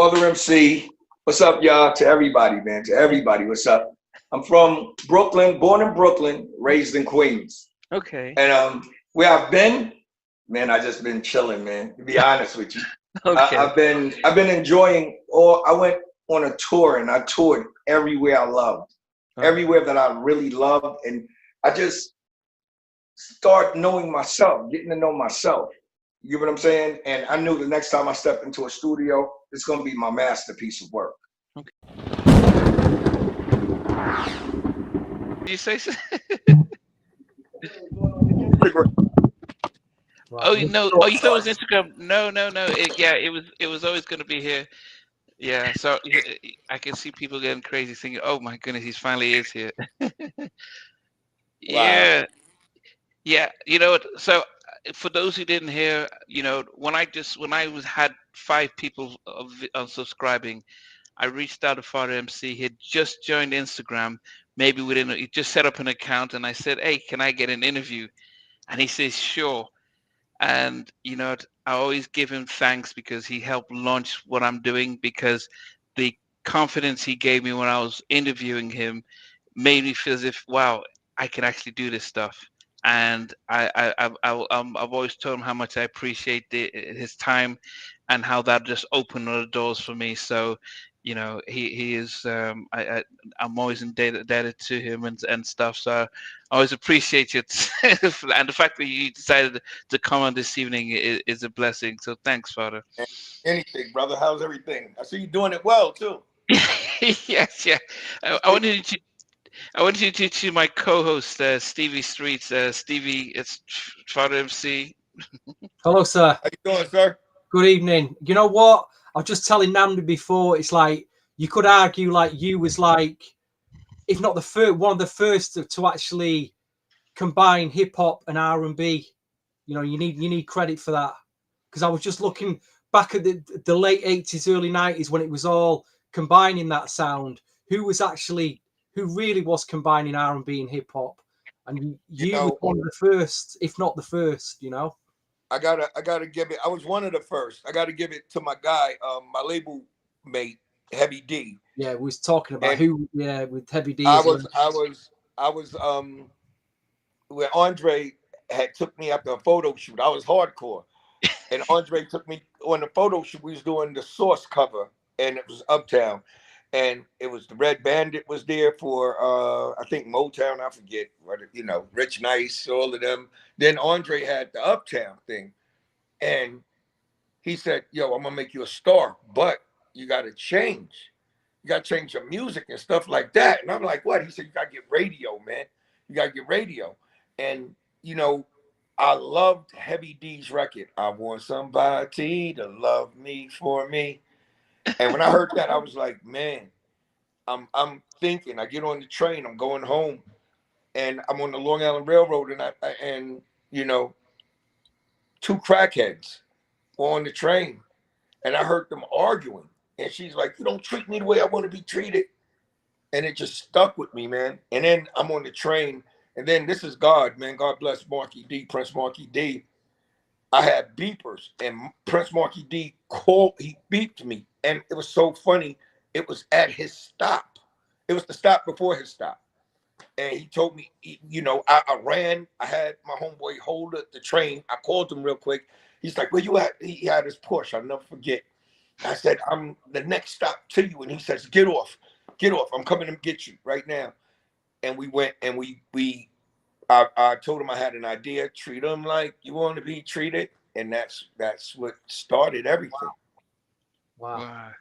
Father MC. What's up, y'all? To everybody, man. To everybody, what's up? I'm from Brooklyn, born in Brooklyn, raised in Queens. Okay. And where I've been, man, I just been chilling, man. To be honest with you, Okay. I've been enjoying. All I went on a tour and I toured everywhere I loved, everywhere that I really loved, and I just start knowing myself, getting to know myself. You know what I'm saying? And I knew the next time I stepped into a studio, it's gonna be my masterpiece of work. Okay. Did you say so? Oh no! Oh, you thought it was Instagram? No. It was always going to be here. Yeah. So I can see people getting crazy, thinking, "Oh my goodness, he finally is here." Wow. Yeah. Yeah. You know what? So for those who didn't hear, when I had 5 people unsubscribing, I reached out to Father MC. He had just joined Instagram. Maybe he just set up an account, and I said, "Hey, can I get an interview?" And he says, "Sure." And I always give him thanks because he helped launch what I'm doing, because the confidence he gave me when I was interviewing him made me feel as if, wow, I can actually do this stuff. And I've always told him how much I appreciate his time, and how that just opened other doors for me. So he is, I'm always indebted to him and stuff. So I always appreciate it. And the fact that you decided to come on this evening is a blessing. So thanks, Father. Anything, brother. How's everything? I see you doing it well too. Yes, yeah. I wanted to introduce you to my co-host, Stevie Streets. Stevie, it's Father MC. Hello, sir. How you doing, sir? Good evening. You know what? I was just telling Nnamdi before, it's like you could argue like you was like, if not the first, one of the first to actually combine hip hop and R&B. You need credit for that, because I was just looking back at the late 80s, early 90s, when it was all combining that sound. Who really was combining R&B and hip hop? And you were one of the first, if not the first. I gotta give it. I was one of the first. I gotta give it to my guy, my label mate, Heavy D. Yeah, we was talking about with Heavy D. I was when Andre had took me after a photo shoot. I was hardcore, and Andre took me on the photo shoot. We was doing the Source cover, and it was Uptown, and it was the Red Bandit was there for I think Motown. I forget what Rich Nice, all of them. Then Andre had the Uptown thing, and he said, "Yo, I'm gonna make you a star, but you gotta change. You gotta change your music and stuff like that." And I'm like, "What?" He said, "You gotta get radio, man. You gotta get radio." And I loved Heavy D's record. I want somebody to love me for me. And when I heard that, I was like, man, I'm thinking. I get on the train, I'm going home, and I'm on the Long Island Railroad, and two crackheads were on the train, and I heard them arguing. And she's like, "You don't treat me the way I want to be treated." And it just stuck with me, man. And then I'm on the train, and then this is God, man. God bless Marky D, Prince Marky D. I had beepers, and Prince Marky D he beeped me, and it was so funny. It was at his stop. It was the stop before his stop. And he told me, I ran. I had my homeboy hold the train. I called him real quick. He's like, "Where you at?" He had his Porsche. I'll never forget. I said, "I'm the next stop to you." And he says, "Get off. Get off. I'm coming to get you right now." And we went, and I told him I had an idea. Treat him like you want to be treated. And that's what started everything. Wow.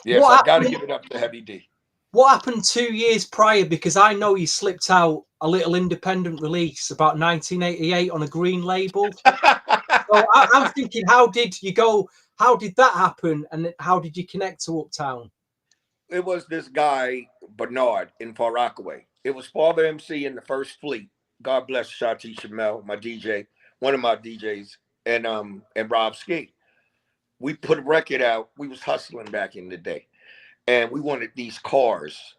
Yes, I got to give it up to Heavy D. What happened 2 years prior? Because I know you slipped out a little independent release about 1988 on a green label. So I'm thinking, how did you go? How did that happen? And how did you connect to Uptown? It was this guy, Bernard, in Far Rockaway. It was Father MC in the First Fleet. God bless Shati Shamel, my DJ, one of my DJs, and Rob Ski. We put a record out. We was hustling back in the day. And we wanted these cars.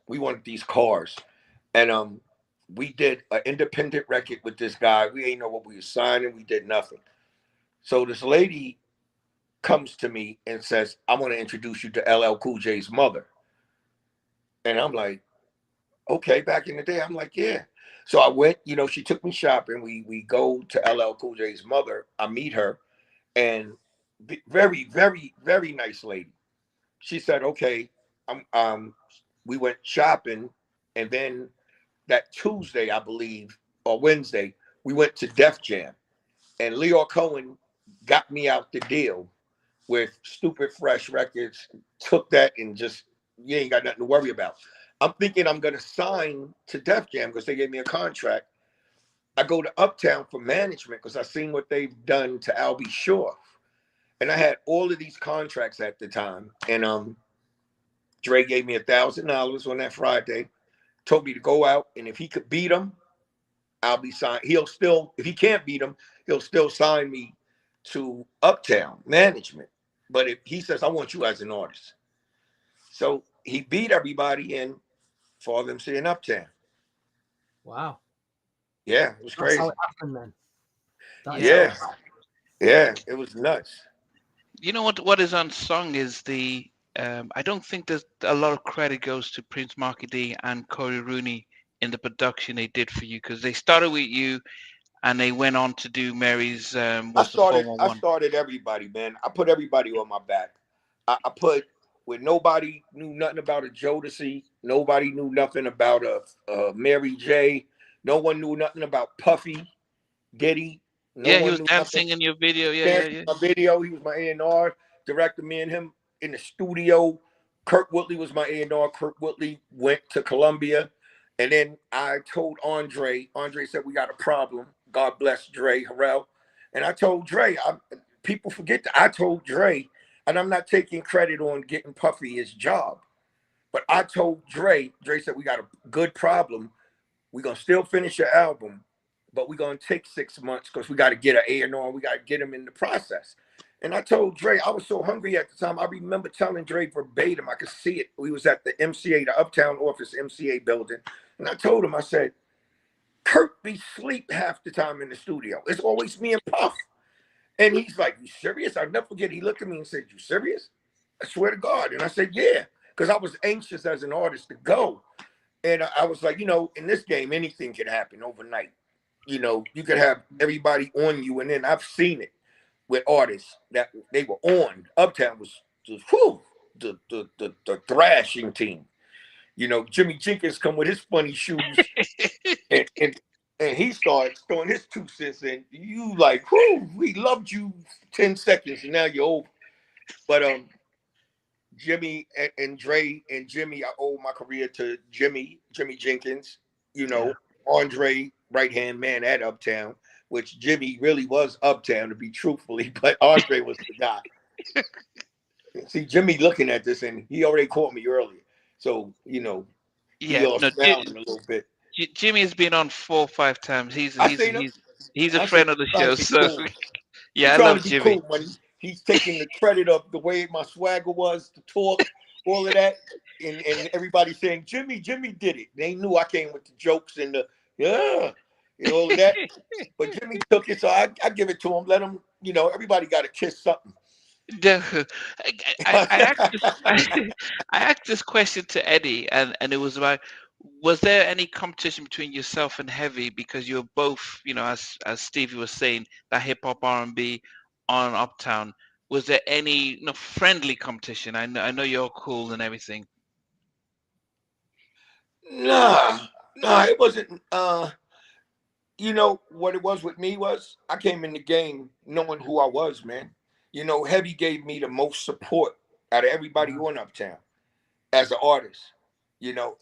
And we did an independent record with this guy. We ain't know what we were signing. We did nothing. So this lady comes to me and says, I want to introduce you to LL Cool J's mother. And I'm like, okay, back in the day, I'm like, yeah. So I went, she took me shopping. We go to LL Cool J's mother. I meet her, and very, very, very nice lady. She said, okay, we went shopping, and then that Tuesday, I believe, or Wednesday, we went to Def Jam, and Leo Cohen got me out the deal with Stupid Fresh Records. Took that and just, you ain't got nothing to worry about. I'm thinking I'm gonna sign to Def Jam because they gave me a contract. I go to Uptown for management because I seen what they've done to Albie Shore, and I had all of these contracts at the time. And Dre gave me $1,000 on that Friday, told me to go out, and if he could beat him, I'll be signed. He'll still, if he can't beat him, he'll still sign me to Uptown management. But if he says, I want you as an artist. So he beat everybody in for them seeing Uptown. Wow. Yeah, it was crazy. That's how it happened then. Yeah. Yeah, it was nuts. You know what is unsung is the I don't think there's a lot of credit goes to Prince Marky D and Corey Rooney in the production they did for you, because they started with you and they went on to do Mary's I started everybody, man. I put everybody on my back. I put, when nobody knew nothing about a Jodeci, nobody knew nothing about a Mary J, no one knew nothing about Puffy, Diddy. He was dancing in your video. Yeah. My video. He was my A&R director. Me and him in the studio. Kurt Whitley was my A&R. Kurt Whitley went to Columbia, and then I told Andre. Andre said, we got a problem. God bless Dre Harrell. And I told Dre, people forget that I told Dre, and I'm not taking credit on getting Puffy his job, but I told Dre said, we got a good problem. We're going to still finish your album, but we're going to take 6 months because we got to get an A&R. We got to get him in the process. And I told Dre, I was so hungry at the time. I remember telling Dre verbatim, I could see it. We was at the MCA, the Uptown office MCA building. And I told him, I said, Kurt be sleep half the time in the studio. It's always me and Puff. And he's like, you serious? I'll never forget. He looked at me and said, you serious? I swear to God. And I said, yeah, because I was anxious as an artist to go. And I was like, in this game, anything can happen overnight. You could have everybody on you. And then I've seen it with artists that they were on. Uptown was just, the thrashing team. Jimmy Jenkins come with his funny shoes and he starts throwing his 2 cents in. You like, whoo, we loved you 10 seconds and now you're over. But Jimmy and Dre and Jimmy, I owe my career to Jimmy Jenkins, Andre, right-hand man at Uptown, which Jimmy really was Uptown, to be truthfully, but Andre was the guy. See, Jimmy looking at this, and he already caught me earlier. So, he lost down a little bit. Jimmy has been on 4 or 5 times. He's a friend of the show. So, cool. Yeah, I love Jimmy. Cool, but he's taking the credit of the way my swagger was to talk, all of that, and everybody saying Jimmy did it. They knew I came with the jokes and all of that. But Jimmy took it, so I give it to him. Let him, everybody got to kiss something. I asked this question to Eddie, and it was about, was there any competition between yourself and Heavy, because you're both, as Stevie was saying, that hip hop R&B on Uptown? Was there any friendly competition? I know you're cool and everything. Nah, it wasn't. What it was with me was I came in the game knowing who I was, man. Heavy gave me the most support out of everybody on Uptown as an artist.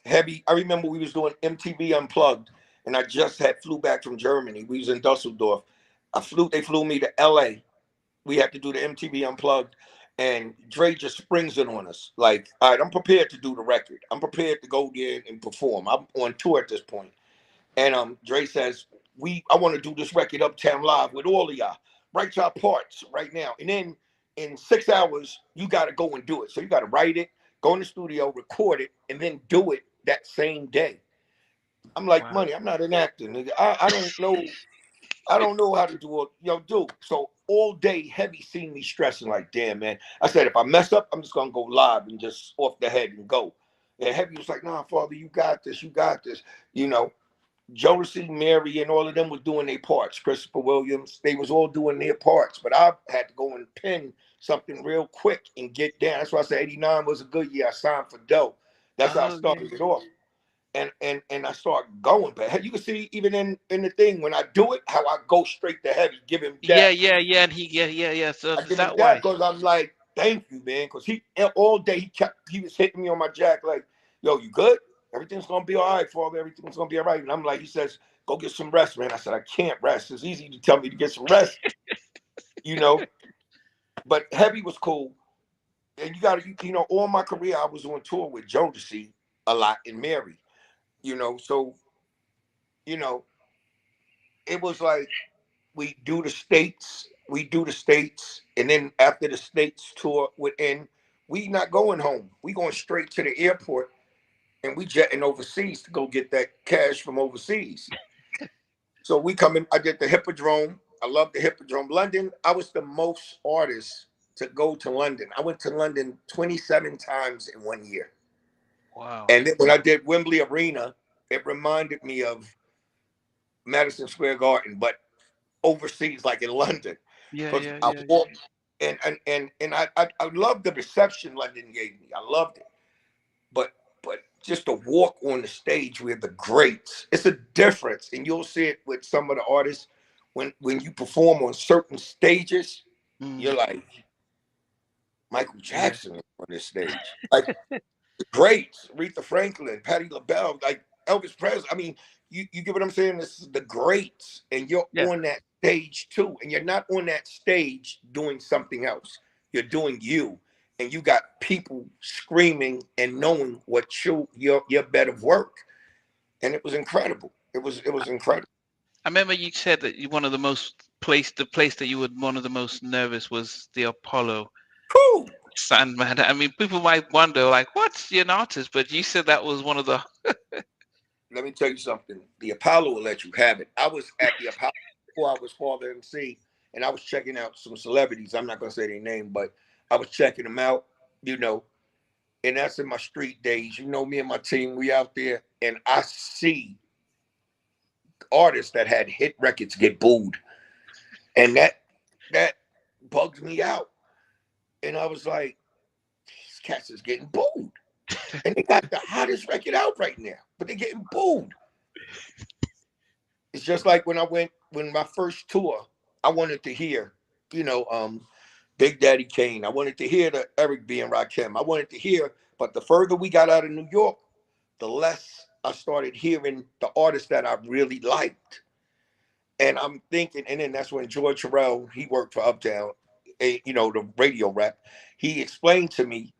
Heavy, I remember we was doing MTV Unplugged, and I just flew back from Germany. We was in Dusseldorf. They flew me to LA. We had to do the MTV Unplugged, and Dre just springs it on us. Like, all right, I'm prepared to do the record. I'm prepared to go there and perform. I'm on tour at this point. And Dre says, I want to do this record Uptown Live with all of y'all. Write your parts right now. And then in 6 hours, you got to go and do it. So you got to write it, go in the studio, record it, and then do it that same day. I'm like, wow. Money, I'm not an actor, nigga. I don't know how to do it. So all day Heavy seen me stressing like, damn, man. I said, if I mess up, I'm just gonna go live and just off the head and go. And Heavy was like, nah, Father, you got this, you got this. You know, Jodeci, Mary, and all of them was doing their parts. Christopher Williams, they was all doing their parts. But I had to go and pin something real quick and get down. That's why I said 89 was a good year. I signed for dough. That's how I started it off. And I start going. But you can see even in the thing when I do it, how I go straight to Heavy, give him that. Yeah. And yeah. So I is give him that that why? because I'm like, thank you, man. Because he all day he was hitting me on my jack like, yo, you good? Everything's gonna be all right, Father. Everything's gonna be all right. And I'm like, he says, go get some rest, man. I said, I can't rest. It's easy to tell me to get some rest, you know. But Heavy was cool. And you gotta, you know, all my career I was on tour with Jodeci a lot and Mary, you know. So, you know, it was like we do the states, and then after the states tour would end, we not going home. We going straight to the airport and we jetting overseas to go get that cash from overseas. So we come in, I did the Hippodrome. I love the Hippodrome. London, I was the most artist to go to London. I went to London 27 times in 1 year. Wow. And then when I did Wembley Arena, it reminded me of Madison Square Garden, but overseas, like in London. Because I walked and I loved the reception London gave me. I loved it. But just to walk on the stage with the greats, it's a difference. And you'll see it with some of the artists when you perform on certain stages, you're like Michael Jackson on this stage. Like the greats, Aretha Franklin, Patti LaBelle, like Elvis Presley. I mean, you get what I'm saying? This is the greats, and you're on that stage too. And you're not on that stage doing something else. You're doing you. And you got people screaming and knowing what your bed of work, and it was incredible. It was incredible. I remember you said that one of the the place that you were one of the most nervous was the Apollo. Whew. Sandman. I mean, people might wonder, like, what's an artist? But you said that was one of the. Let me tell you something. The Apollo will let you have it. I was at the Apollo before I was Father MC, and I was checking out some celebrities. I'm not gonna say their name, but I was checking them out, you know, and that's in my street days. You know, me and my team, we out there, and I see artists that had hit records get booed, and that bugged me out. And I was like, these cats is getting booed, and they got the hottest record out right now, but they're getting booed. It's just like when my first tour, I wanted to hear, you know, Big Daddy Kane. I wanted to hear the Eric B. and Rakim. I wanted to hear, but the further we got out of New York, the less I started hearing the artists that I really liked. And I'm thinking, and then that's when George Terrell, he worked for Uptown, you know, the radio rep. He explained to me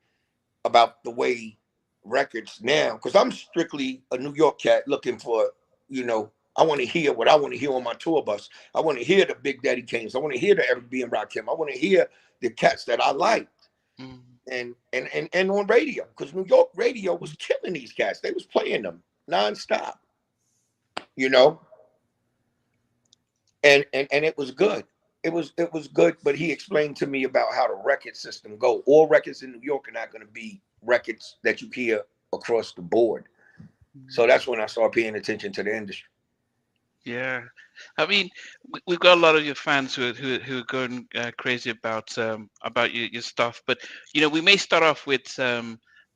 about the way records now, because I'm strictly a New York cat looking for, you know, I want to hear what I want to hear on my tour bus. I want to hear the Big Daddy Kanes. I want to hear the Eric B. and Rakim. I want to hear the cats that I liked. And on radio, because New York radio was killing these cats. They was playing them nonstop, you know. And it was good. It was good. But he explained to me about how the record system go. All records in New York are not going to be records that you hear across the board. So that's when I started paying attention to the industry. Yeah, I mean, we've got a lot of your fans who are going crazy about your stuff. But you know, we may start off with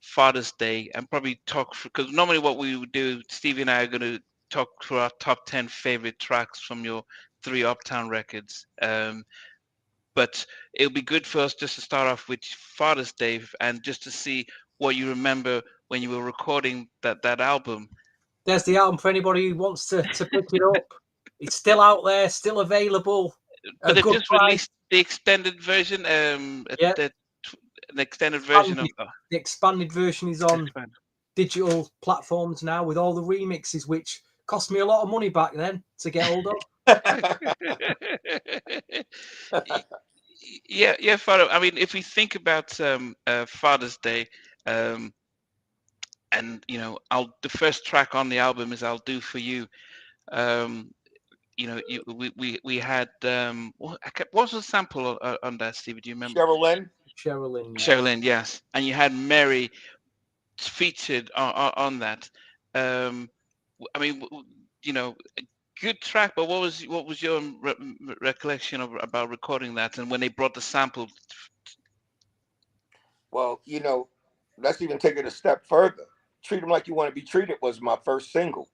Father's Day and probably talk, because normally what we would do, Stevie and I are going to talk through our top 10 favorite tracks from your 3 Uptown records. But it'll be good for us just to start off with Father's Day and just to see what you remember when you were recording that album. There's the album for anybody who wants to pick it up. It's still out there, still available. But they've just released the extended version. The extended version of the expanded version is on digital platforms now with all the remixes, which cost me a lot of money back then to get hold of. Yeah, Father. I mean, if we think about Father's Day, and you know, the first track on the album is "I'll Do for You." we had what was the sample on that, Stevie? Do you remember? Cheryl Lynn. Sherilyn, yeah. Sherilyn, yes, and you had Mary featured on that. Um, I mean, a good track. But what was your recollection about recording that, and when they brought the sample? Well, let's even take it a step further. Treat 'Em Like You Want to Be Treated was my first single.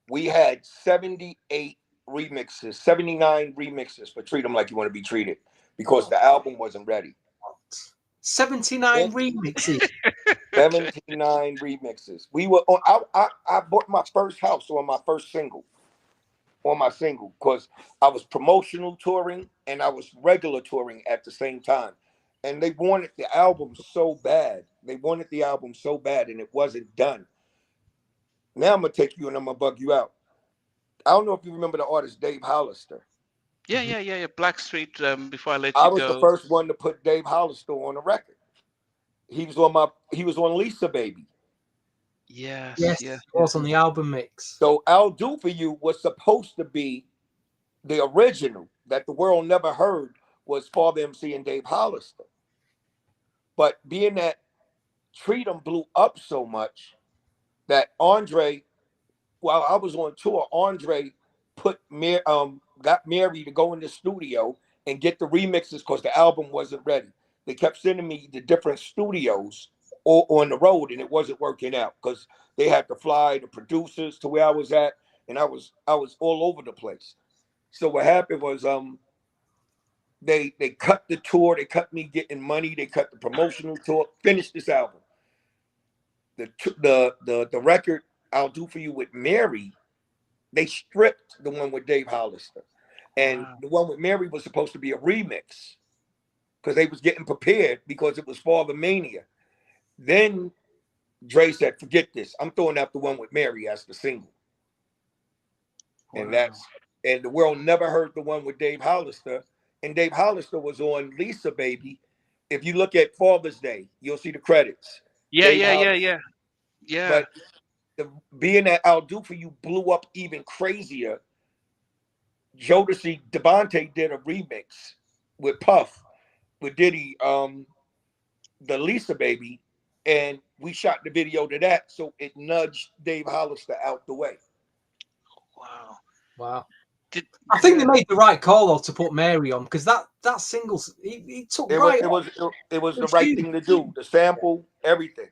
We had 78 remixes, 79 remixes for Treat 'Em Like You Want to Be Treated because the album wasn't ready. 79 remixes. 79 remixes. We were on. I bought my first house on my first single. On my single, because I was promotional touring and I was regular touring at the same time. And they wanted the album so bad. They wanted the album so bad, and it wasn't done. Now I'm gonna take you and I'm gonna bug you out. I don't know if you remember the artist Dave Hollister. Yeah. Blackstreet. Before I let I you was the go. first one to put Dave Hollister on the record. He was on Lisa Baby. Yes. Yes, it was on the album mix. So I'll Do For You was supposed to be the original that the world never heard was Father MC and Dave Hollister. But being that Treat 'Em blew up so much that Andre, while I was on tour, Andre got Mary to go in the studio and get the remixes because the album wasn't ready. They kept sending me the different studios on the road, and it wasn't working out because they had to fly the producers to where I was at, and I was all over the place. So what happened was they cut the tour, they cut me getting money, they cut the promotional tour, finished this album. The record I'll Do For You with Mary, they stripped the one with Dave Hollister. And the one with Mary was supposed to be a remix because they was getting prepared because it was Father Mania. Then Dre said, forget this. I'm throwing out the one with Mary as the single. Wow. And the world never heard the one with Dave Hollister. And Dave Hollister was on Lisa Baby. If you look at Father's Day, you'll see the credits. Yeah. But being that I'll Do For You blew up even crazier, Jodeci, Devontae did a remix with Puff, with Diddy, the Lisa Baby, and we shot the video to that, so it nudged Dave Hollister out the way. Wow. I think they made the right call though to put Mary on because that single he took It right. It was the right thing to do. The sample, everything.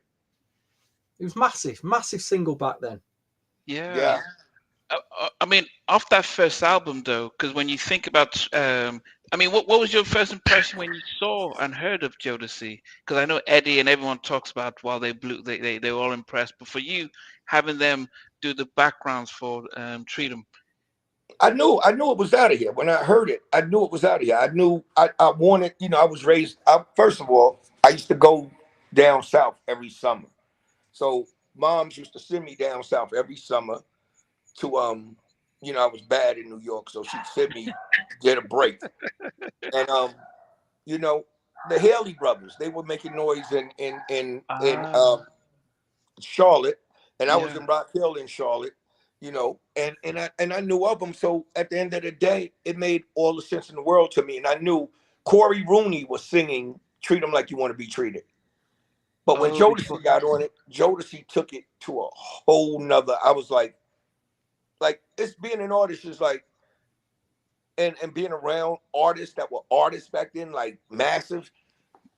It was massive single back then. Yeah. I mean, off that first album though, because when you think about, what was your first impression when you saw and heard of Jodeci? Because I know Eddie and everyone talks about while they blew, they were all impressed. But for you, having them do the backgrounds for Treat 'Em. I knew it was out of here. When I heard it, I knew it was out of here. I knew I wanted, I was raised, first of all, I used to go down south every summer. So moms used to send me down south every summer to, I was bad in New York, so she'd send me get a break. And, the Haley brothers, they were making noise in Charlotte, and I was in Rock Hill in Charlotte. And I knew of them. So at the end of the day, it made all the sense in the world to me. And I knew Corey Rooney was singing "Treat 'Em Like You Want to Be Treated." But when Jodeci got on it, Jodeci took it to a whole nother. I was like it's being an artist is like, and being around artists that were artists back then, like massive.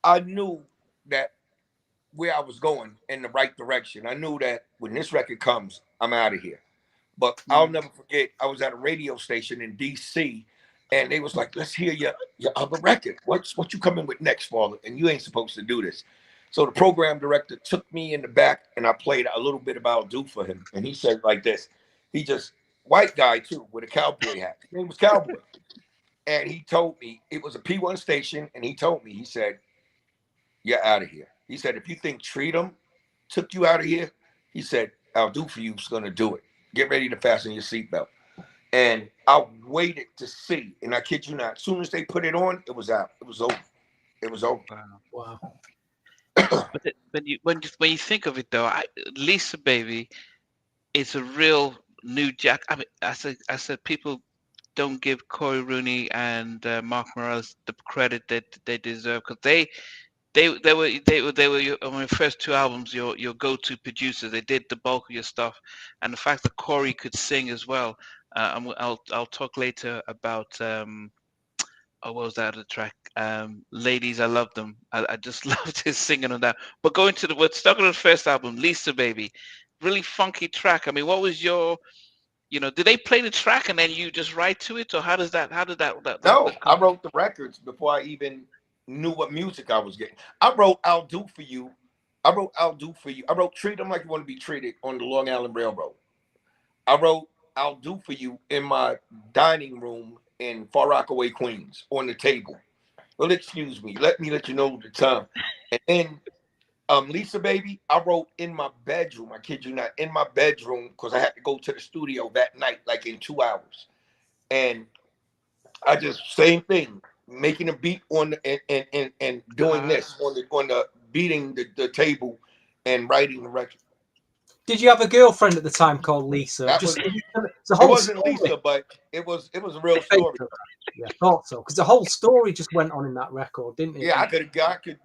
I knew that where I was going in the right direction. I knew that when this record comes, I'm out of here. But I'll never forget, I was at a radio station in DC, and they was like, let's hear your other record. What you coming with next, Father? And you ain't supposed to do this. So the program director took me in the back, and I played a little bit about Do for him. And he said like this. He just, white guy too, with a cowboy hat. His name was Cowboy. And he told me, it was a P1 station, and he told me, he said, you're out of here. He said, if you think Treat 'Em took you out of here, he said, I'll Do For You's going to do it. Get ready to fasten your seatbelt. And I waited to see, and I kid you not, as soon as they put it on, it was out. It was over. It was over. Wow. But when you think of it though, Lisa Baby is a real New Jack. I mean, I said people don't give Corey Rooney and Mark Morales the credit that they deserve, because they were on your first two albums, your go-to producers. They did the bulk of your stuff, and the fact that Corey could sing as well. I'll talk later about what was that other track? Ladies, I love them. I just loved his singing on that. But going to we're stuck on the first album, Lisa Baby, really funky track. I mean, what was your, did they play the track and then you just write to it, or how did No, that I come? wrote the records before I even knew what music I was getting. I wrote "I'll Do for You." I wrote "I'll Do for You." I wrote "Treat Them Like You Want to Be Treated" on the Long Island Railroad. I wrote "I'll Do for You" in my dining room in Far Rockaway, Queens, on the table. Well, excuse me. Let me let you know the time. And then Lisa Baby, I wrote in my bedroom. I kid you not, in my bedroom, because I had to go to the studio that night, like in 2 hours. And I just same thing, making a beat on and doing Ah, this on the beating the table and writing the record. Did you have a girlfriend at the time called Lisa? That Just was it's a it whole wasn't story. Lisa, but it was a real Based story. on that. Yeah, I thought so, because the whole story just went on in that record, didn't it? Yeah, I could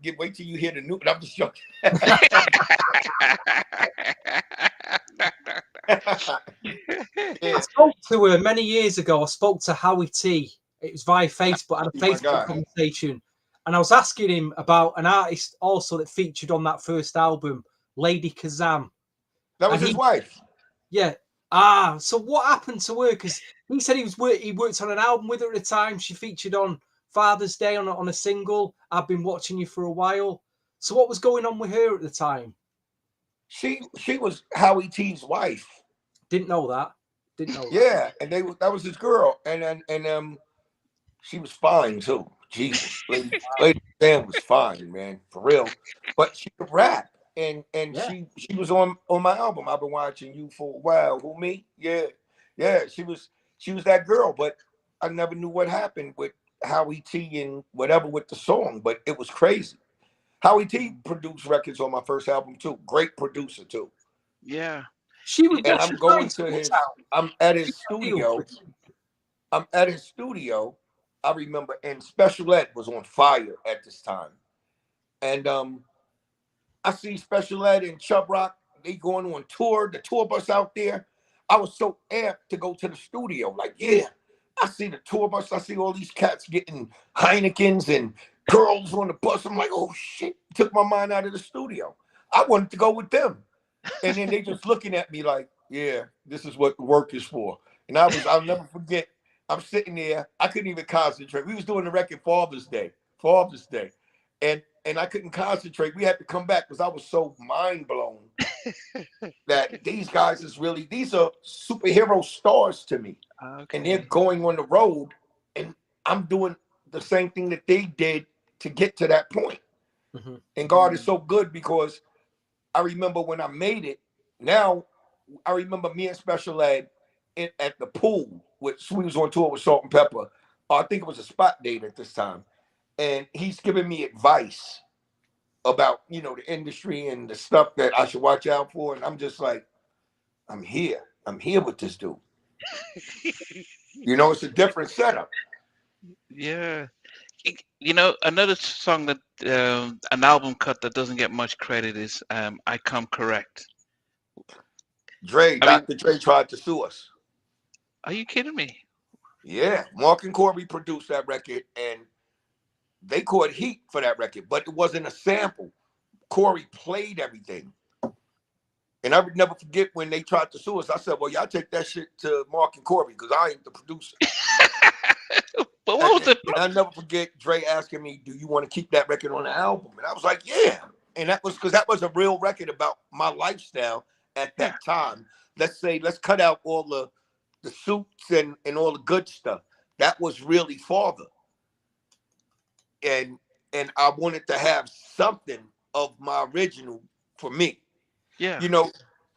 get wait till you hear the new. I'm just joking. I Yeah, spoke to her many years ago. I spoke to Howie T. It was via Facebook. I had a oh my Facebook God, conversation, and I was asking him about an artist also that featured on that first album, Lady Kazam, that was and his wife. yeah. So what happened to her? Because he said he worked on an album with her at the time. She featured on Father's Day on a single. I've been watching you for a while. So what was going on with her at the time? She was Howie T's wife. Didn't know that. Didn't know that. Yeah, and that was his girl, and she was fine too. Jesus, Lady Sam was fine, man, for real. But she could rap, and Yeah. she was on my album. I've been watching you for a while. Who me? Yeah, yeah. She was that girl, but I never knew what happened with Howie T and whatever with the song. But it was crazy. Howie T produced records on my first album too. Great producer too. yeah. She was And what she I'm was going trying to to put his. out. I'm at She his got a deal studio. for it. I'm at his studio. I remember, and Special Ed was on fire at this time. And I see Special Ed and Chub Rock. They going on tour. The tour bus out there. I was so amped to go to the studio. Like, yeah, I see the tour bus. I see all these cats getting Heinekens and girls on the bus. I'm like, oh shit! Took my mind out of the studio. I wanted to go with them, and then they just looking at me like, yeah, this is what the work is for. And I'll never forget. I'm sitting there. I couldn't even concentrate. We was doing the record Father's Day, and I couldn't concentrate. We had to come back because I was so mind blown that these guys these are superhero stars to me, and they're Okay. going on the road, and I'm doing the same thing that they did to get to that point. Mhm. And God is so good because I remember when I made it. Now I remember me and Special Ed at the pool, which we was on tour with Salt and Pepper. I think it was a spot date at this time, and he's giving me advice about the industry and the stuff that I should watch out for. And I'm just like, I'm here with this dude. It's a different setup. Yeah. Another song that an album cut that doesn't get much credit is "I Come Correct." I mean, Dr. Dre tried to sue us. are you kidding me? Yeah, Mark and Corey produced that record, and they caught heat for that record, but it wasn't a sample. Corey played everything. And I would never forget when they tried to sue us. I said, well, y'all take that shit to Mark and Corey because I ain't the producer. But what And, was the and I never forget Dre asking me, do you want to keep that record on the album? And I was like, yeah. And that was because that was a real record about my lifestyle at yeah? that time. Let's cut out all the suits and all the good stuff. That was really father. And I wanted to have something of my original for me. Yeah. You know,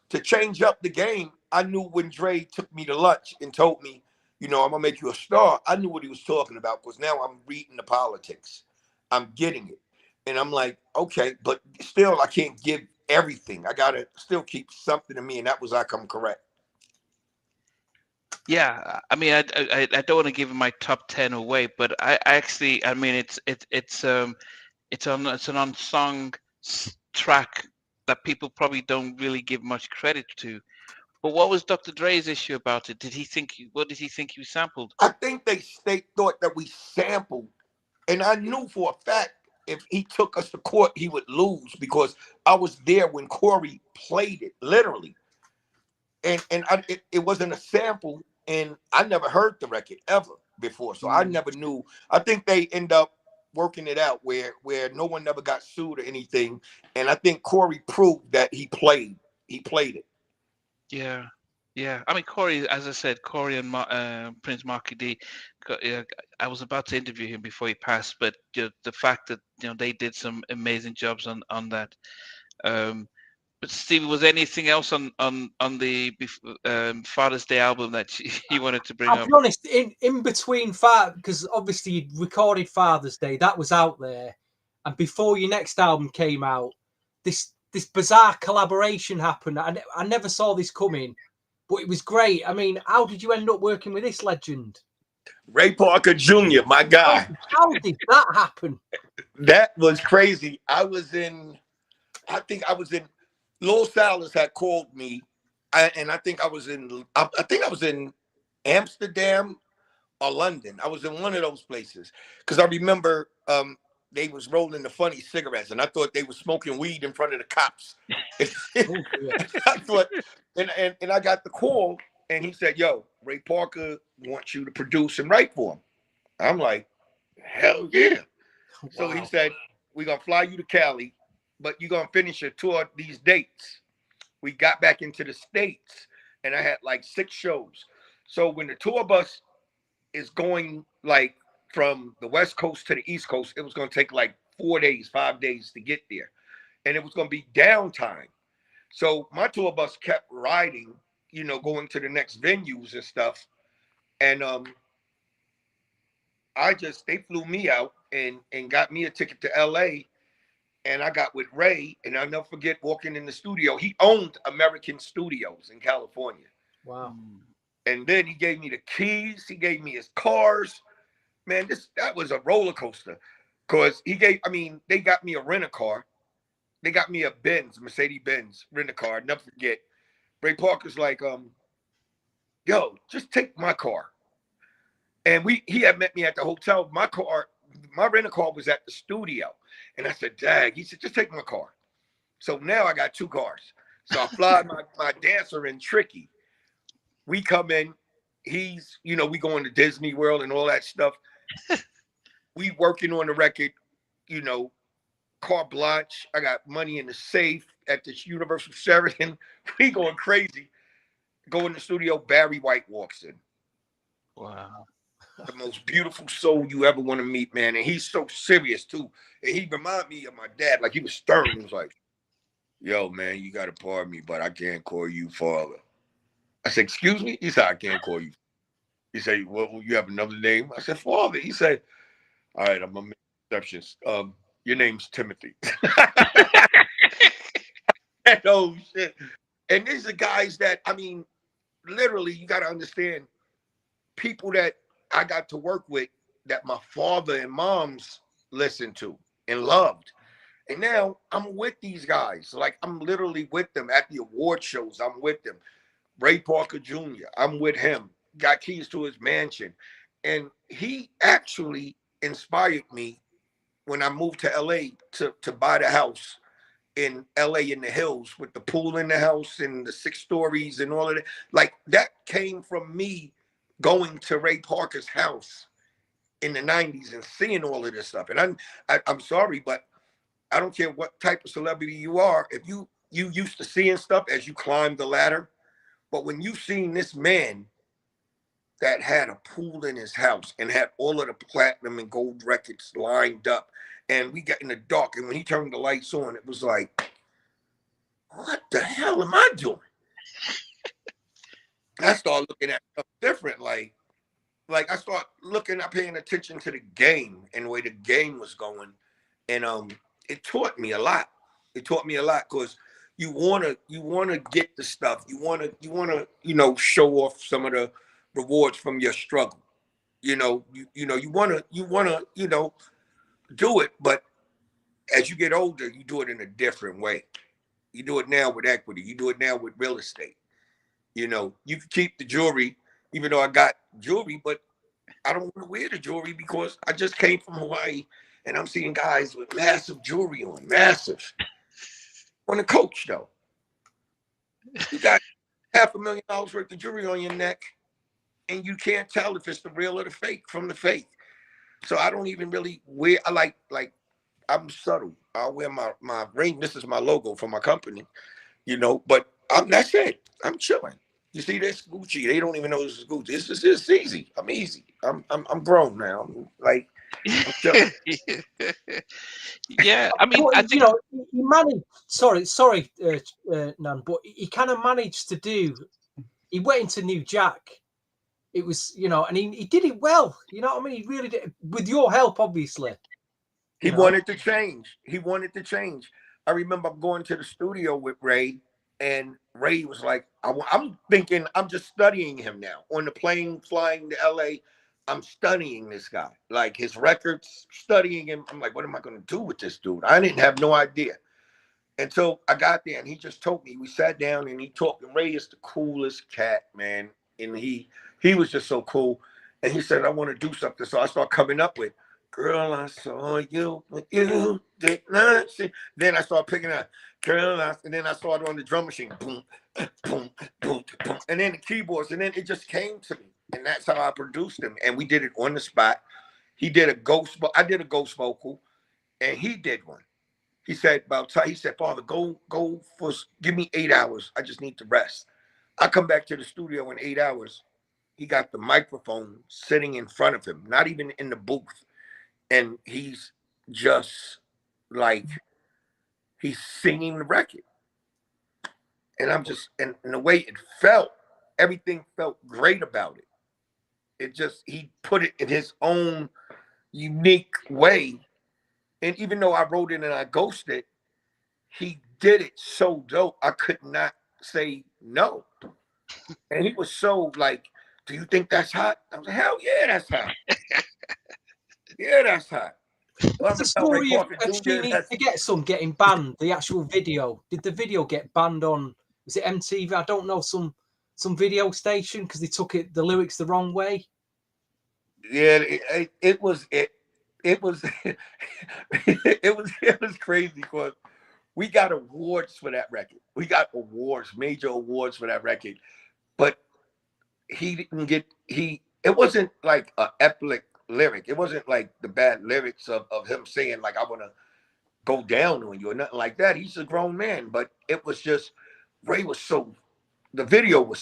to change up the game, I knew when Dre took me to lunch and told me, I'm gonna make you a star. I knew what he was talking about because now I'm reading the politics. I'm getting it. And I'm like, okay, but still I can't give everything. I gotta still keep something to me, and that was I Come Correct. Yeah, I mean, I don't want to give my top 10 away, but I actually, I mean, it's an unsung track that people probably don't really give much credit to. But what was Dr. Dre's issue about it? What did he think you sampled? I think they thought that we sampled, and I knew for a fact if he took us to court, he would lose because I was there when Corey played it, literally, it wasn't a sample, and I never heard the record ever before, so I never knew. I think they end up working it out where no one never got sued or anything, and I think Corey proved that he played it. Yeah, yeah. I mean, Corey, as I said, Corey and Prince Marky D. Yeah, I was about to interview him before he passed, but the fact that they did some amazing jobs on that. Um, but Steve, was there anything else on the Father's Day album that you wanted to bring I'll up? be honest, in between because obviously you recorded Father's Day, that was out there, and before your next album came out, this bizarre collaboration happened. I never saw this coming, but it was great. I mean, how did you end up working with this legend? Ray Parker Jr., my guy. How did that happen? That was crazy. I think I was in, Lil Salas had called me, and I think I was in Amsterdam or London. I was in one of those places because I remember they was rolling the funny cigarettes, and I thought they were smoking weed in front of the cops. I thought, and I got the call, and he said, "Yo, Ray Parker wants you to produce and write for him." I'm like, "Hell yeah!" Wow. So he said, "We're gonna fly you to Cali, but you're gonna finish your tour these dates." We got back into the States, and I had like 6 shows. So when the tour bus is going like from the West Coast to the East Coast, it was gonna take like 4 days, 5 days to get there, and it was gonna be downtime. So my tour bus kept riding, going to the next venues and stuff, and they flew me out and got me a ticket to LA, and I got with Ray, and I'll never forget walking in the studio. He owned American Studios in California. Wow. And then he gave me the keys, he gave me his cars. Man, that was a roller coaster. Cause they got me a rent-a-car. They got me a Mercedes-Benz rent-a-car. Never forget. Ray Parker's like, yo, just take my car. And he had met me at the hotel. My rent-a-car was at the studio. And I said, Dag, he said, just take my car. So now I got 2 cars. So I fly my dancer in Tricky. We come in, we going to Disney World and all that stuff. We working on the record, carte blanche. I got money in the safe at this Universal Sheraton. We going crazy. Go in the studio, Barry White walks in. Wow. The most beautiful soul you ever want to meet, man. And he's so serious too. And he reminded me of my dad. Like he was stern. He was like, yo, man, you got to pardon me, but I can't call you father. I said, excuse me? He said, I can't call you. He said, well, you have another name? I said, father. He said, all right, I'm going to make exceptions. Your name's Timothy. Oh, shit. And these are guys that, literally, you got to understand, people that I got to work with that my father and moms listened to and loved. And now I'm with these guys. Like, I'm literally with them at the award shows. I'm with them. Ray Parker Jr., I'm with him. Got keys to his mansion. And he actually inspired me when I moved to LA to buy the house in LA in the hills with the pool in the house and the 6 stories and all of that. Like, that came from me going to Ray Parker's house in the 90s and seeing all of this stuff. And I'm sorry, but I don't care what type of celebrity you are. If you used to seeing stuff as you climbed the ladder, but when you seen this man that had a pool in his house and had all of the platinum and gold records lined up, and we got in the dark, and when he turned the lights on, it was like, what the hell am I doing? I started looking at stuff different. Like I start paying attention to the game and the way the game was going. And it taught me a lot. It taught me a lot because you wanna get the stuff. You wanna show off some of the rewards from your struggle. You know, you wanna, do it, but as you get older, you do it in a different way. You do it now with equity. You do it now with real estate. You know, you can keep the jewelry, even though I got jewelry, but I don't want to wear the jewelry because I just came from Hawaii and I'm seeing guys with massive jewelry on, massive. On the coach, though, you got $500,000 worth of jewelry on your neck, and you can't tell if it's the real or the fake from the fake. So I don't even really wear. I like I'm subtle. I wear my ring. This is my logo for my company, But that's it. I'm chilling. You see this Gucci? They don't even know this is Gucci. It's easy. I'm easy. I'm grown now. I'm chilling. Yeah, I mean, I think he managed. Sorry, Nan, but he kind of managed to do. He went into New Jack. It was, and he did it well. You know what I mean? He really did, with your help, obviously. He wanted to change. He wanted to change. I remember going to the studio with Ray, and Ray was like, I'm thinking, I'm just studying him now. On the plane flying to LA, I'm studying this guy. Like his records, studying him. I'm like, what am I going to do with this dude? I didn't have no idea. Until I got there, and he just told me. We sat down and he talked. And Ray is the coolest cat, man. And he was just so cool. And he said, I want to do something. So I started coming up with, girl, I saw you, but you did not see. Then I started picking up, girl, and then I started on the drum machine, boom, boom, boom, boom, and then the keyboards, and then it just came to me, and that's how I produced him. And we did it on the spot. He did a ghost, I did a ghost vocal, and he did one. He said, Father, go give me 8 hours. I just need to rest. I come back to the studio in 8 hours. He got the microphone sitting in front of him, not even in the booth. And he's just like, he's singing the record. And I'm just, and the way it felt, everything felt great about it. It just, he put it in his own unique way. And even though I wrote it and I ghosted, he did it so dope, I could not say no. And he was so like, do you think that's hot? I was like, hell yeah, that's hot. Yeah, that's hot. What's the story of She Needs to Get Some getting banned? The actual video. Did the video get banned on, was it MTV? I don't know, some video station because they took the lyrics the wrong way? Yeah, it was it was it was crazy because we got awards for that record. We got awards, major awards for that record. But he didn't get it wasn't like an epic lyric. It wasn't like the bad lyrics of him saying like I want to go down on you or nothing like that. He's a grown man, but it was just Ray was so the video was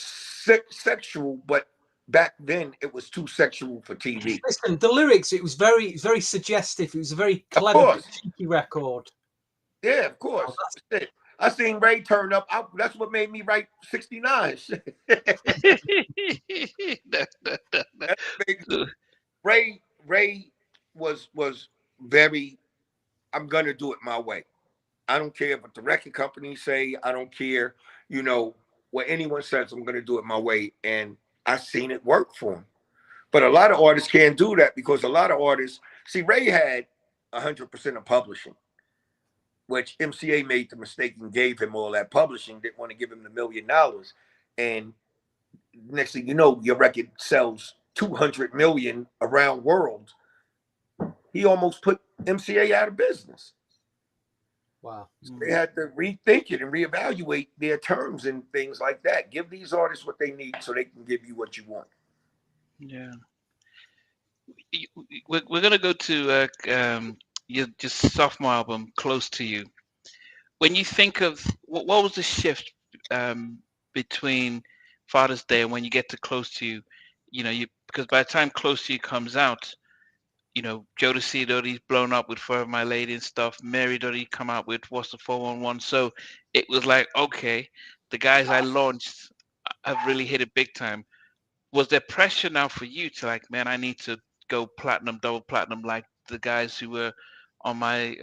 sexual, but back then it was too sexual for TV. Listen, the lyrics, it was very suggestive. It was a very clever, cheeky record. Yeah, of course. I seen Ray turn up. That's what made me write 69. Ray was very, I'm gonna do it my way. I don't care what the record companies say. I don't care, what anyone says. I'm gonna do it my way, and I seen it work for him. But a lot of artists can't do that because a lot of artists see Ray had 100% of publishing, which MCA made the mistake and gave him all that publishing. Didn't want to give him the $1 million, and next thing you know, your record sells 200 million around world. He almost put MCA out of business. Wow. So they had to rethink it and reevaluate their terms and things like that. Give these artists what they need so they can give you what you want. Yeah. We're going to go to your just sophomore album, Close to You. When you think of what was the shift between Father's Day and when you get to Close to You, because by the time Close to You comes out, Jodeci had already blown up with Forever My Lady and stuff. Mary had already come out with What's the 411. So it was like, okay, the guys I launched have really hit it big time. Was there pressure now for you to like, man, I need to go platinum, double platinum, like the guys who were on my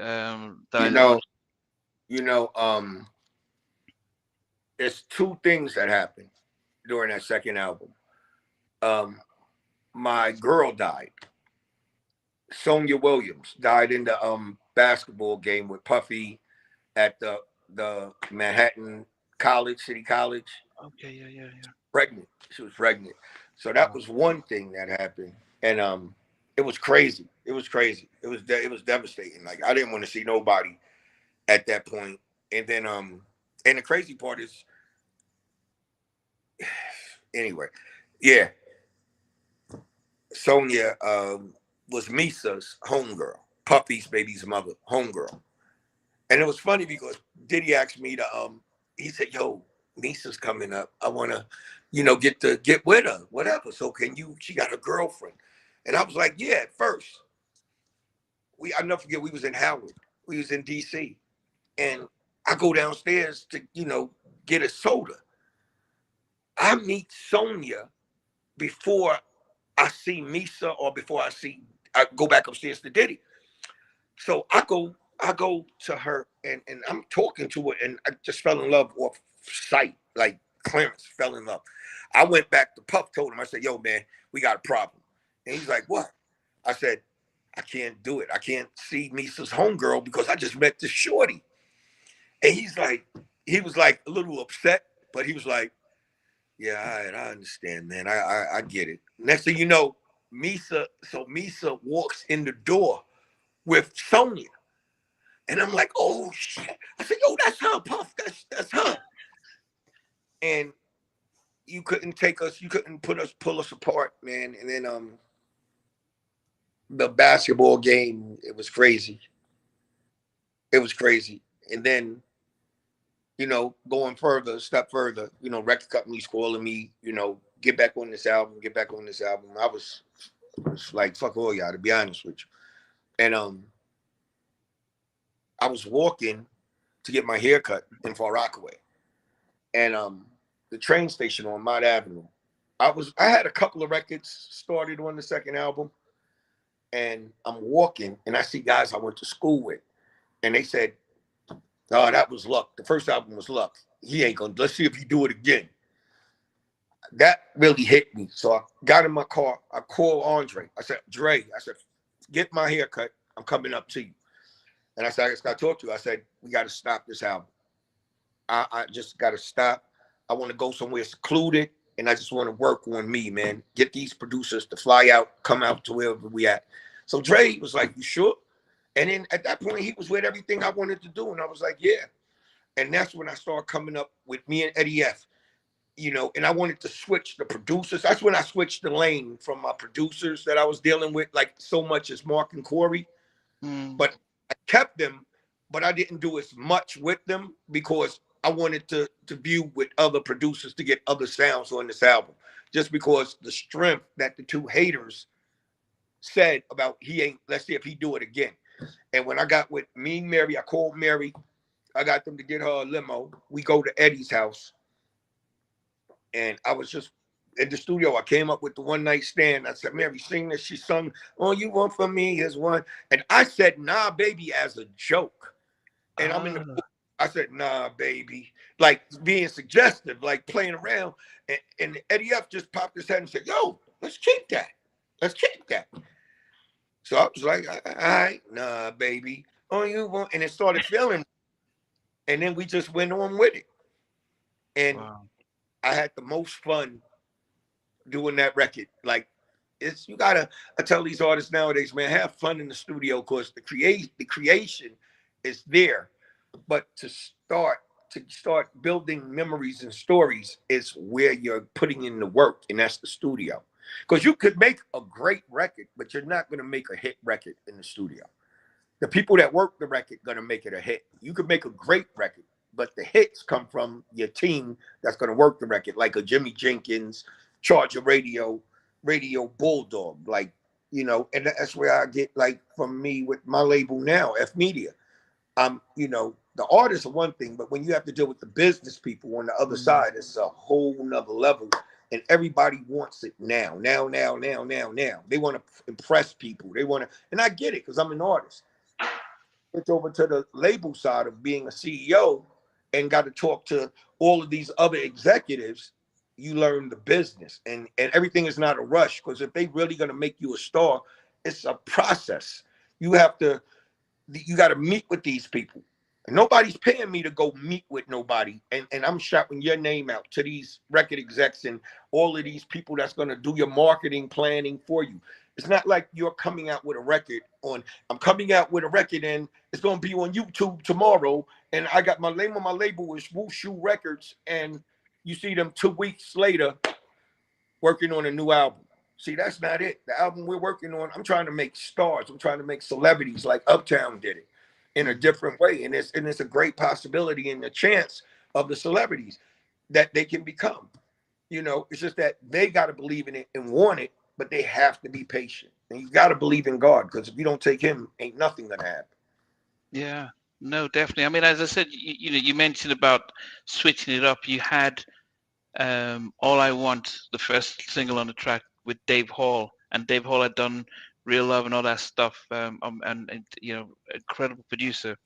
there's two things that happened during that second album. my girl died. Sonia Williams died in the basketball game with Puffy at the Manhattan College, City College. Okay, yeah. Pregnant. She was pregnant. So that Wow. was one thing that happened. And it was crazy. It was crazy. It was devastating. Like I didn't want to see nobody at that point. And then and the crazy part is anyway, yeah. Sonia was Misa's homegirl, Puffy's baby's mother, homegirl. And it was funny because Diddy asked me to he said, yo, Misa's coming up. I wanna, get with her, whatever. So can you, she got a girlfriend. And I was like, yeah, at first. I'll never forget, we was in Howard. We was in DC. And I go downstairs to, get a soda. I meet Sonia before I see Misa or before I go back upstairs to Diddy. So I go to her and I'm talking to her and I just fell in love off sight, like Clarence fell in love. I went back to Puff, told him, I said, yo, man, we got a problem. And he's like, what? I said, I can't do it. I can't see Misa's homegirl because I just met this shorty. And he was like a little upset, but he was like, yeah, all right, I understand, man. I get it. Next thing you know, Misa walks in the door with Sonia. And I'm like, oh shit. I said, yo, that's her, Puff. That's her. And you couldn't pull us apart, man. And then the basketball game, it was crazy. It was crazy. And then, going a step further, record companies calling me, get back on this album. I was like, fuck all y'all, to be honest with you. And I was walking to get my hair cut in Far Rockaway. And the train station on Mott Avenue. I had a couple of records started on the second album. And I'm walking and I see guys I went to school with. And they said, oh, that was Luck. The first album was Luck. He ain't gonna, let's see if he do it again. That really hit me. So I got in my car. I called Andre. I said, Dre, get my hair cut. I'm coming up to you. And I said, I just got to talk to you. I said, we got to stop this album. I just got to stop. I want to go somewhere secluded. And I just want to work on me, man. Get these producers to fly out, come out to wherever we at. So Dre was like, you sure? And then at that point, he was with everything I wanted to do. And I was like, yeah. And that's when I started coming up with me and Eddie F. And I wanted to switch the producers. That's when I switched the lane from my producers that I was dealing with, like so much as Mark and Corey. But I kept them, but I didn't do as much with them because I wanted to view with other producers to get other sounds on this album. Just because the strength that the two haters said about let's see if he do it again. And when I got with me and Mary, I called Mary. I got them to get her a limo. We go to Eddie's house. And I was just in the studio. I came up with the one night stand. I said, Mary, sing this. She sung, All You Want From Me Is One. And I said, nah, baby, as a joke. And I'm in the book. I said, nah, baby. Like being suggestive, like playing around. And Eddie F just popped his head and said, yo, let's keep that. Let's keep that. So I was like, all right, nah, baby. All you want. And it started feeling. And then we just went on with it. And wow. I had the most fun doing that record. Like I tell these artists nowadays, man, have fun in the studio because the creation is there. But to start building memories and stories is where you're putting in the work, and that's the studio. Because you could make a great record, but you're not going to make a hit record in the studio. The people that work the record going to make it a hit. You could make a great record, but the hits come from your team that's going to work the record, like a Jimmy Jenkins, Charger Radio Bulldog, like, and that's where I get, like, from me with my label now, F Media. The artists are one thing, but when you have to deal with the business people on the other side, it's a whole nother level. And everybody wants it now. They want to impress people. They want to, and I get it because I'm an artist. It's over to the label side of being a CEO and got to talk to all of these other executives. you learn the business, and everything is not a rush, because if they really going to make you a star, it's a process. You have to, you got to meet with these people. And nobody's paying me to go meet with nobody, and I'm shouting your name out to these record execs and all of these people that's going to do your marketing planning for you. It's not like you're coming out with a record on, I'm coming out with a record and it's going to be on YouTube tomorrow, and I got my name on my label is Wushu Records, and you see them 2 weeks later working on a new album. See, that's not it. The album we're working on, I'm trying to make stars. I'm trying to make celebrities like Uptown did it in a different way. And it's a great possibility and a chance of the celebrities that they can become. You know, it's just that they got to believe in it and want it, but they have to be patient. And you got to believe in God, because if you don't take him, ain't nothing going to happen. Yeah, no, definitely. I mean, as I said, you mentioned about switching it up. You had All I Want, the first single on the track, with Dave Hall, and Dave Hall had done Real Love and all that stuff, and you know, incredible producer.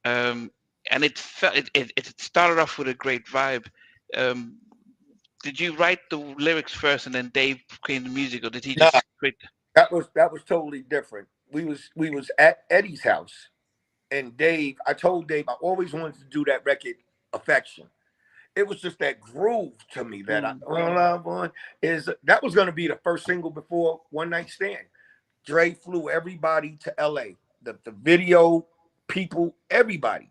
And it started off with a great vibe. Did you write the lyrics first and then Dave came the music, or did he just create? That was totally different. We was at Eddie's house, and Dave, I told Dave I always wanted to do that record, Affection. It was just that groove to me that all I want is, that was going to be the first single before One Night Stand. Dre flew everybody to LA. The video people, everybody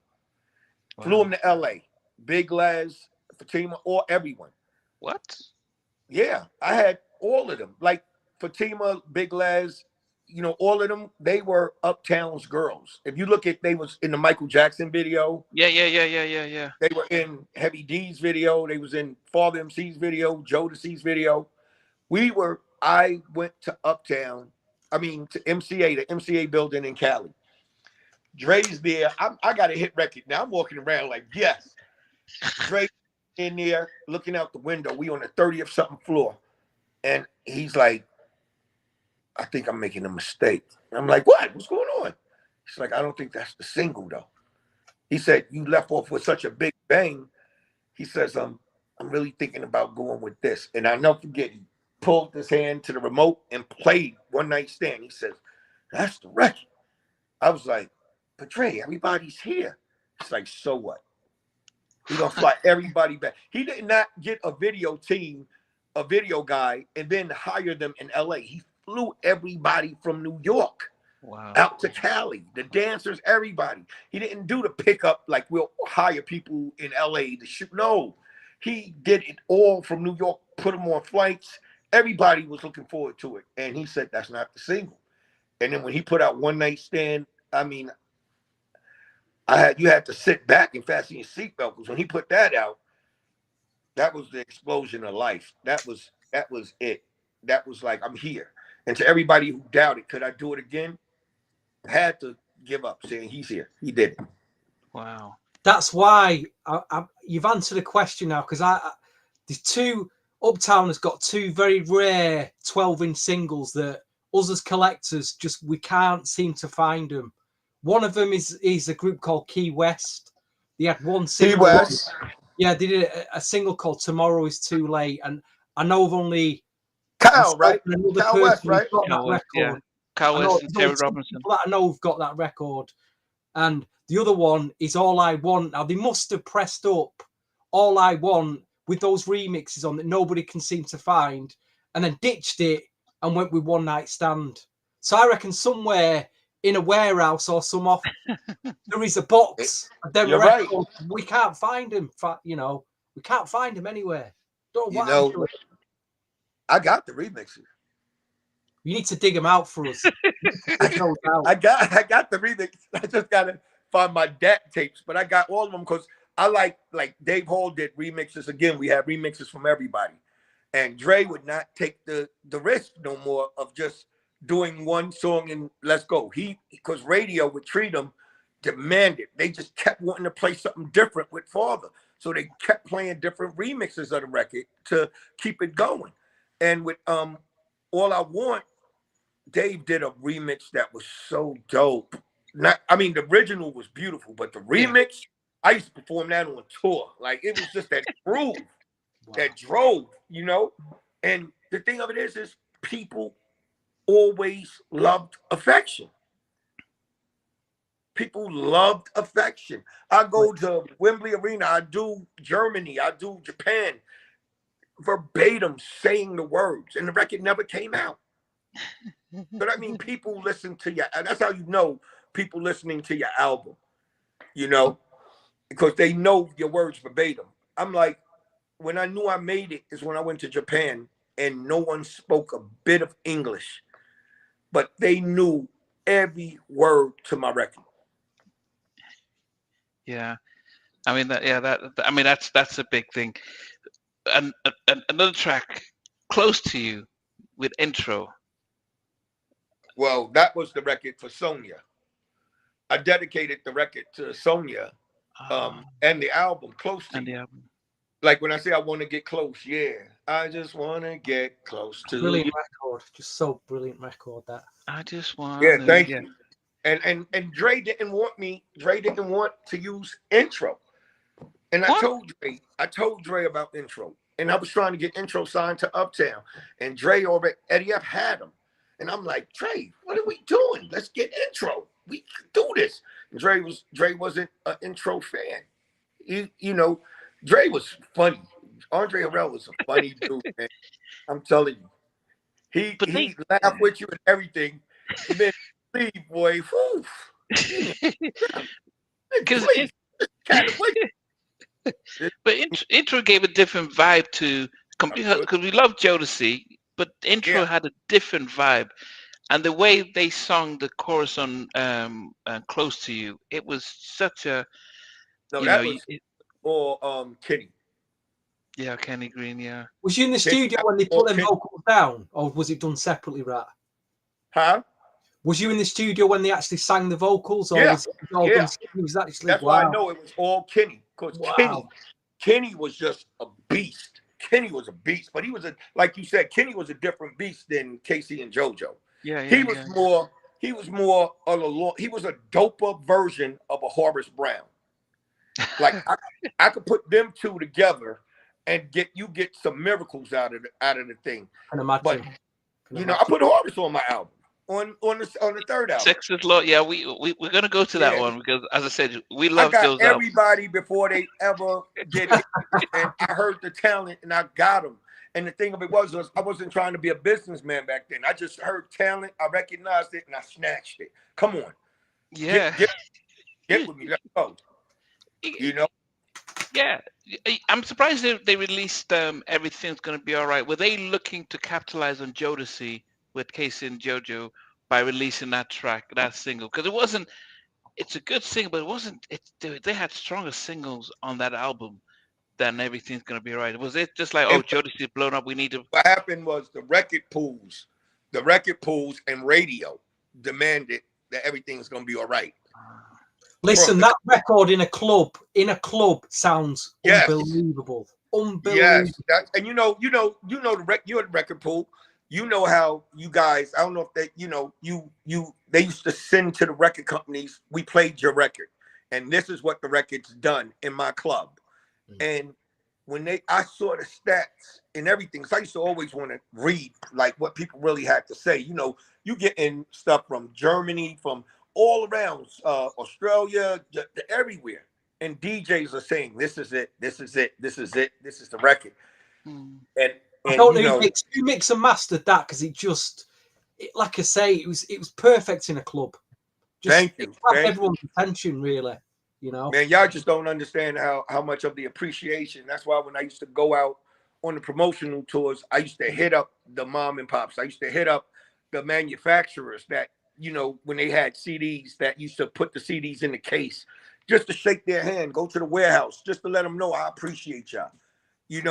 flew them to LA. Big Les, Fatima, or everyone. What? Yeah, I had all of them. Like Fatima, Big Les, you know, all of them, they were Uptown's girls. If you look at, they was in the Michael Jackson video. Yeah. They were in Heavy D's video. They was in Father MC's video, Jodeci's video. I went to Uptown, to MCA, the MCA building in Cali. Dre's there. I got a hit record. Now I'm walking around like, yes. Dre in there looking out the window. We on the 30th something floor. And he's like, I think I'm making a mistake. I'm like, what? What's going on? He's like, I don't think that's the single though. He said, you left off with such a big bang. He says, I'm really thinking about going with this. And I never forget, he pulled his hand to the remote and played One Night Stand. He says, that's the record. I was like, but Dre, everybody's here. It's like, so what? We're gonna fly everybody back. He did not get a video team, a video guy, and then hire them in LA. He flew everybody from New York out to Cali, the dancers, everybody. He didn't do the pickup like we'll hire people in LA to shoot. No, he did it all from New York, put them on flights. Everybody was looking forward to it. And he said, that's not the single. And then when he put out One Night Stand, you had to sit back and fasten your seatbelt, because when he put that out, that was the explosion of life. That was it. That was like, I'm here. And to everybody who doubted, could I do it again? I had to give up, saying he's here. He did it. Wow. That's why you've answered a question now, because Uptown has got two very rare 12-inch singles that us as collectors we can't seem to find them. One of them is a group called Key West. They had one single. Key West. Yeah, they did a single called Tomorrow Is Too Late. And I know I've only... Kyle, right? Kyle West, right? Kyle West, yeah. Kyle West and Terry Robinson. I know who've got that record. And the other one is All I Want. Now, they must have pressed up All I Want with those remixes on that nobody can seem to find, and then ditched it and went with One Night Stand. So I reckon somewhere in a warehouse or some off, there is a box of them records. Right. We can't find them. We can't find them anywhere. Don't know what I got the remixes. You need to dig them out for us. I got the remix. I just gotta find my DAT tapes, but I got all of them because I like Dave Hall did remixes. Again, we have remixes from everybody, and Dre would not take the risk no more of just doing one song and let's go. Because radio would treat them demanded. They just kept wanting to play something different with Father, so they kept playing different remixes of the record to keep it going. And with All I Want, Dave did a remix that was so dope. The original was beautiful, but the remix, I used to perform that on tour. Like, it was just that groove. that drove, you know. And the thing of it is people always loved affection. People loved affection. I go to Wembley Arena, I do Germany, I do Japan, verbatim saying the words, and the record never came out. But I mean, people listen to you. That's how you know people listening to your album, you know, because they know your words verbatim. I'm like, when I knew I made it is when I went to Japan and no one spoke a bit of English, but they knew every word to my record. Yeah, I mean that's a big thing. And another track, Close to You, with intro. Well, that was the record for Sonia. I dedicated the record to Sonia, and the album Close to You. Like when I say I want to get close, yeah, I just want to get close to brilliant you. record, just so brilliant record that. I just want. Yeah, thank you. And Dre didn't want to use intro. And I told Dre about intro. And I was trying to get intro signed to Uptown. And Dre already, Eddie F had him. And I'm like, Dre, what are we doing? Let's get intro. We can do this. And Dre wasn't an intro fan. You know, Dre was funny. Andre Harrell was a funny dude, man. I'm telling you. He laughed with you and everything. And then leave, boy. Because but intro gave a different vibe to because we love Jodeci, but intro had a different vibe, and the way they sung the chorus on "Close to You," it was such a Kenny. Yeah, Kenny Green. Yeah. Was you in the studio when they put them vocals down, or was it done separately, Rat? Huh? Was you in the studio when they actually sang the vocals? Or was it all done? It was actually, that's why I know it was all Kenny, because Kenny was just a beast. Kenny was a beast, but he was like you said, Kenny was a different beast than Casey and JoJo. He was more he was a doper version of a Horace Brown. Like I could put them two together and get some miracles out of the thing. But I put Horace on my album. On the third album. Sex is Law. Yeah, we're gonna go to that one because, as I said, we love those albums. Everybody before they ever did it, and I heard the talent and I got them. And the thing of it was I wasn't trying to be a businessman back then. I just heard talent, I recognized it, and I snatched it. Come on, get with me. Let's go. You know. Yeah, I'm surprised they released Everything's Gonna Be Alright. Were they looking to capitalize on Jodeci with Casey and JoJo by releasing that track, that single? Because it's a good single, but it wasn't. They had stronger singles on that album than Everything's Gonna Be Alright. Was it just like, Jodeci's blown up, we need to? What happened was the record pools and radio demanded that Everything's Gonna Be Alright. Listen, that record in a club sounds unbelievable. Unbelievable. Yes, and you're the record pool. You know how you guys, I don't know if they used to send to the record companies, we played your record, and this is what the record's done in my club. And when I saw the stats and everything, so I used to always want to read like what people really had to say. You getting stuff from Germany, from all around, Australia, everywhere. And DJs are saying, this is it, this is it, this is it, this is the record. And I don't know who mix and mastered that, because like I say, it was perfect in a club. Thank you. Everyone's attention, really. Man, y'all just don't understand how much of the appreciation. That's why when I used to go out on the promotional tours, I used to hit up the mom and pops. I used to hit up the manufacturers that, when they had CDs, that used to put the CDs in the case, just to shake their hand, go to the warehouse, just to let them know I appreciate y'all.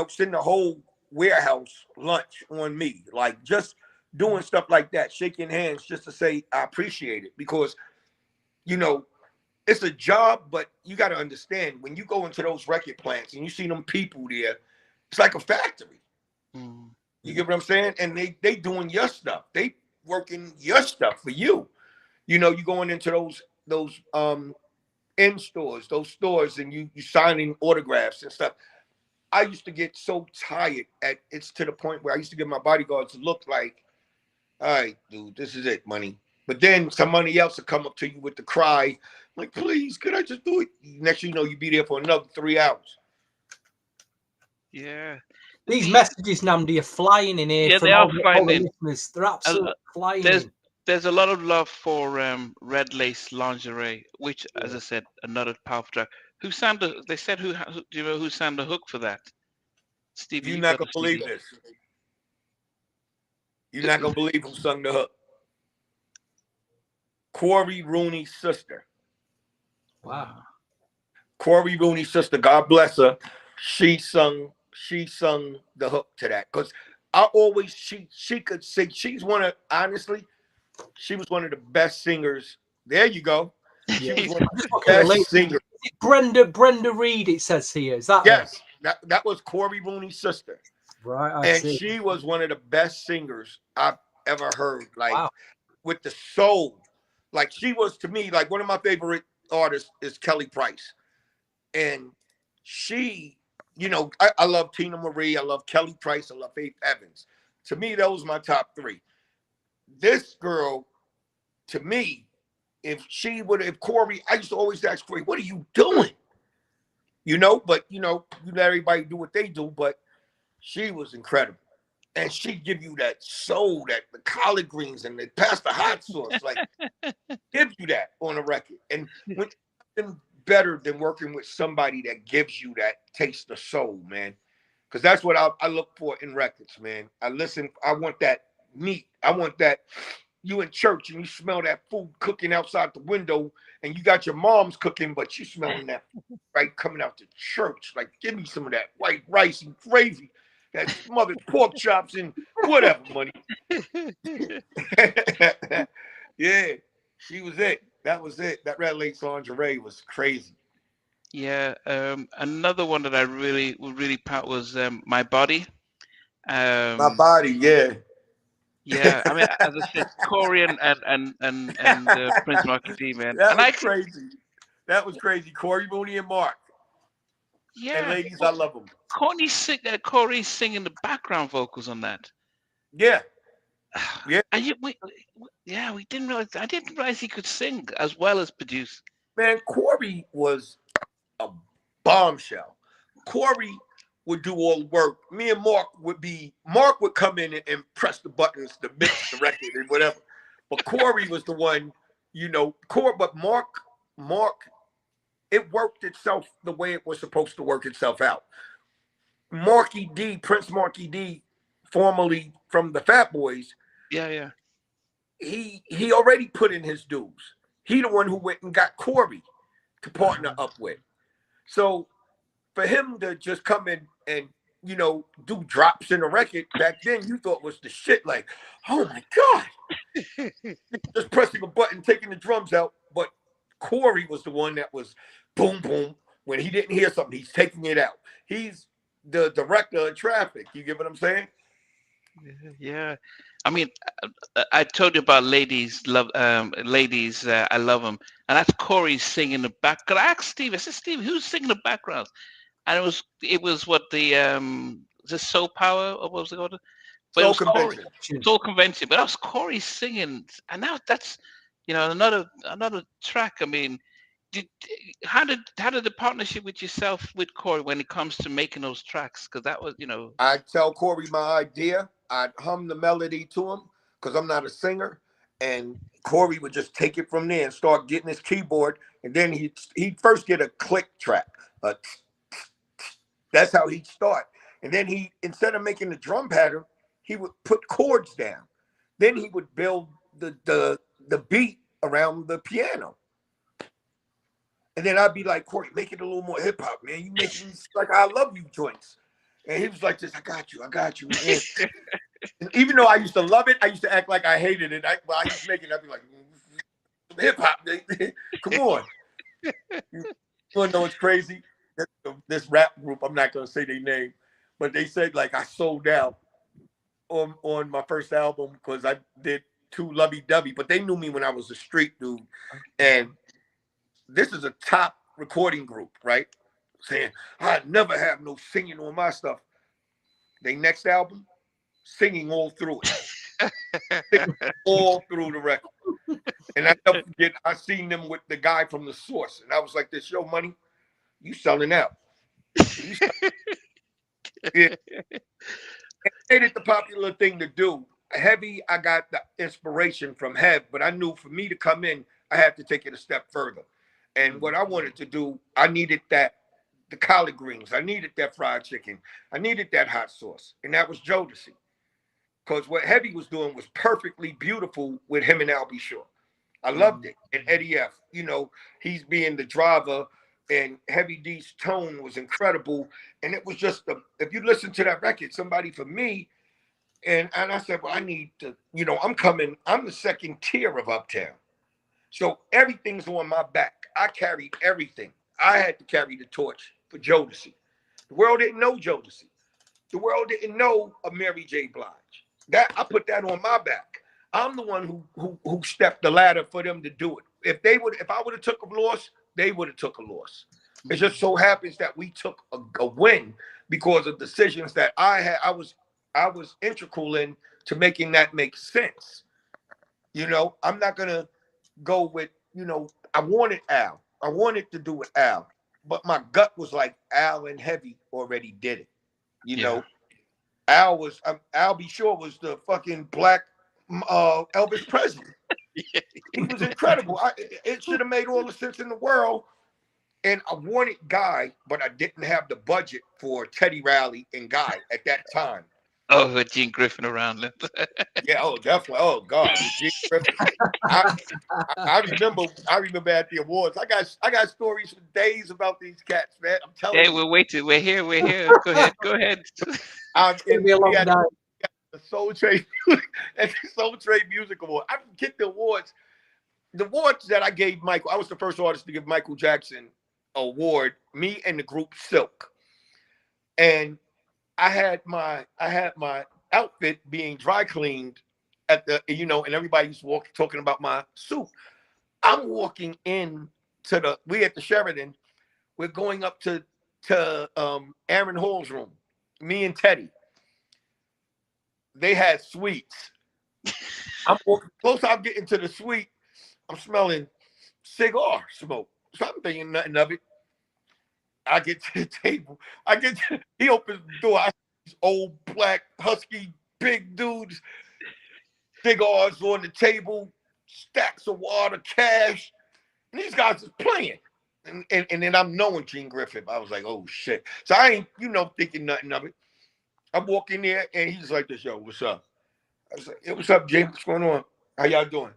Send the whole warehouse lunch on me, like just doing stuff like that, shaking hands just to say I appreciate it, because it's a job, but you got to understand, when you go into those record plants and you see them people there, it's like a factory. You get what I'm saying? And they doing your stuff, they working your stuff for you. You going into those in stores, those stores, and you signing autographs and stuff. I used to get so tired it's to the point where I used to give my bodyguards look like, all right, dude, this is it, money. But then somebody else will come up to you with the cry, like, please, could I just do it? Next thing you know, you be there for another 3 hours. Yeah. These messages, Nnamdi, are flying in here from they are all flying the in. listeners. They're absolutely flying There's in. there's a lot of love for Red Lace Lingerie, which, as I said, another powerful track. Who sang the? They said who? Do you know who sang the hook for that? Stevie, You're you not got gonna the believe CD. this. You're not gonna believe who sung the hook. Corey Rooney's sister. Wow. Corey Rooney's sister, God bless her. She sung the hook to that. Because I always she could sing. She's one of honestly, she was one of the best singers. There you go. She was one of the best singers. Brenda Reed, it says here. Is that yes? That was Corey Rooney's sister. Right, I and see. she was one of the best singers I've ever heard. Like Wow. with the soul. Like she was to me, like one of my favorite artists is Kelly Price. And she, you know, I love Tina Marie, I love Kelly Price, I love Faith Evans. To me, those my top three. This girl, to me, if Corey, I used to always ask Corey, what are you doing? You know, but you know, you let everybody do what they do, but she was incredible. And she'd give you that soul, that the collard greens and the pasta hot sauce, like give you that on a record. And when better than working with somebody that gives you that taste of soul, man. Because that's what I look for in records, man. I want that meat. I want that you in church and you smell that food cooking outside the window and you got your mom's cooking, but you smelling that right coming out to church. Like, give me some of that white rice and gravy, that smothered pork chops and whatever, money. Yeah, she was it. That was it. That Red Lace Lingerie was crazy. Yeah. Another one that I really pat was My Body. My Body, yeah. Yeah, I mean, as I said, Corey and Prince Marky D, man, That and was crazy. That was crazy. Corey Mooney and Mark. And yeah, ladies, I love them. Corey's singing the background vocals on that. Yeah. Yeah. And we didn't realize. I didn't realize he could sing as well as produce. Man, Corey was a bombshell. Corey would do all the work. Me and Mark would come in and press the buttons to mix the record and whatever. But Corey was the one, you know, but Mark, it worked itself the way it was supposed to work itself out. Marky D, Prince Marky D, formerly from the Fat Boys. Yeah. He already put in his dues. He the one who went and got Corey to partner up with. So for him to just come in and, you know, do drops in a record back then, you thought was the shit. Like, oh my God. Just pressing a button, taking the drums out. But Corey was the one that was boom, boom. When he didn't hear something, he's taking it out. He's the director of traffic. You get what I'm saying? Yeah. I mean, I told you about ladies. I love them, and that's Corey singing the back. I asked Steve. I said, Steve, who's singing the background? And it was what the is this Soul Power or what was it called? But Soul it was Convention. Soul Convention. But that was Corey singing, and now that's another track. I mean, how did the partnership with yourself with Corey when it comes to making those tracks? Because that was I tell Corey my idea. I'd hum the melody to him because I'm not a singer, and Corey would just take it from there and start getting his keyboard, and then he'd first get a click track. That's how he'd start, and then instead of making the drum pattern, he would put chords down. Then he would build the beat around the piano. And then I'd be like, Corey, make it a little more hip hop, man. You making this like I Love You joints. And he was like this, I got you. And even though I used to love it, I used to act like I hated it. I used to make it, I'd be like, hip hop, come on. You wanna know what's crazy? This rap group, I'm not gonna say their name, but they said like I sold out on my first album because I did too lovey-dovey, but they knew me when I was a street dude. And this is a top recording group, right? saying, I'd never have no singing on my stuff. They next album, singing all through it. Singing all through the record. And I never forget, I seen them with the guy from The Source. And I was like, this, yo, Money, you selling out. You selling. Yeah. It made it the popular thing to do. Heavy, I got the inspiration from Hev, but I knew for me to come in, I had to take it a step further. And what I wanted to do, I needed the collard greens. I needed that fried chicken. I needed that hot sauce. And that was Jodeci. Because what Heavy was doing was perfectly beautiful with him and Albie Shore. I loved it. And Eddie F, you know, he's being the driver, and Heavy D's tone was incredible. And it was just, if you listen to that record, somebody for me, and I said, well, I need to, you know, I'm the second tier of Uptown. So everything's on my back. I carried everything. I had to carry the torch for Jodeci. The world didn't know Jodeci. The world didn't know a Mary J. Blige. That I put that on my back. I'm the one who stepped the ladder for them to do it. If I would have took a loss, they would have took a loss. It just so happens that we took a win because of decisions that I had. I was integral in to making that make sense. You know, I'm not gonna go with, you know, I wanted Al. I wanted to do with Al, but my gut was like Al and Heavy already did it. You know, Al B. Shore was the fucking black Elvis Presley. He was incredible. It should have made all the sense in the world. And I wanted Guy, but I didn't have the budget for Teddy Riley and Guy at that time. Oh, with Gene Griffin around. Yeah, oh, definitely. Oh God, Gene Griffin. I remember at the awards. I got stories for days about these cats, man. I'm telling you. Hey, we're waiting. We're here. Go ahead. It's gonna be a long night. The Soul Train and the Soul Train Music Award. I forget the awards. The awards that I gave Michael, I was the first artist to give Michael Jackson an award, me and the group Silk. And I had my outfit being dry cleaned at the, you know, and everybody's talking about my suit. I'm walking in we at the Sheridan. We're going up to Aaron Hall's room, me and Teddy. They had suites. I'm walking close. I'm getting to the suite. I'm smelling cigar smoke. So I'm thinking nothing of it. I get to the table. He opens the door. I see these old black husky big dudes, cigars on the table, stacks of water, cash. And these guys is playing. And then I'm knowing Gene Griffin. I was like, oh shit. So I ain't, you know, thinking nothing of it. I'm walking there and he's like this, yo, what's up? I was like, hey, what's up, James? What's going on? How y'all doing?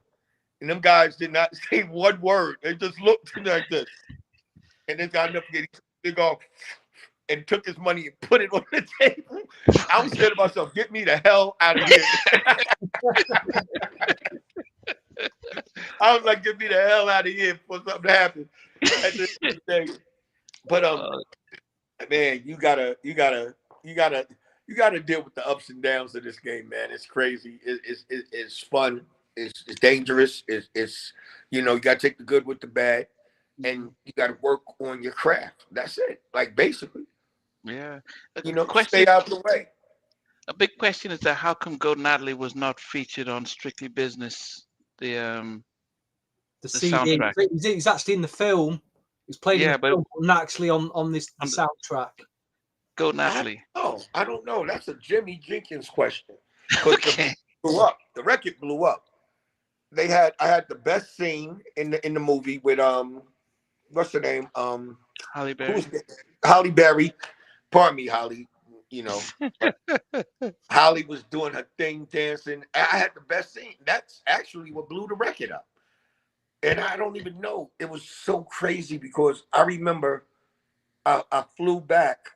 And them guys did not say one word. They just looked at me like this. And this guy never get his off and took his money and put it on the table. I was saying to myself, get me the hell out of here. I was like, get me the hell out of here for something to happen at the end of the day. But man, you gotta deal with the ups and downs of this game, man. It's crazy. It's fun. It's dangerous. It's you know, you gotta take the good with the bad, and you gotta work on your craft. That's it. Like basically. Yeah. You know, stay out the way. A big question is that how come Go Natalie was not featured on Strictly Business, the CD. soundtrack? He's actually in the film. He's played in the film, but not actually on this soundtrack. Go Natalie. I don't know. That's a Jimmy Jenkins question. Okay. The record blew up. I had the best scene in the movie with what's her name? Halle Berry. Halle Berry. Pardon me, Holly. You know, Holly was doing her thing, dancing. I had the best scene. That's actually what blew the record up. And I don't even know. It was so crazy because I remember I flew back.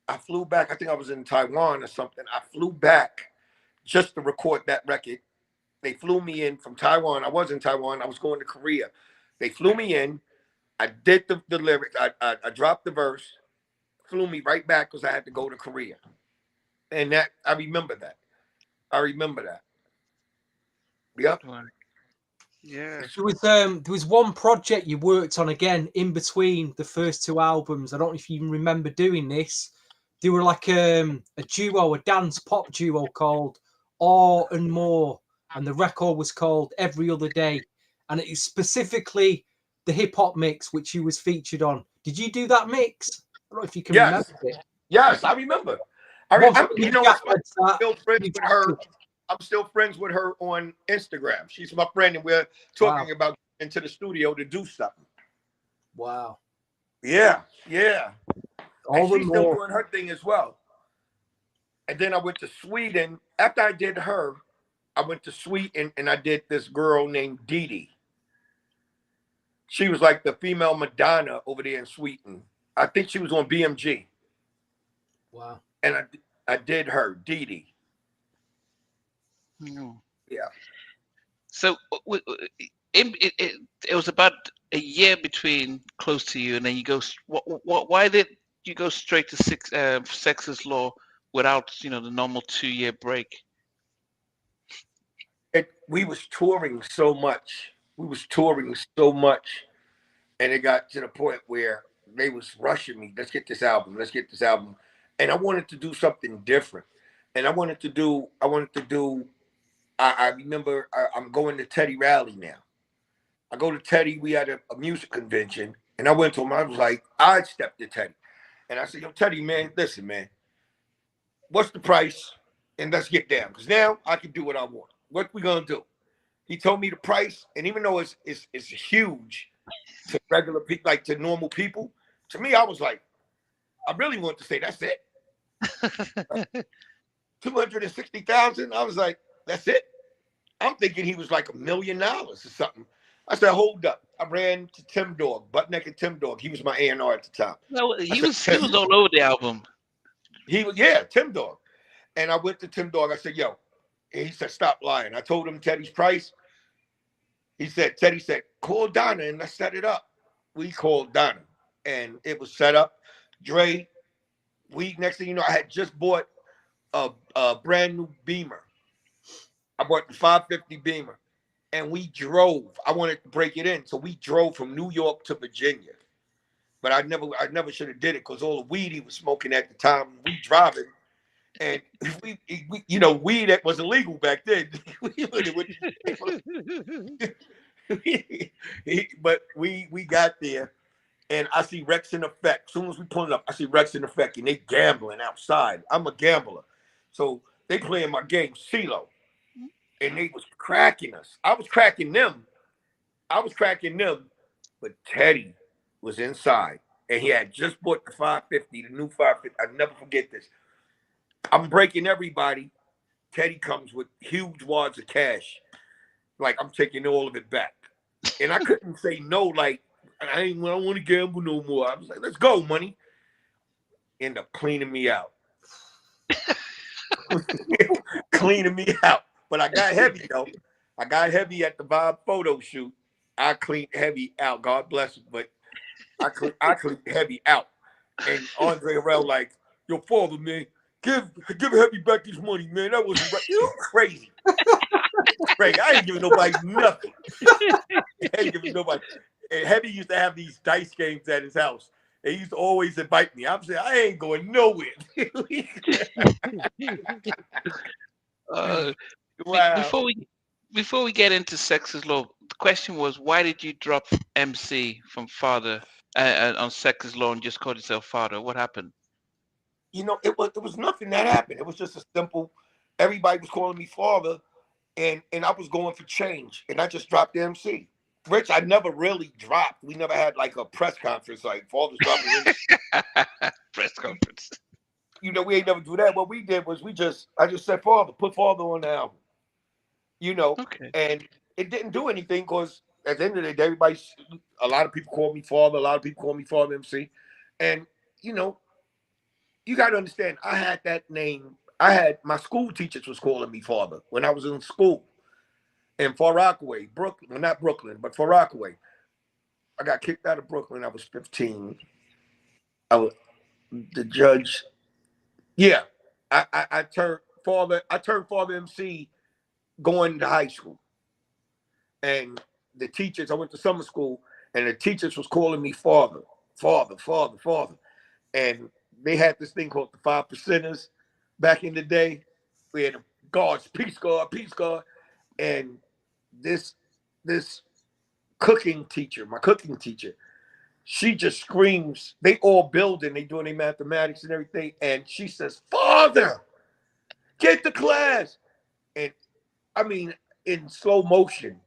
I think I was in Taiwan or something. I flew back just to record that record. They flew me in from Taiwan. I was in Taiwan. I was going to Korea. They flew me in. I did the lyrics. I dropped the verse. Flew me right back because I had to go to Korea. And that I remember that. Yep. Yeah. There was one project you worked on again in between the first two albums. I don't know if you even remember doing this. They were like a duo, a dance pop duo called Or and More, and the record was called Every Other Day, and it is specifically the hip hop mix which you was featured on. Did you do that mix? I don't know if you can remember Yes, it. yes, I remember. You know what's funny? I'm still friends with her. I'm still friends with her on Instagram. She's my friend, and we're talking about getting into the studio to do something. Wow. Yeah, yeah. And All and she's still More. doing her thing as well. And then I went to Sweden. After I did her, I went to Sweden and I did this girl named Dee Dee. She was like the female Madonna over there in Sweden. I think she was on BMG. Wow. And I did her, Dee Dee. Mm. Yeah. So it was about a year between Close to You, and then you go. Why did you go straight to Sex's Law without the normal 2-year break? We was touring so much. And it got to the point where they was rushing me. Let's get this album. And I wanted to do something different. And I remember I'm going to Teddy Rally now. I go to Teddy. We had a music convention. And I went to him. I was like, I stepped to Teddy. And I said, yo, Teddy, man, listen, man. What's the price? And let's get down. Because now I can do what I want. What we going to do? He told me the price. And even though it's huge to regular people, like to normal people, to me, I was like, I really want to say, that's it. 260,000. I was like, that's it. I'm thinking he was like $1 million or something. I said, hold up. I ran to Tim Dog, Butt Naked Tim Dog. He was my A&R at the time. No, he was all over the album. Tim Dog. And I went to Tim Dog. I said, yo. And he said, stop lying. I told him Teddy's price. Teddy said, call Donna and let's set it up. We called Donna and it was set up. Dre, next thing you know, I had just bought a brand new Beamer. I bought the 550 Beamer and we drove. I wanted to break it in. So we drove from New York to Virginia. But I never should have did it because all the weed he was smoking at the time, we driving. And we weed that was illegal back then. But we got there and I see Rex in Effect. As soon as we pull it up, I see Rex in Effect and they gambling outside. I'm a gambler. So they playing my game, CeeLo. And they was cracking us. I was cracking them. But Teddy was inside. And he had just bought the 550, the new 550. I'll never forget this. I'm breaking everybody. Teddy comes with huge wads of cash. Like, I'm taking all of it back. And I couldn't say no, like, I don't want to gamble no more. I was like, let's go, money. End up cleaning me out. Cleaning me out. But I got heavy, though. I got heavy at the Vibe photo shoot. I cleaned heavy out. God bless him. But I cleaned heavy out. And Andre Harrell like, your father, man, give Heavy back his money, man. That wasn't right. You crazy. Crazy. I ain't giving nobody nothing. I ain't giving nobody. And Heavy used to have these dice games at his house. He used to always invite me. I'm saying, I ain't going nowhere. Wow. Before we get into Sex's Law, the question was, why did you drop MC from Father on Sex's Law and just call yourself Father? What happened? It was nothing that happened. It was just a simple, everybody was calling me Father, and I was going for change, and I just dropped the MC. Rich, I never really dropped. We never had like a press conference like Father's dropping. Press conference. We ain't never do that. What we did was I just said Father, put Father on the album. Okay. And it didn't do anything because at the end of the day, a lot of people call me Father, a lot of people call me Father MC. And, you got to understand, I had that name. My school teachers was calling me Father when I was in school in Far Rockaway, Brooklyn. Well, not Brooklyn, but Far Rockaway. I got kicked out of Brooklyn. I was 15. The judge. Yeah. I turned Father MC going to high school. And the teachers, I went to summer school, and the teachers was calling me father, father, father, father. And they had this thing called the 5%ers back in the day. We had guards, peace guard, peace guard. And this cooking teacher, my cooking teacher, she just screams. They all building, they doing their mathematics and everything. And she says, "Father, get to class." And I mean, in slow motion,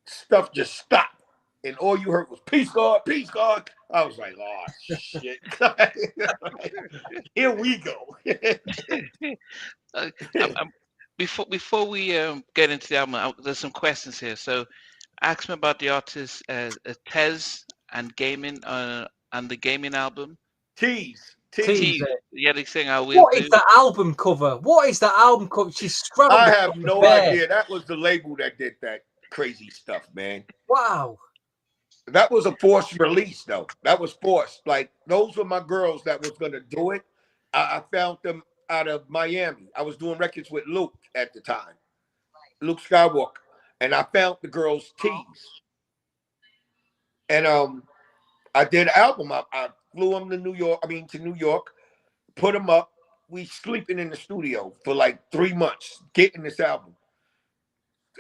stuff just stopped. And all you heard was peace guard, peace guard. I was like, oh shit. Here we go. Before we get into the album, there's some questions here. So, ask me about the artist Tez and gaming and the gaming album. Tease. Yeah, they sing "I Will." What is that album cover? What is that album cover? She's straddled. I have no idea. That was the label that did that crazy stuff, man. Wow. That was a forced release, though. That was forced. Like, those were my girls that was gonna do it. I found them out of Miami. I was doing records with Luke at the time, Luke Skywalker, and I found the girls' tees. And I did an album. I flew them to New York, put them up. We sleeping in the studio for like 3 months, getting this album.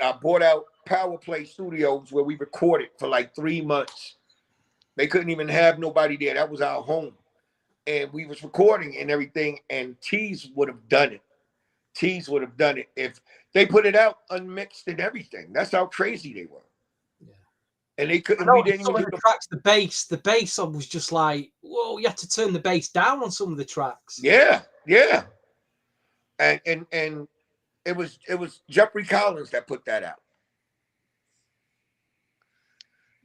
I bought out Power Play Studios where we recorded for like 3 months. They couldn't even have nobody there. That was our home. And we was recording and everything, and Tease would have done it. Tease would have done it if they put it out unmixed and everything. That's how crazy they were. And they couldn't. We didn't even do the tracks. The bass was just like, whoa! You had to turn the bass down on some of the tracks. Yeah. And it was Jeffrey Collins that put that out.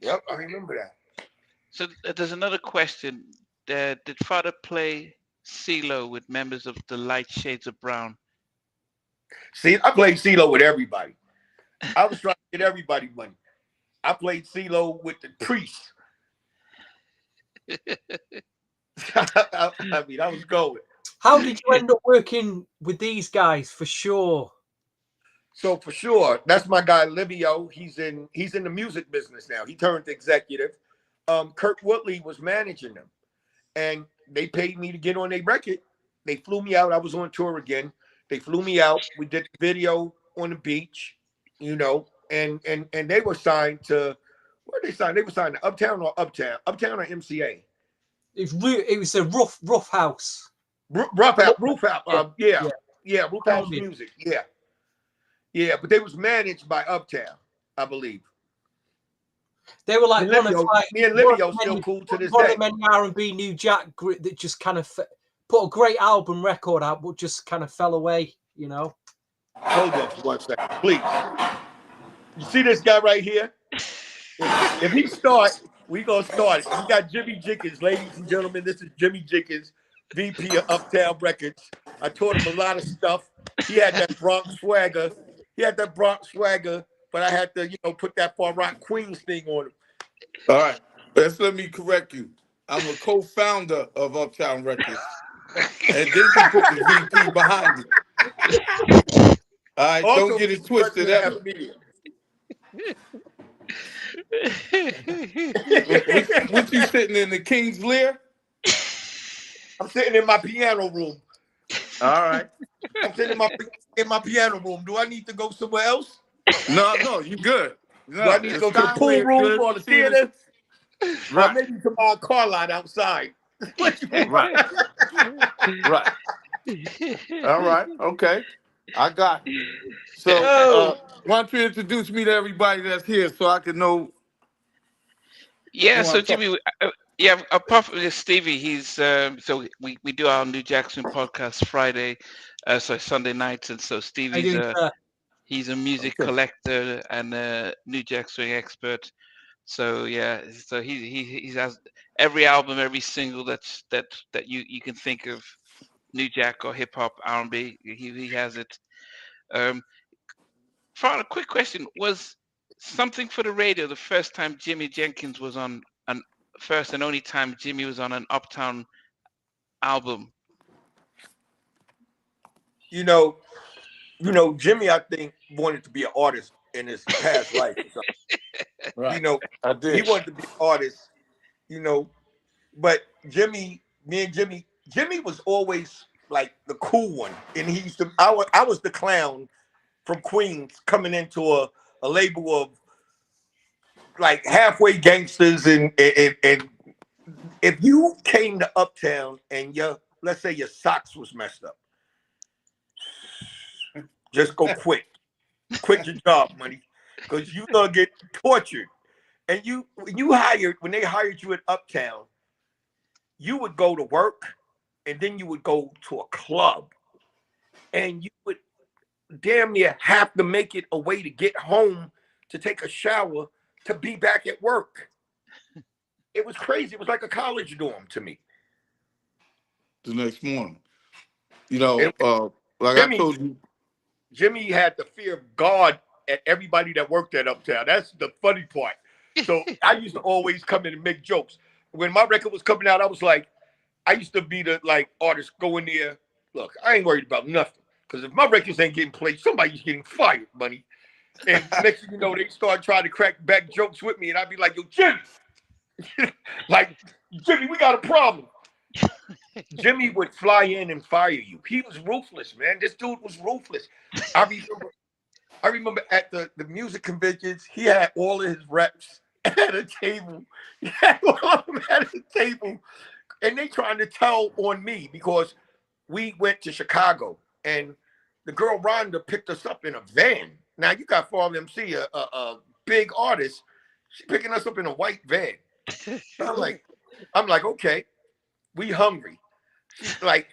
Yep, I remember that. So there's another question. Did Father play CeeLo with members of the Light Shades of Brown? See, I played CeeLo with everybody. I was trying to get everybody money. I played CeeLo with the priest. I mean, I was going. How did you end up working with these guys? For sure. So for sure, that's my guy Livio. He's in the music business now. He turned executive. Kurt Woodley was managing them, and they paid me to get on their record. They flew me out. I was on tour again. They flew me out. We did the video on the beach, and they were signed to, where they signed? They were signed to Uptown or MCA. It was a rough house. Roof House. Roof House Music. Yeah, but they was managed by Uptown, I believe. They were like me and Livio still cool to this day. One of many R&B New Jack that just kind of put a great album record out, but just kind of fell away, Hold on for 1 second, please. You see this guy right here? If he start, we gonna start. We got Jimmy Jenkins, ladies and gentlemen. This is Jimmy Jenkins, VP of Uptown Records. I taught him a lot of stuff. He had that Bronx swagger. But I had to, put that Far Rock Queens thing on him. All right, let me correct you. I'm a co-founder of Uptown Records, and then you put the VP behind it. All right, also, don't get it twisted. What you sitting in the King's Lair? I'm sitting in my piano room. All right. I'm sitting in my piano room. Do I need to go somewhere else? No, you good. No, do I need to go to the pool room or the theater? Right. Or maybe to my car lot outside. Right. All right. Okay. I got it. So why don't you introduce me to everybody that's here so I can know? Yeah, so Jimmy, apart from Stevie, he's so we do our New Jackson podcast Friday, Sunday nights, and so Stevie's he's a music collector and a New Jack Swing expert. So so he has every album, every single that you can think of, New Jack or hip hop, R&B. He has it. For a quick question, was Something for the Radio the first time Jimmy Jenkins was on first and only time Jimmy was on an Uptown album? Jimmy, I think, wanted to be an artist in his past life or something. You Right. know, I he did. wanted to be an artist. You know, but Jimmy was always like the cool one, and he used to. I was the clown from Queens coming into a label of like halfway gangsters, and if you came to Uptown and your, let's say your socks was messed up, just go quit your job, money, because you gonna get tortured. And when they hired you at Uptown, you would go to work, and then you would go to a club, and you would damn near have to make it a way to get home to take a shower to be back at work. It was crazy. It was like a college dorm to me. The next morning. And Like I Jimmy, told you, Jimmy had the fear of God at everybody that worked at Uptown. That's the funny part. So I used to always come in and make jokes. When my record was coming out, I was like, I used to be the like artist go in there. Look, I ain't worried about nothing. Because if my records ain't getting played, somebody's getting fired, money. And next thing you know, they start trying to crack back jokes with me, and I'd be like, "Yo, Jimmy, like Jimmy, we got a problem." Jimmy would fly in and fire you. He was ruthless, man. This dude was ruthless. I remember, I remember at the music conventions, he had all of his reps at a table. He had all of them at a table, and they trying to tell on me because we went to Chicago, and the girl Rhonda picked us up in a van. Now you got Fall MC, a big artist. She picking us up in a white van. I'm like, okay, we hungry. She's like,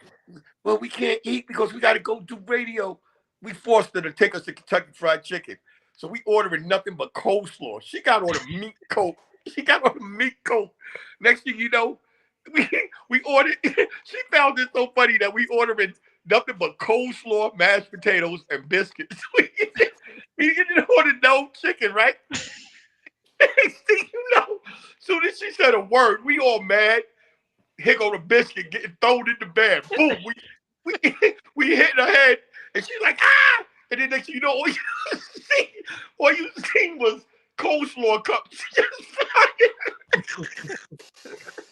well, we can't eat because we got to go do radio. We forced her to take us to Kentucky Fried Chicken. So we ordering nothing but coleslaw. She got on a meat coat. She got on a meat coat. Next thing you know, we we ordered. She found it so funny that we ordering nothing but coleslaw, mashed potatoes, and biscuits. We didn't order no chicken, right? Next thing you know, soon as she said a word, we all mad. Here go the biscuit getting thrown in the bed. Boom. We we hit her head, and she's like, ah! And then next thing you know, see, all you seen was coleslaw cups.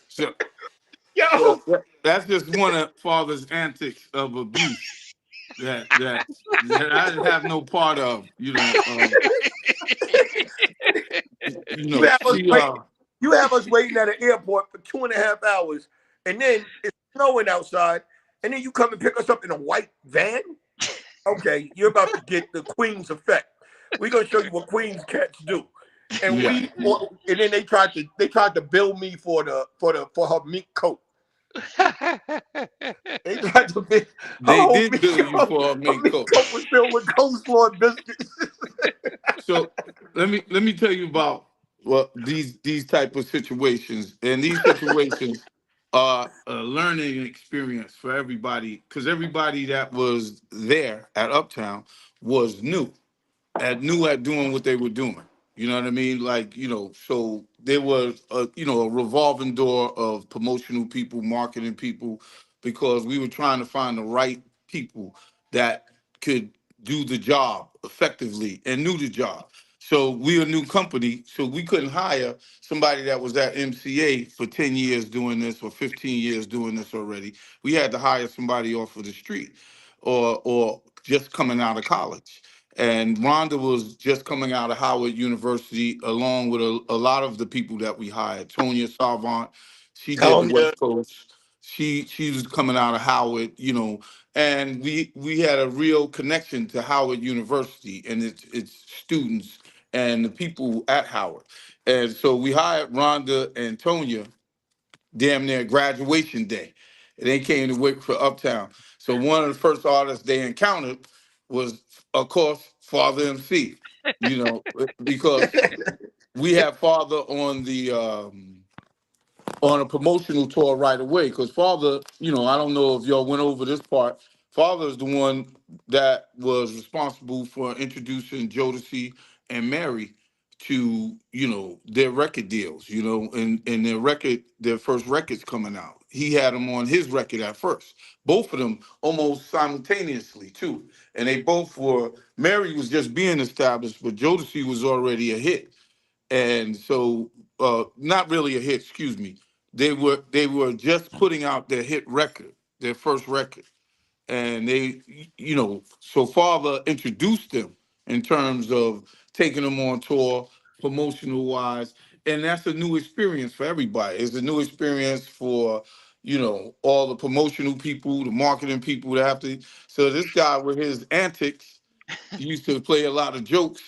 so, Yo, that's just one of father's antics of abuse that I didn't have no part of. you have us She wait. You have us waiting at an airport for 2.5 hours, and then it's snowing outside, and then you come and pick us up in a white van. Okay, you're about to get the Queen's effect. We're gonna show you what Queen's cats do. And yeah. and then they tried to bill me for her mink coat. They tried to bill her They whole did mink bill you coat. for a Her mink mink coat. coat was filled with coleslaw and biscuits. So let me tell you about these type of situations, and these situations are a learning experience for everybody because everybody that was there at Uptown was knew at doing what they were doing. You know what I mean? Like, so there was a revolving door of promotional people, marketing people, because we were trying to find the right people that could do the job effectively and knew the job. So we a new company, so we couldn't hire somebody that was at MCA for 10 years doing this or 15 years doing this already. We had to hire somebody off of the street or just coming out of college. And Rhonda was just coming out of Howard University, along with a lot of the people that we hired. Tonya Savant, she did the Tonya. West Coast. She was coming out of Howard, and we had a real connection to Howard University and its students and the people at Howard. And so we hired Rhonda and Tonya damn near graduation day. And they came to work for Uptown. So one of the first artists they encountered was, of course, Father MC. Because we had Father on a promotional tour right away. Because Father, I don't know if y'all went over this part. Father is the one that was responsible for introducing Jodeci and Mary to their record deals, and their first records coming out. He had them on his record at first, both of them almost simultaneously too, and they both were. Mary was just being established, but Jodeci was already a hit, and so not really a hit. Excuse me. They were just putting out their hit record, their first record, and they, so father introduced them in terms of taking them on tour, promotional wise, and that's a new experience for everybody. It's a new experience for all the promotional people, the marketing people that have to. So this guy with his antics used to play a lot of jokes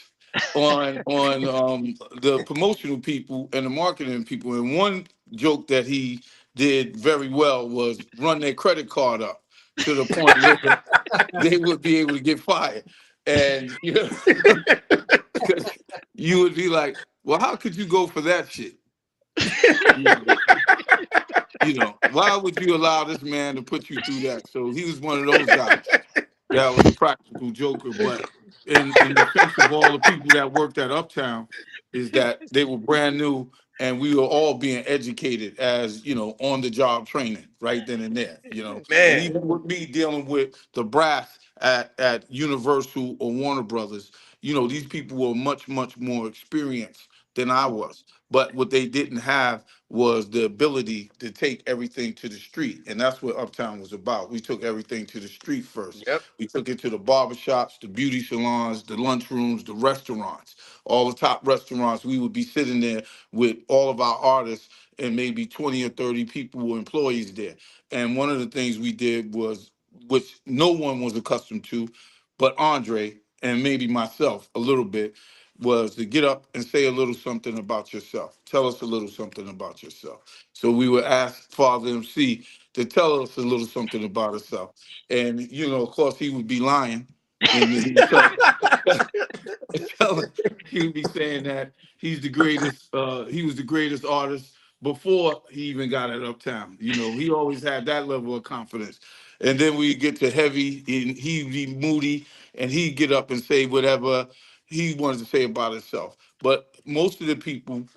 on the promotional people and the marketing people. And one joke that he did very well was run their credit card up to the point where they would be able to get fired. And you would be like, well, how could you go for that shit? Why would you allow this man to put you through that? So he was one of those guys. That was a practical joker, but in defense of all the people that worked at Uptown, is that they were brand new and we were all being educated as on the job training right then and there. And Man. even with me dealing with the brass at Universal or Warner Brothers, these people were much more experienced than I was. But what they didn't have was the ability to take everything to the street. And that's what Uptown was about. We took everything to the street first. Yep. We took it to the barbershops, the beauty salons, the lunchrooms, the restaurants, all the top restaurants. We would be sitting there with all of our artists and maybe 20 or 30 people were employees there. And one of the things we did was, which no one was accustomed to, but Andre and maybe myself a little bit, was to get up and say a little something about yourself. Tell us a little something about yourself. So we would ask Father MC to tell us a little something about himself. And, of course, he would be lying. And he would he would be saying that he's the greatest, he was the greatest artist before he even got at Uptown. He always had that level of confidence. And then we get to Heavy, and he'd be moody, and he'd get up and say whatever he wanted to say about himself. But most of the people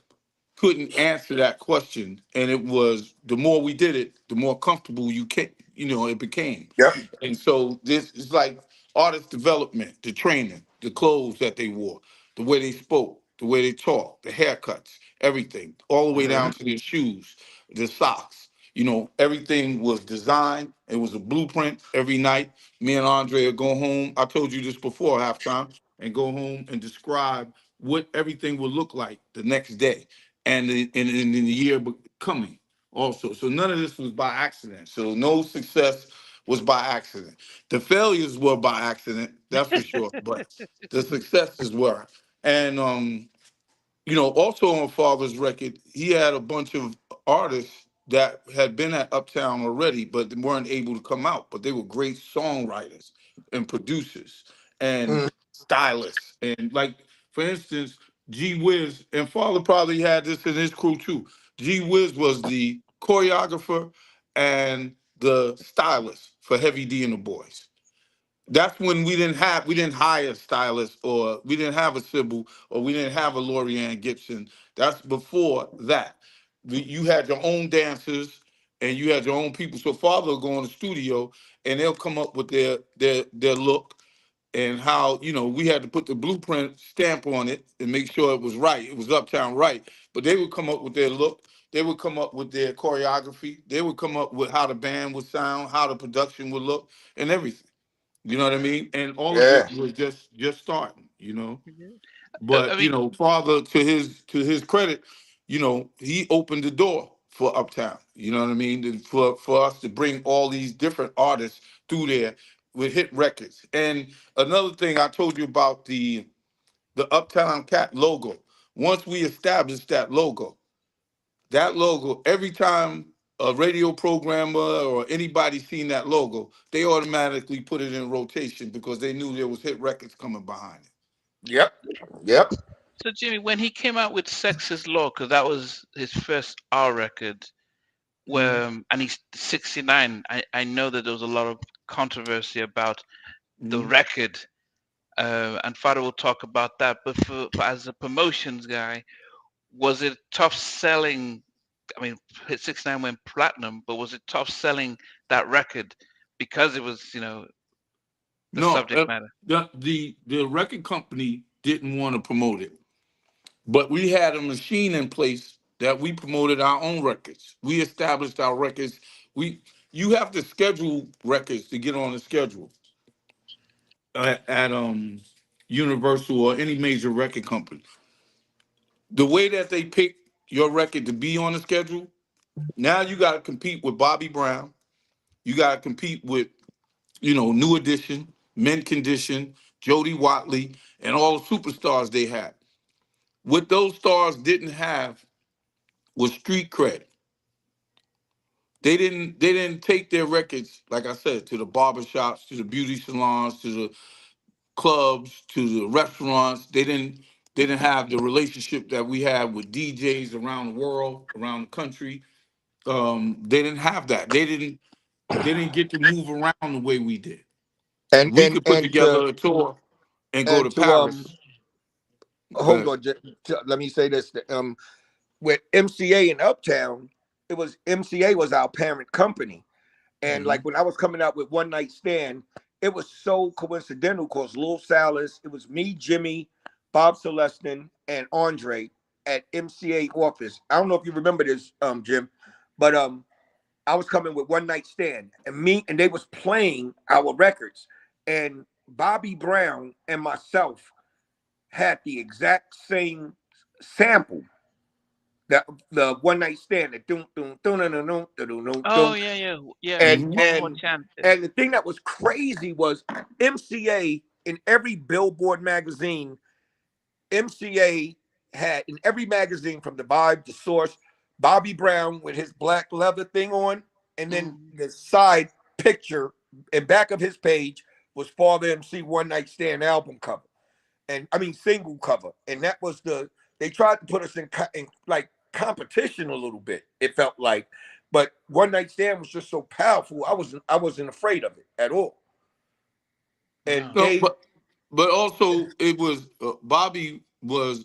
couldn't answer that question, and it was the more we did it, the more comfortable it became. Yep. And so this is like artist development, the training, the clothes that they wore, the way they spoke, the way they talked, the haircuts, everything, all the way down to their shoes, the socks. Everything was designed. It was a blueprint every night. Me and Andre would go home. I told you this before halftime, and go home and describe what everything would look like the next day and in the year coming also. So none of this was by accident. So no success was by accident. The failures were by accident, that's for sure, but the successes were. And also on Father's record, he had a bunch of artists that had been at Uptown already, but they weren't able to come out. But they were great songwriters and producers and stylists. And like, for instance, G Wiz, and Father probably had this in his crew too. G Wiz was the choreographer and the stylist for Heavy D and the Boys. That's when we didn't hire a stylist, or we didn't have a Sybil, or we didn't have a Lorianne Gibson. That's before that. You had your own dancers and you had your own people. So Father will go in the studio and they'll come up with their look, and how we had to put the blueprint stamp on it and make sure it was right. It was Uptown right. But they would come up with their look. They would come up with their choreography. They would come up with how the band would sound, how the production would look, and everything. You know what I mean? And all of Yeah. it was just starting. I But mean, Father, to his credit, he opened the door for Uptown. You know what I mean? For us to bring all these different artists through there with hit records. And another thing I told you about the Uptown Cat logo. Once we established that logo, every time a radio programmer or anybody seen that logo, they automatically put it in rotation because they knew there was hit records coming behind it. Yep. Yep. so Jimmy, when he came out with Sex is Law, because that was his first R record, Mhm. where and he's 69. I know that there was a lot of controversy about the Mhm. record, and Father will talk about that. But for as a promotions guy, was it tough selling? I mean, hit 69 went platinum, but was it tough selling that record because it was, the No, subject matter? the record company didn't want to promote it. But we had a machine in place that we promoted our own records. We established our records. We You have to schedule records to get on the schedule at Universal or any major record company. The way that they pick your record to be on the schedule, now you got to compete with Bobby Brown. You got to compete with, New Edition, Mint Condition, Jody Watley, and all the superstars they had. What those stars didn't have was street cred. They didn't take their records, like I said, to the barbershops, to the beauty salons, to the clubs, to the restaurants. They didn't have the relationship that we have with DJs around the world, around the country. They didn't have that. They didn't get to move around the way we did. and We and could put and to together a tour and go and to to Paris. hold But on, let me say this. With MCA in Uptown, it was MCA was our parent company. And mhm. like when I was coming out with One Night Stand, it was so coincidental because Lil Salas, it was me, Jimmy, Bob Celestin, and Andre at MCA office. I don't know if you remember this, Jim, but I was coming with One Night Stand, and they was playing our records. And Bobby Brown and myself had the exact same sample. The One Night Stand, the doom doom doom doom doom doom doom Oh doom. yeah, yeah, yeah. and Mhm. One more and chance. and the thing that was crazy was MCA in every Billboard magazine. MCA had in every magazine from the Vibe to Source, Bobby Brown with his black leather thing on, and then Mm. the side picture and back of his page was Father MC One Night Stand album cover, and I mean single cover, and that was they tried to put us in like competition a little bit. It felt like, but One Night Stand was just so powerful. I wasn't afraid of it at all, and Wow. No, gave but also it was Bobby was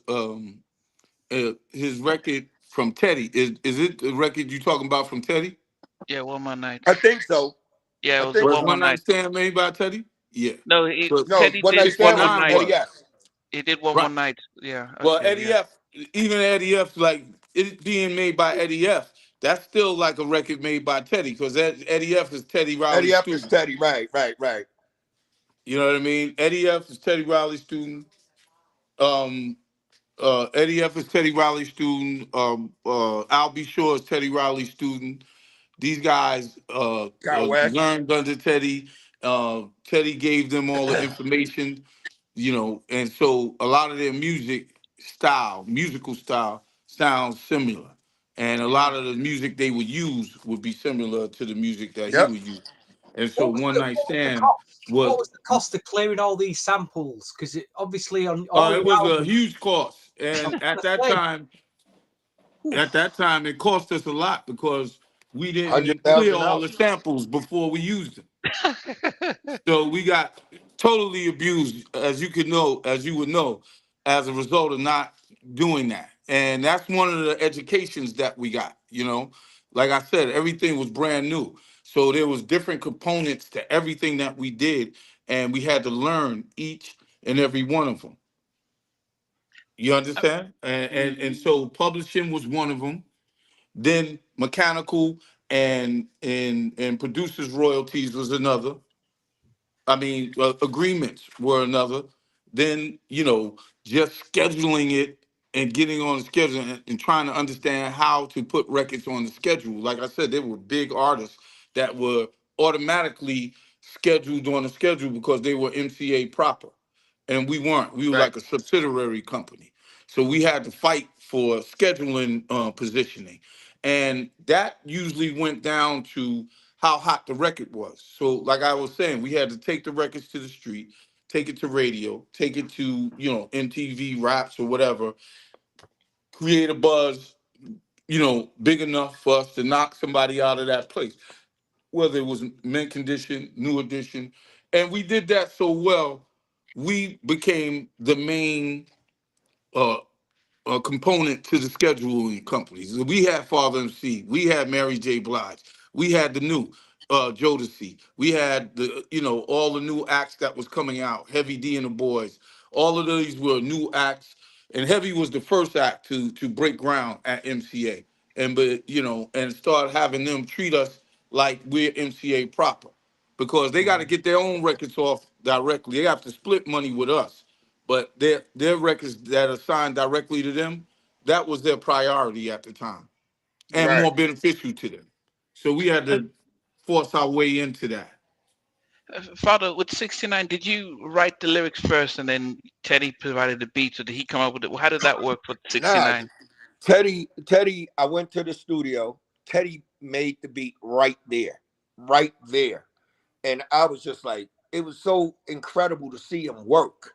his record from Teddy. Is it the record you talking about from Teddy? Yeah, one more night. I think so. Yeah, I it was a think Was one so. more One Night night. Stand made by Teddy? Yeah. No, But No, Teddy One did Night one Stand more was 69 night. Eddie was. S. He did one more Right. night. Yeah. Well, Okay. Eddie Yeah. F, even Eddie F, like it being made by Eddie F, that's still like a record made by Teddy because Eddie F is Teddy Eddie Riley's F is student. Teddy. Right, right, right. You know what I mean? Eddie F is Teddy Riley's student. Um, Eddie F is Teddy Riley's student. Al B. Shore is Teddy Riley's student. These guys Got West. learned under Teddy. Teddy gave them all the information, and so a lot of their musical style, sounds similar. And a lot of the music they would use would be similar to the music that he Yep. would use. And so What was One the Night what was the Stand cost? What was was the cost of clearing all these samples? Because it obviously on all it your was a albums. huge cost. I And was gonna say, at oof. that time, it cost us a lot because we hundred didn't clear thousand all the dollars. samples before we used them. So we got totally abused, as you would know, as a result of not doing that. And that's one of the educations that we got, Like I said, everything was brand new. So there was different components to everything that we did, and we had to learn each and every one of them. You understand? And so publishing was one of them. Then mechanical and producers royalties was another. I mean, agreements were another. Then, just scheduling it and getting on the schedule and trying to understand how to put records on the schedule. Like I said, there were big artists that were automatically scheduled on the schedule because they were MCA proper. And we weren't. We were Right. like a subsidiary company. So we had to fight for scheduling positioning. And that usually went down to how hot the record was. So, like I was saying, we had to take the records to the street, take it to radio, take it to, MTV raps or whatever, create a buzz, big enough for us to knock somebody out of that place, whether it was mint condition, new edition. And we did that so well, we became the main uh, component to the scheduling companies. We had Father MC, we had Mary J. Blige, we had the new Jodeci, we had all the new acts that was coming out, Heavy D and the Boys. All of these were new acts, And Heavy was the first act to break ground at MCA, and but and start having them treat us like we're MCA proper, because they got to get their own records off directly. They have to split money with us, but their records that are signed directly to them, that was their priority at the time, and Right. more beneficial to them. So we had to force our way into that. Father, with 69, did you write the lyrics first and then Teddy provided the beats, or did he come up with it? How did that work for Nah, 69? Teddy, I went to the studio. Teddy made the beat right there, right there. And I was just like, it was so incredible to see him work.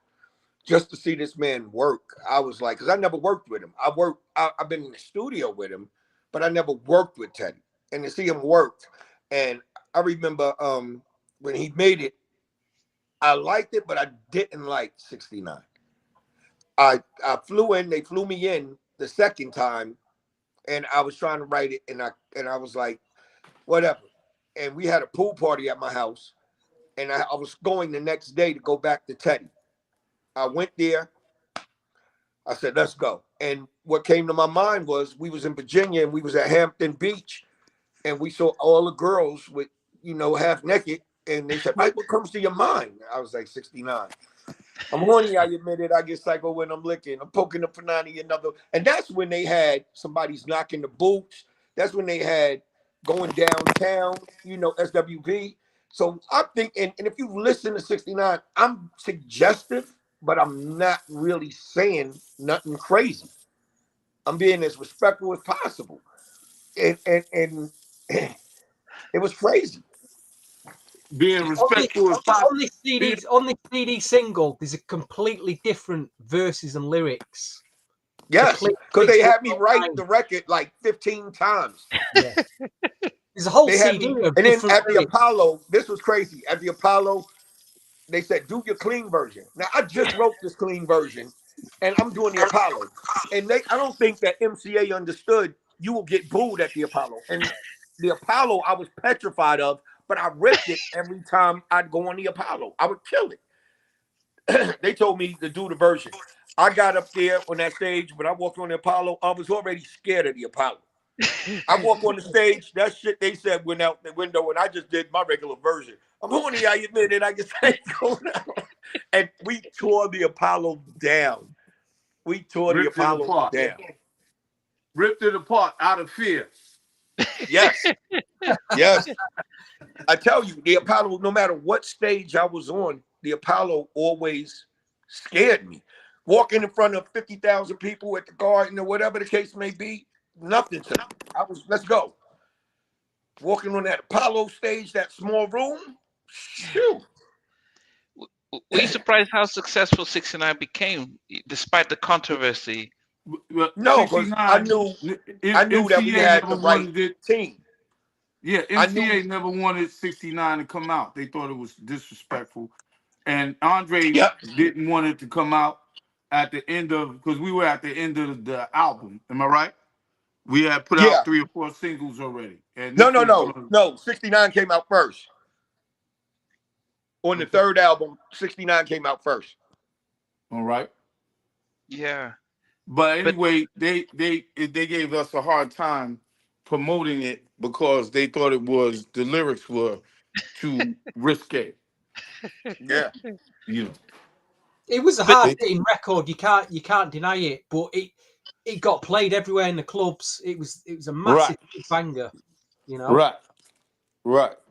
Just to see this man work. I was like, because I never worked with him. I've been in the studio with him, but I never worked with Teddy. And to see him work. And I remember when he made it, I liked it, but I didn't like 69. I flew in, they flew me in the second time, and I was trying to write it, and I was like, whatever. And we had a pool party at my house, and I was going the next day to go back to Teddy. I went there. I said, let's go. And what came to my mind was we was in Virginia and we was at Hampton Beach, and we saw all the girls with, half naked. And they said, Mike, what comes to your mind? I was like, 69. I'm horny, I admit it. I get psycho when I'm licking. I'm poking the panani another. And that's when they had somebody's knocking the boots. That's when they had going downtown, SWV. So I think, and if you listen to 69, I'm suggestive, but I'm not really saying nothing crazy. I'm being as respectful as possible. And it was crazy. Being respectful as possible. On this CD single, there's a completely different verses and lyrics. Yes, because they had me write the record like 15 times. Yeah. There's a whole CD. And then at the Apollo, this was crazy. At the Apollo, they said, do your clean version. Now, I just wrote this clean version, and I'm doing the Apollo. And I don't think that MCA understood you will get booed at the Apollo. And the Apollo, I was petrified of, but I ripped it every time I'd go on the Apollo. I would kill it. They told me to do the version. I got up there on that stage, but I walked on the Apollo. I was already scared of the Apollo. I walked on the stage. That shit they said went out the window, and I just did my regular version. I'm horny, I admit it. I just ain't going out. And we tore the Apollo down. We tore the Apollo down. Ripped it apart out of fear. Yes. Yes. I tell you, the Apollo, no matter what stage I was on, the Apollo always scared me. Walking in front of 50,000 people at the Garden or whatever the case may be, nothing to me. Let's go. Walking on that Apollo stage, that small room, shoot. Were you surprised how successful 69 became, despite the controversy? No, because I knew that we had the right team. Yeah, MCA never wanted 69 to come out. They thought it was disrespectful. And Andre didn't want it to come out at the end of, because we were at the end of the album. Am I right? We had put out 3 or 4 singles already. And No. 69 came out first. On the third album, 69 came out first. All right. Yeah. But anyway, they gave us a hard time promoting it because they thought the lyrics were too risque. Yeah. It was a hard-hitting record. You can't deny it. But it got played everywhere in the clubs. It was a massive banger. Right.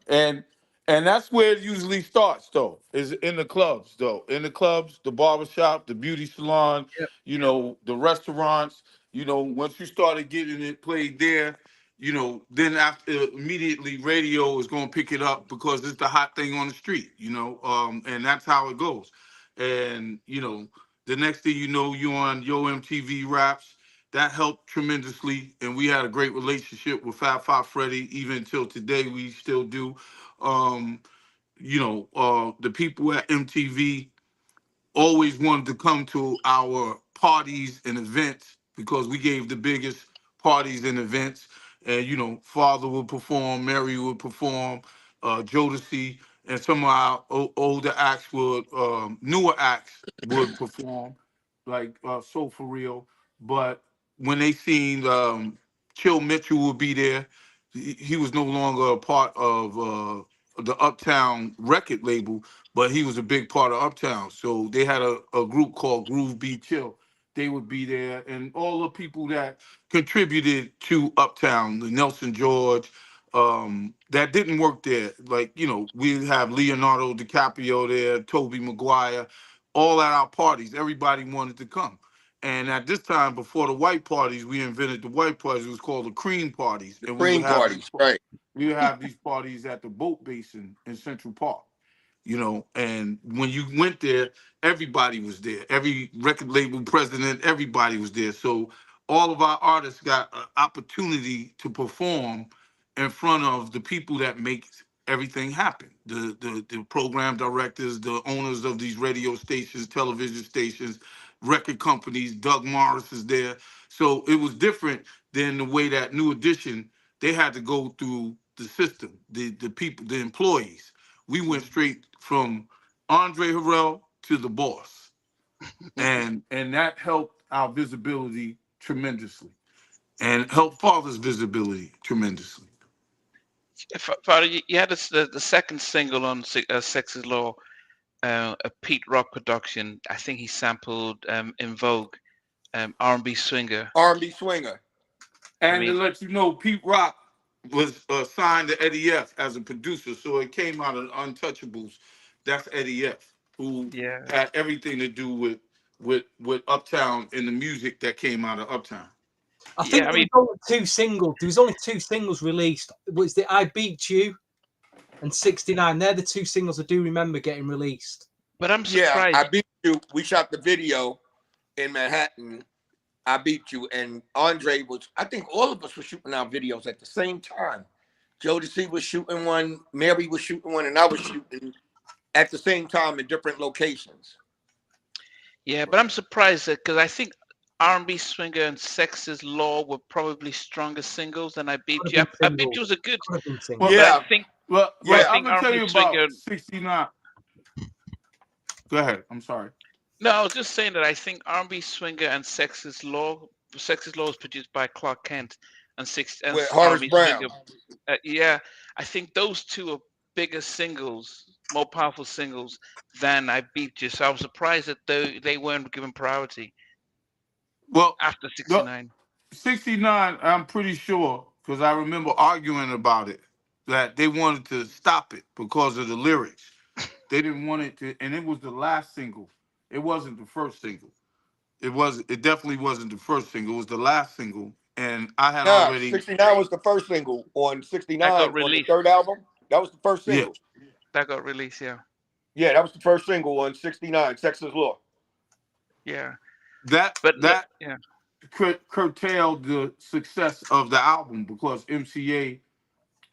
And that's where it usually starts, though, is in the clubs, though. In the clubs, the barbershop, the beauty salon, the restaurants, once you started getting it played there, then after immediately radio is going to pick it up because it's the hot thing on the street, and that's how it goes. And, the next thing you know, you on Yo MTV Raps. That helped tremendously, and we had a great relationship with Fab Five Freddy. Even till today, we still do. The people at MTV always wanted to come to our parties and events because we gave the biggest parties and events. And, Father would perform, Mary would perform, Jodeci, and some of our older acts newer acts would perform. like Soul for Real. But when they seen Chill Mitchell would be there, he was no longer a part of the Uptown record label, but he was a big part of Uptown. So they had a group called Groove Be Chill. They would be there, and all the people that contributed to Uptown, the Nelson George, that didn't work there. Like, we have Leonardo DiCaprio there, Toby Maguire, all at our parties. Everybody wanted to come. And at this time, before the white parties, we invented the white parties. It was called the cream parties. The And cream parties, right? we would have these parties at the boat basin in Central Park. And when you went there, everybody was there. Every record label president, everybody was there. So all of our artists got an opportunity to perform in front of the people that make everything happen. The program directors, the owners of these radio stations, television stations, record companies. Doug Morris is there. So it was different than the way that New Edition, they had to go through the system, the people, the employees. We went straight from Andre Harrell to the boss. And that helped our visibility tremendously and helped Father's visibility tremendously. Father, you had the second single on Sex is Law, a Pete Rock production. I think he sampled In Vogue, R&B Swinger. R&B Swinger. And to let you know, Pete Rock was signed to Eddie F as a producer, so it came out of Untouchables. That's Eddie F, who had everything to do with Uptown and the music that came out of Uptown. I think there was only two singles. There was only two singles released. It was the I Beat You and 69. They're the two singles I do remember getting released. But I'm surprised. Yeah, I Beat You. We shot the video in Manhattan. I Beat You. And Andre was, I think all of us were shooting our videos at the same time. Jodeci was shooting one, Mary was shooting one, and I was shooting at the same time in different locations. Yeah, but I'm surprised because I think R&B Swinger and Sex is Law were probably stronger singles than I Beat You. I Beat You was a good. Well, yeah. I think. Well, I I'm think gonna tell you R&B about Swinger. 69. Go ahead. I'm sorry. No, I was just saying that I think R&B Swinger and Sex is Law was produced by Clark Kent and with Horace R&B Brown. Swinger. I think those two are bigger singles, more powerful singles than I Beat You. So I was surprised that they weren't given priority. Well, after 69. 69, I'm pretty sure, because I remember arguing about it, that they wanted to stop it because of the lyrics. They didn't want it to, and it was the last single. It wasn't the first single. It definitely wasn't the first single. It was the last single. And I had already 69 was the first single on 69 on the third album. That was the first single. Yeah. That got released, yeah. Yeah, that was the first single on 69, Sex is Law. Yeah. That curtailed the success of the album because MCA,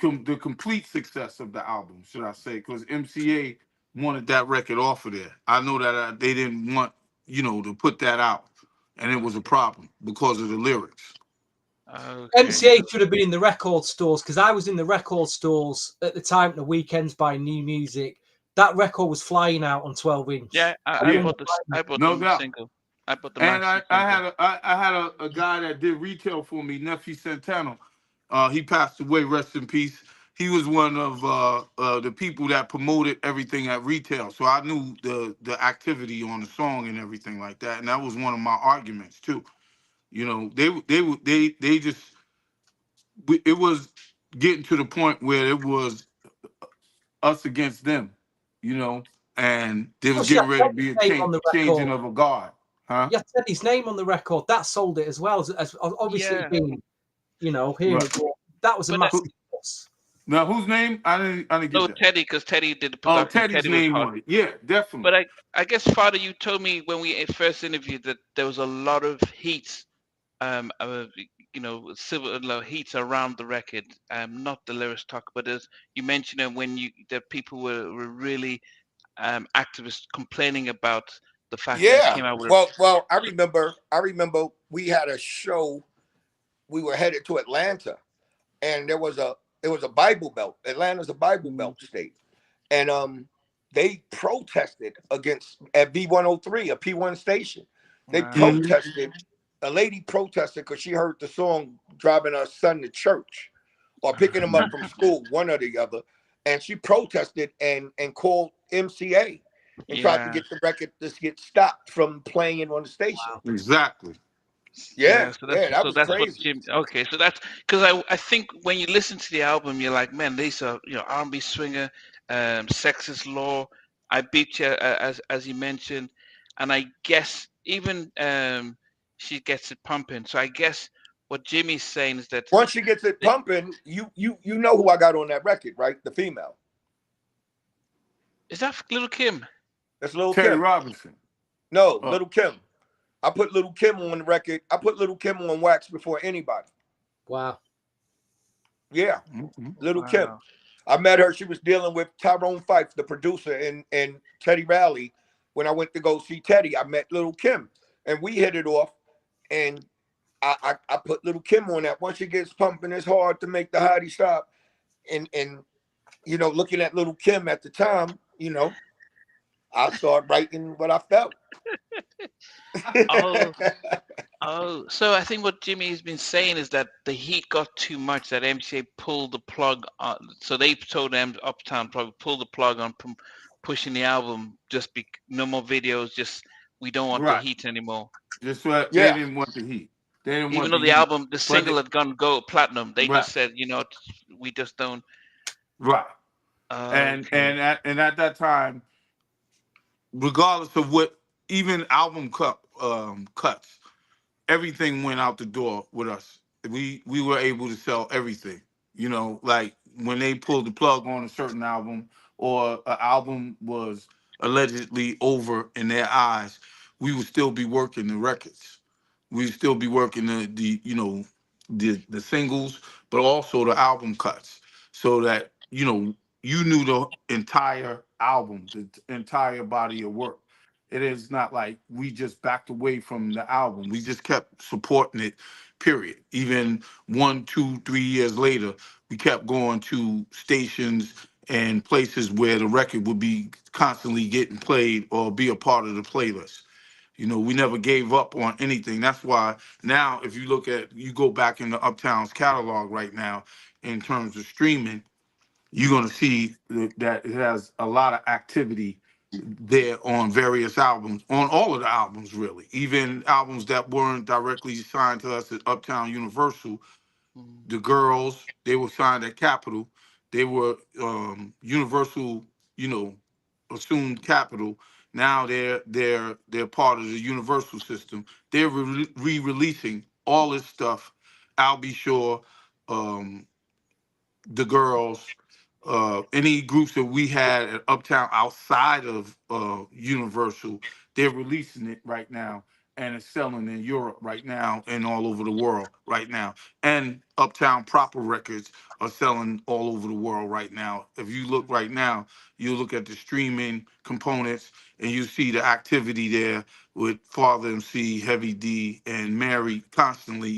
the complete success of the album, should I say, because MCA wanted that record off of there. I know that they didn't want, to put that out, and it was a problem because of the lyrics. Okay. MCA should have been in the record stores because I was in the record stores at the time at the weekends buying new music. That record was flying out on 12-inch. Yeah, I bought the single. I bought the and master I had a guy that did retail for me, Nephew Santana. He passed away, rest in peace. He was one of the people that promoted everything at retail, so I knew the activity on the song and everything like that, and that was one of my arguments too. They just, it was getting to the point where it was us against them, and they was getting ready to be a changing of a guard. Huh? Yeah, Teddy's name on the record that sold it as well as obviously being, here. Right. That was a massive loss. Now, whose name? I didn't get that. Teddy, because Teddy did the production. Oh, Teddy's name on it. Yeah, definitely. But I guess, Father, you told me when we first interviewed that there was a lot of heat, civil heat around the record. Not the lyrics talk, but as you mentioned it when that people were really activists complaining about the fact that it came out with. Well, I remember we had a show. We were headed to Atlanta, and it was a Bible Belt. Atlanta's a Bible Belt state, and they protested against at B103, a P1 station. They Wow. protested. A lady protested because she heard the song driving her son to church or picking him up from school, one or the other. And she protested and called MCA and tried to Yeah. get the record to get stopped from playing on the station. Exactly. Yeah, So yeah, that was that's what crazy. Jim. Okay, so that's because I think when you listen to the album, you're like, man, these are R&B swinger, sexist law. I beat you as you mentioned, and I guess even she gets it pumping. So I guess what Jimmy's saying is that Once she gets it pumping, you know who I got on that record, right? The female. is that Little Kim? That's Lil Teddy Kim. Robinson. No, Oh. Little Kim. I put Little Kim on the record. I put Little Kim on wax before anybody. Wow. Yeah, Little Kim. Wow. I met her. She was dealing with Tyrone Fife, the producer, and Teddy Riley. When I went to go see Teddy, I met Little Kim, and we hit it off. And I put Little Kim on that. Once she gets pumping, it's hard to make the hottie stop. And looking at Little Kim at the time, I started writing what I felt. Oh, so I think what Jimmy's been saying is that the heat got too much, that MCA pulled the plug on. So they told them Uptown probably pulled the plug on pushing the album. No more videos. Just we don't want the Right. heat anymore. Just what they Yeah. didn't want the heat. They didn't Even want though the the heat. album, the single had gone gold platinum, they Right. just said, we just don't. Right. Okay. And at that time, regardless of what, even album cuts, everything went out the door with us. We were able to sell everything. Like when they pulled the plug on a certain album or an album was allegedly over in their eyes, we would still be working the records. We would still be working the singles, but also the album cuts, so that you knew the entire album, the entire body of work. It is not like we just backed away from the album. We just kept supporting it, period. Even 1, 2, 3 years later, we kept going to stations and places where the record would be constantly getting played or be a part of the playlist. We never gave up on anything. That's why now, if you go back into Uptown's catalog right now, in terms of streaming, you're going to see that it has a lot of activity there on various albums, on all of the albums, really. Even albums that weren't directly signed to us at Uptown Universal, the girls, they were signed at Capitol. They were Universal, assumed Capitol. Now they're part of the Universal system. They're re-releasing all this stuff. I'll be sure. The girls, any groups that we had at Uptown outside of Universal, they're releasing it right now, and it's selling in Europe right now and all over the world right now. And Uptown proper records are selling all over the world right now. If you look right now, you look at the streaming components and you see the activity there with Father MC, Heavy D, and Mary constantly.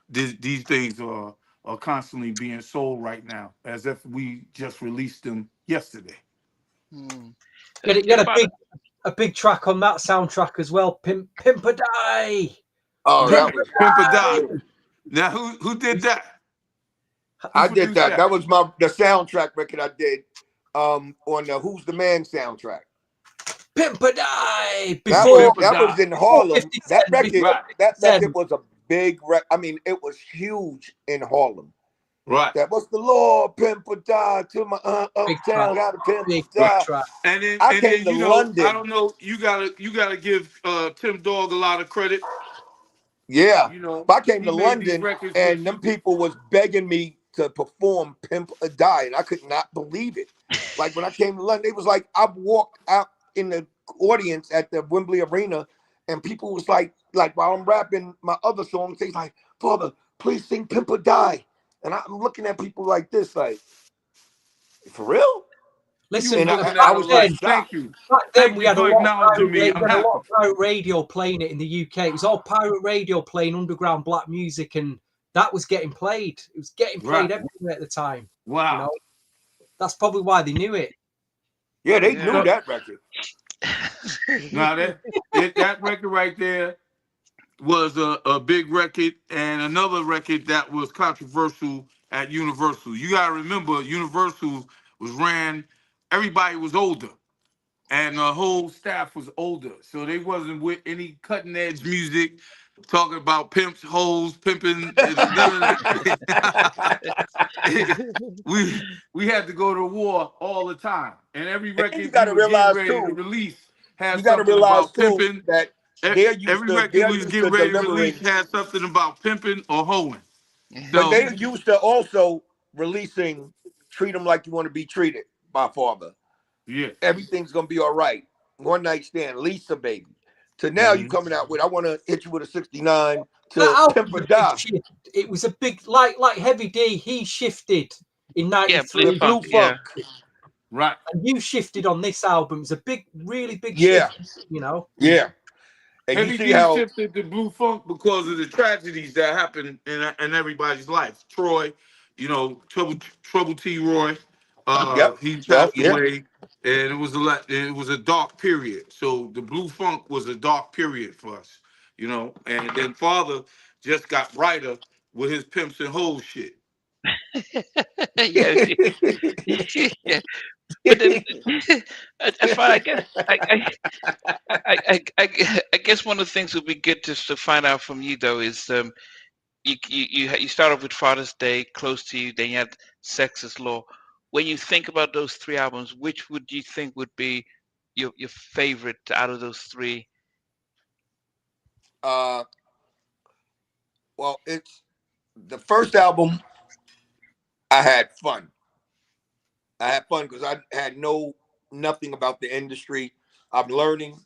These things are constantly being sold right now, as if we just released them yesterday. You had a big track on that soundtrack as well, Pimp a Die. Oh, that was Pimp a Die. Now, who did that? I did that. That was the soundtrack record I did on the Who's the Man soundtrack. Pimp a Die. That was in Harlem. That record was a big record. I mean, it was huge in Harlem. Right. That was the law, Pimp or Die to my Uptown, got a Pimp or Die. And then I came to London. I don't know. You gotta give Tim Dog a lot of credit. Yeah. I came to London and them you. people was begging me to perform Pimp or Die, and I could not believe it. Like when I came to London, it was like I walked out in the audience at the Wembley Arena, and people was like while I'm rapping my other songs, they like, Father, please sing Pimp or Die. And I'm looking at people like this, like, for real? Listen, I was like, thank you. Back then, we had a lot of pirate radio playing it in the UK. It was all pirate radio playing underground black music, and that was getting played. It was getting played everywhere at the time. Wow. That's probably why they knew it. Yeah, they knew that record. Now that record right there was a big record, and another record that was controversial at Universal. You gotta remember, Universal was ran. Everybody was older, and the whole staff was older, so they wasn't with any cutting edge music, talking about pimps, hoes, pimping, and none of that. we had to go to war all the time, and every And you record got we to was getting realize ready to too. release You had got to something realize about too pimping. that Every record they're we was used to getting ready to release delivering, had something about pimping or hoeing. but So they used to also releasing "Treat Them Like You Want to Be Treated" by Father. yeah. Everything's gonna be all right. One Night Stand, Lisa Baby. To now you Mm-hmm. coming out with I want to hit you with a 69 That to album Pimp or was a big Die. shift. It was a big like Heavy D. He shifted in Yeah, Blue With '93, Blue Funk. Yeah. Funk. Right. and you shifted on this album. It's a big, really big Yeah, shift. You know. yeah. And you Heavy see D how shifted to Blue Funk because of the tragedies that happened in everybody's life. Troy, Trouble T. Roy, yep. he Well, passed yeah. away, and it was a dark period. So the Blue Funk was a dark period for us, And then Father just got brighter with his pimps and hoes shit. Yeah. Yeah. But then, I guess I guess one of the things would be good just to find out from you though is you start off with Father's Day, Close to You, then you had Sexist Law. When you think about those three albums, which would you think would be your favorite out of those three? Well, it's the first album. I had fun. I had fun because I had nothing about the industry. I'm learning.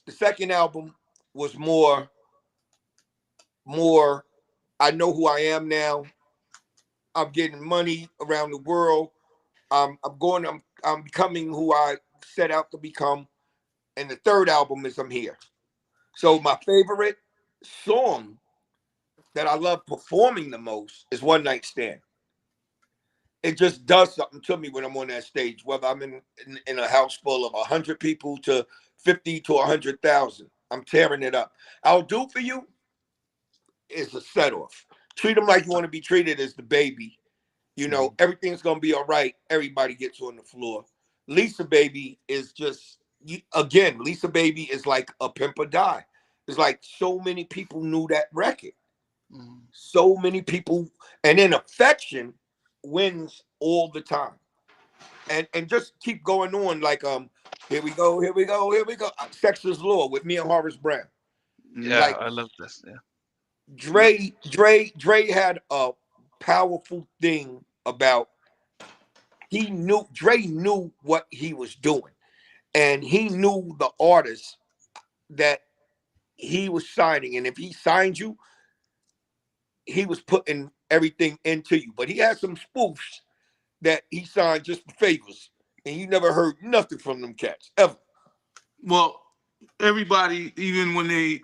The second album was more. I know who I am now. I'm getting money around the world. I'm becoming who I set out to become. And the third album is I'm Here. So my favorite song that I love performing the most is One Night Stand. It just does something to me when I'm on that stage, whether I'm in a house full of 100 people to 50 to 100,000. I'm tearing it up. I'll Do For You is a set off. Treat Them Like You Want to Be Treated is the baby. Everything's going to be all right. Everybody gets on the floor. Lisa Baby is just, Lisa Baby is like a Pimp or Die. It's like so many people knew that record. Mm. So many people. And then Affection wins all the time. And just keep going on like, here we go. Sexist Law with me and Horace Brown. Yeah, Like I love this. Yeah. Dre had a powerful thing about Dre knew what he was doing, and he knew the artists that he was signing, and if he signed you, he was putting everything into you. But he had some spoofs that he signed just for favors, and you never heard nothing from them cats ever. Well, everybody, even when they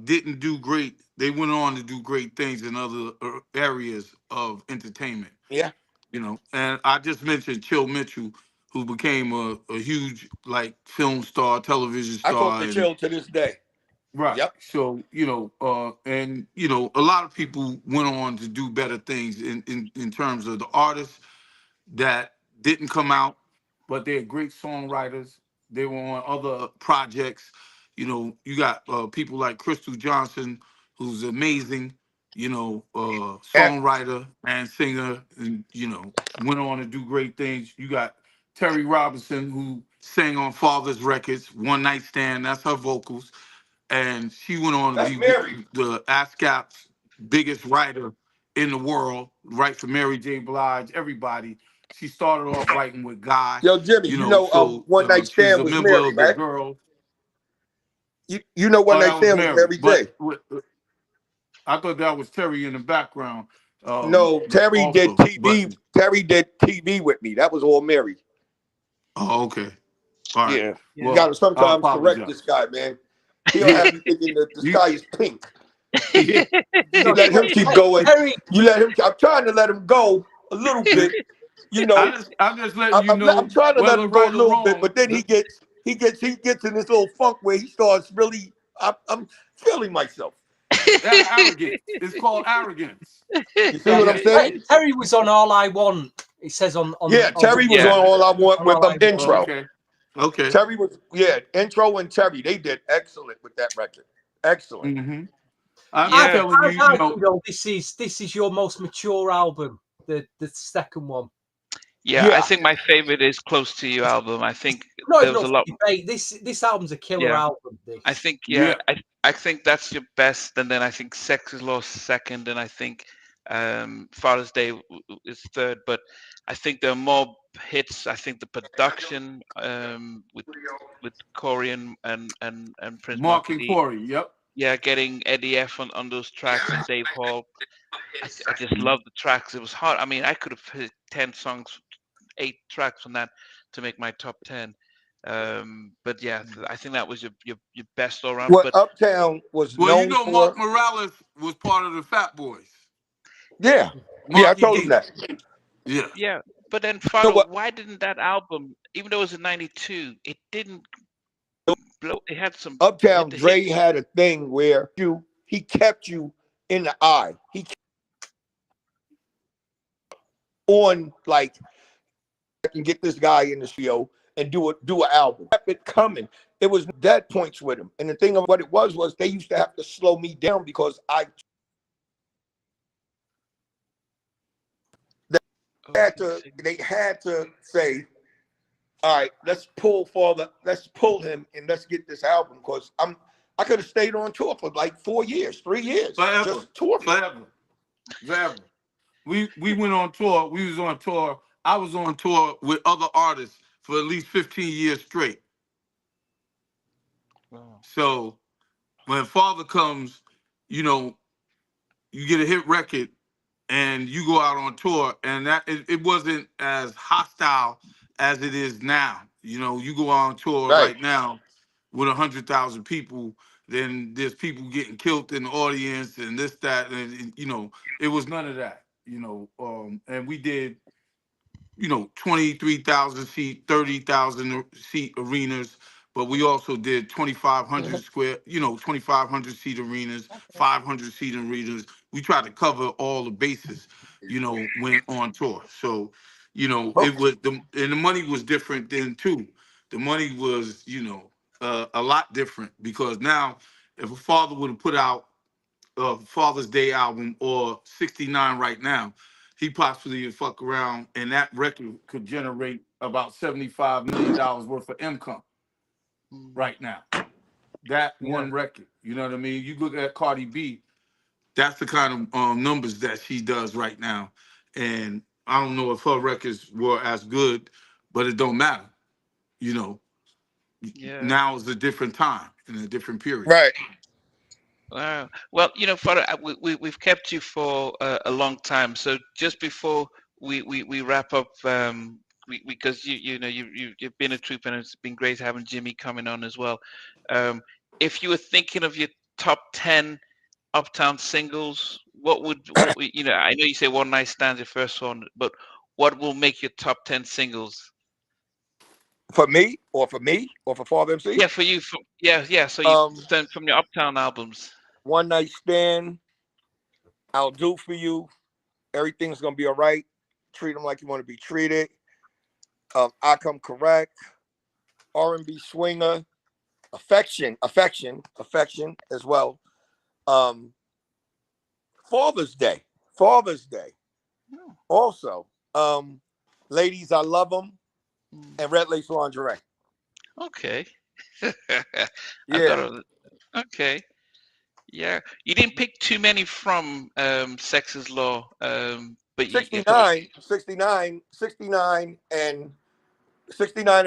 didn't do great, they went on to do great things in other areas of entertainment. Yeah. And I just mentioned Chill Mitchell, who became a huge film star, television I talk star, to and Chill to this day. right. Yep. So a lot of people went on to do better things in terms of the artists that didn't come out, but they're great songwriters. They were on other projects. You got people like Crystal Johnson, who's amazing, Yeah. songwriter and singer, and went on to do great things. You got Terry Robinson, who sang on Father's Records, One Night Stand. That's her vocals, and she went on to That's be Mary. the ASCAP's biggest writer in the world, write for Mary J. Blige, everybody. She started off writing with Guy, Yo, Jimmy, so One Night she's Stand a was member Mary, of the right? Girls. You know One Oh, Night that was Stand was Mary, Mary but J. I thought that was Terry in the background. No, Terry did Also, but TV. Terry did TV with me. That was all Mary. oh, okay, all right. Yeah. You Well, gotta I sometimes correct apologize. this guy, man. He'll Yeah, have you thinking that the you, sky is pink. yeah, You let him keep going. Terry, You let him. I'm trying to let him go a little yeah. bit. You know, I'm just letting you I'm know trying to let whether him go a right or little bit, wrong. but then he gets he gets in this little funk where he starts really. I'm feeling myself. That arrogance. It's called arrogance. You see what I'm saying? Terry was on All I Want. It says on Yeah, Terry was Yeah. on All I Want On with All I Want. intro. Okay. Terry was intro and Terry. They did excellent with that record. Excellent. Mm-hmm. I I'm telling you, you know, know, this is your most mature album, the second one. Yeah, I think my favorite is Close to You album. I think there was a lot. Debate. This album's a killer album. This. I think I think that's your best, and then I think Sex is Law second, and I think Father's Day is third. But I think there are more hits. I think the production with Corey and Prince Mark and D. Corey. Yep. Yeah, getting Eddie F on those tracks and Dave Hall. I just love the tracks. It was hard. I mean, I could have hit 10 songs, 8 tracks from that to make my top 10. But yeah, I think that was your best all round. What Uptown was known for. Mark Morales was part of the Fat Boys. Yeah, I told him that. Yeah. But then, Father, why didn't that album, even though it was in '92, it didn't blow? It had some. Uptown Dre had a thing where he kept you in the eye. He kept on like, I can get this guy in the studio and do an album. Kept it coming. It was dead points with him. And the thing of what it was they used to have to slow me down because they had to say, all right, let's pull him and let's get this album, because I could have stayed on tour for like 4 years, 3 years. Forever. Just tour Forever. We went on tour. We was on tour. I was on tour with other artists for at least 15 years straight. Wow. So when Father comes, you know, you get a hit record and you go out on tour, and that it wasn't as hostile as it is now. You know, you go on tour right now with 100,000 people, then there's people getting killed in the audience and this, that, and you know, it was none of that. You know, and we did, you know, 23,000 seat, 30,000 seat arenas, but we also did 2,500 square, you know, 2,500 seat arenas, 500 seat arenas. We tried to cover all the bases, you know, when on tour. So, you know, it was and the money was different then too. The money was, you know, a lot different, because now if a Father would have put out a Father's Day album or 69 right now, he possibly would fuck around and that record could generate about $75 million worth of income right now. That one record, you know what I mean? You look at Cardi B, that's the kind of numbers that she does right now. And I don't know if her records were as good, but it don't matter. You know, now is a different time and a different period. Right. Wow. Well, you know, Father, we've kept you for a long time. So just before we wrap up, because you know you've been a trooper, and it's been great having Jimmy coming on as well. If you were thinking of your top 10 Uptown singles, what you know? I know you say One Night Stand's your first one, but what will make your top 10 singles? For me, or for Father MC? Yeah, for you. So you send from your Uptown albums. One Night Stand, I'll Do For You, Everything's Gonna Be All Right, Treat Them Like You Want to Be Treated, I Come Correct, R&B Swinger, Affection as well. Father's Day. Also, Ladies, I Love Them, and Red Lace Lingerie. Okay. Yeah. Okay. Yeah. You didn't pick too many from Sex is Law, but 69 and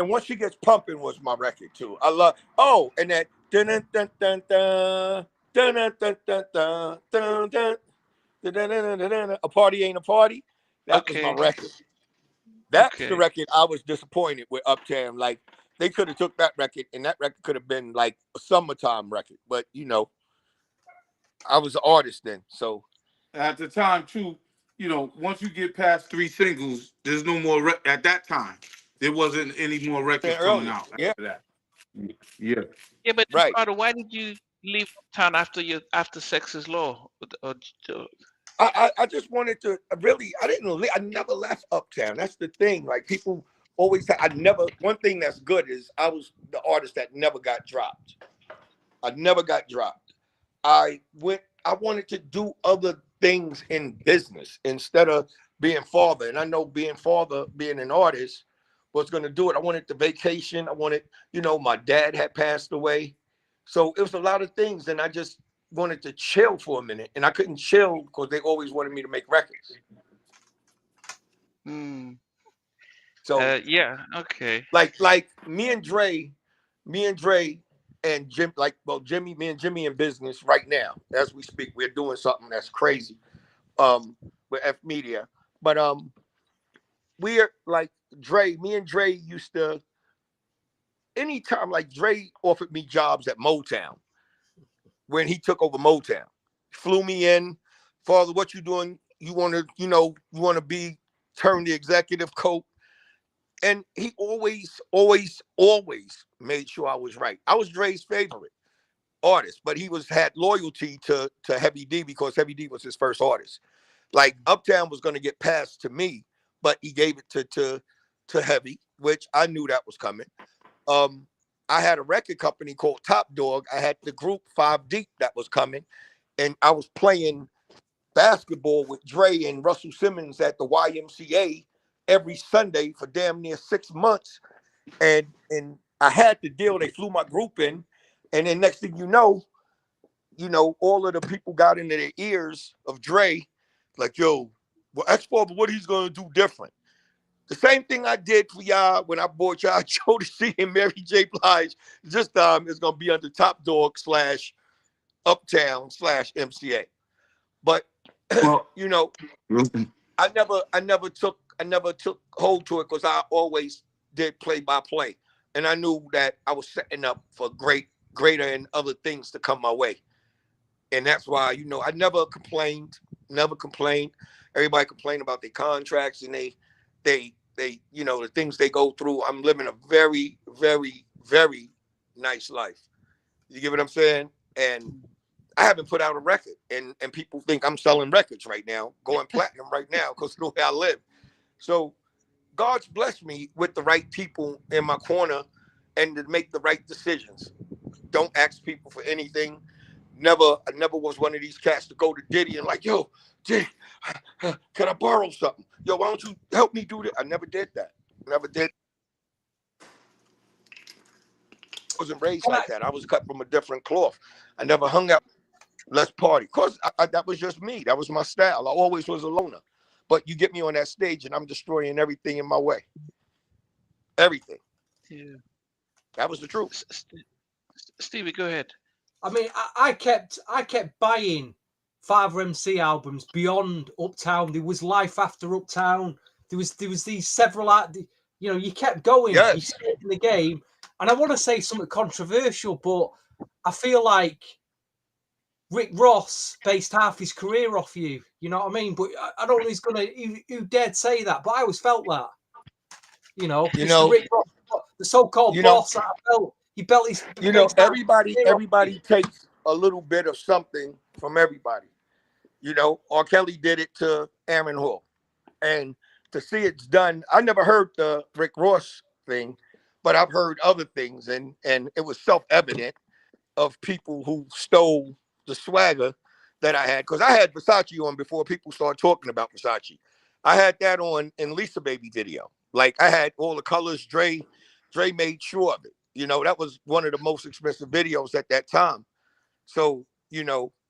Once She Gets Pumping was my record too. I love and that dun dun dun dun dun dun dun dun dun dun. A Party Ain't a Party. That was my record. That's the record I was disappointed with Uptown. Like, they could have took that record, and that record could have been like a summertime record. But you know, I was an artist then, so at the time too, you know, once you get past 3 singles, there's no more at that time. There wasn't any more records coming out after that. Yeah. Yeah, but Right. Father, why did you leave town after Sex is Law? I just wanted to really. I never left Uptown. That's the thing. Like people always say, I never. One thing that's good is I was the artist that never got dropped. I never got dropped. I wanted to do other things in business instead of being father. And I know being father, being an artist, was going to do it. I wanted the vacation. I wanted, my dad had passed away. So it was a lot of things. And I just wanted to chill for a minute. And I couldn't chill because they always wanted me to make records. Mm. So yeah, okay. like me and Dre and Jim, Jimmy, me and Jimmy in business right now as we speak. We're doing something that's crazy with F Media. But we're like me and Dre used to, anytime like Dre offered me jobs at Motown when he took over Motown. Flew me in, Father, what you doing? You wanna, you wanna turn the executive coat. And he always made sure I was right. I was Dre's favorite artist, but he had loyalty to Heavy D because Heavy D was his first artist. Like Uptown was going to get passed to me, but he gave it to Heavy, which I knew that was coming. I had a record company called Top Dog. I had the group 5 Deep that was coming, and I was playing basketball with Dre and Russell Simmons at the YMCA every Sunday for damn near 6 months. And I had the deal. They flew my group in, and then next thing you know, all of the people got into their ears of Dre, like, yo, well, X-Father, what he's gonna do different. The same thing I did for y'all when I bought y'all Jodeci and Mary J. Blige. This time it's gonna be under Top Dog / Uptown / MCA. But Well, I never took hold to it because I always did play by play, and I knew that I was setting up for greater and other things to come my way, and that's why I never complained. Everybody complained about their contracts and they the things they go through. I'm living a very, very, very nice life. You get what I'm saying? And I haven't put out a record, and people think I'm selling records right now, going platinum right now because of the way I live. So God's blessed me with the right people in my corner and to make the right decisions. Don't ask people for anything. I never was one of these cats to go to Diddy and like, yo, Diddy, can I borrow something? Yo, why don't you help me do that? I never did that. Never did. I wasn't raised like that. I was cut from a different cloth. I never hung out. Let's party. Because that was just me. That was my style. I always was a loner. But you get me on that stage and I'm destroying everything in my way. Everything. Yeah. That was the truth. Stevie, go ahead. I mean, I kept buying Father MC albums beyond Uptown. There was Life After Uptown. There was these several, you kept going. Yes. You stayed in the game. And I want to say something controversial, but I feel like Rick Ross based half his career off you. You know what I mean? But I don't know who dared say that, but I always felt that. Rick Ross, the so-called boss that I felt. He built his. Everybody takes a little bit of something from everybody. R. Kelly did it to Aaron Hall, and to see it's done. I never heard the Rick Ross thing, but I've heard other things, and it was self-evident of people who stole the swagger that I had, because I had Versace on before people started talking about Versace. I had that on in Lisa Baby video. Like I had all the colors. Dre made sure of it. That was one of the most expensive videos at that time. So,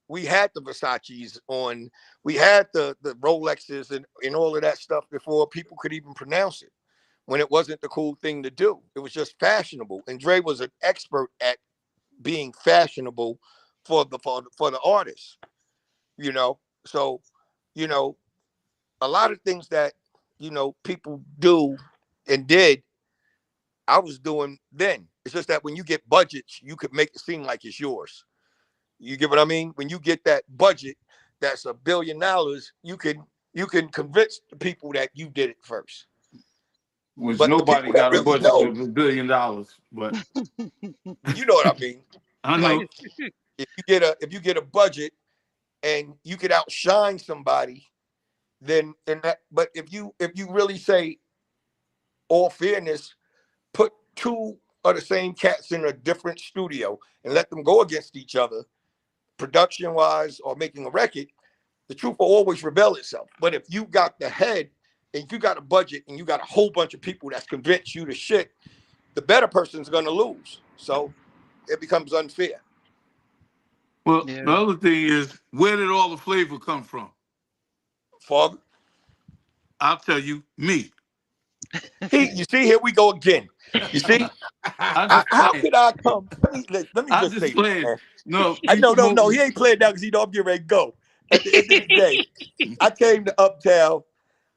we had the Versace's on, we had the Rolexes and all of that stuff before people could even pronounce it, when it wasn't the cool thing to do. It was just fashionable. And Dre was an expert at being fashionable for the artists, So, a lot of things that, people do and did, I was doing then. It's just that when you get budgets, you could make it seem like it's yours. You get what I mean? When you get that budget, that's $1 billion, you can convince the people that you did it first. Which But the nobody people that got a really budget know, of $1 billion, but you know what I mean. I Like know. if you get a budget and you could outshine somebody, then that. But if you really say, all fairness, put two of the same cats in a different studio and let them go against each other, production wise or making a record, the truth will always reveal itself. But if you got the head and you got a budget and you got a whole bunch of people that's convinced you to shit, the better person's gonna lose. So it becomes unfair. Well, Yeah. the other thing is, where did all the flavor come from? Father, I'll tell you, me. you see, here we go again. You see, I'm just how playing. could I come? Let me I'm just say just this, playing. man. No, I you no, promote. he ain't playing now because he know I'm getting ready to go. At the end of the day, I came to Uptown.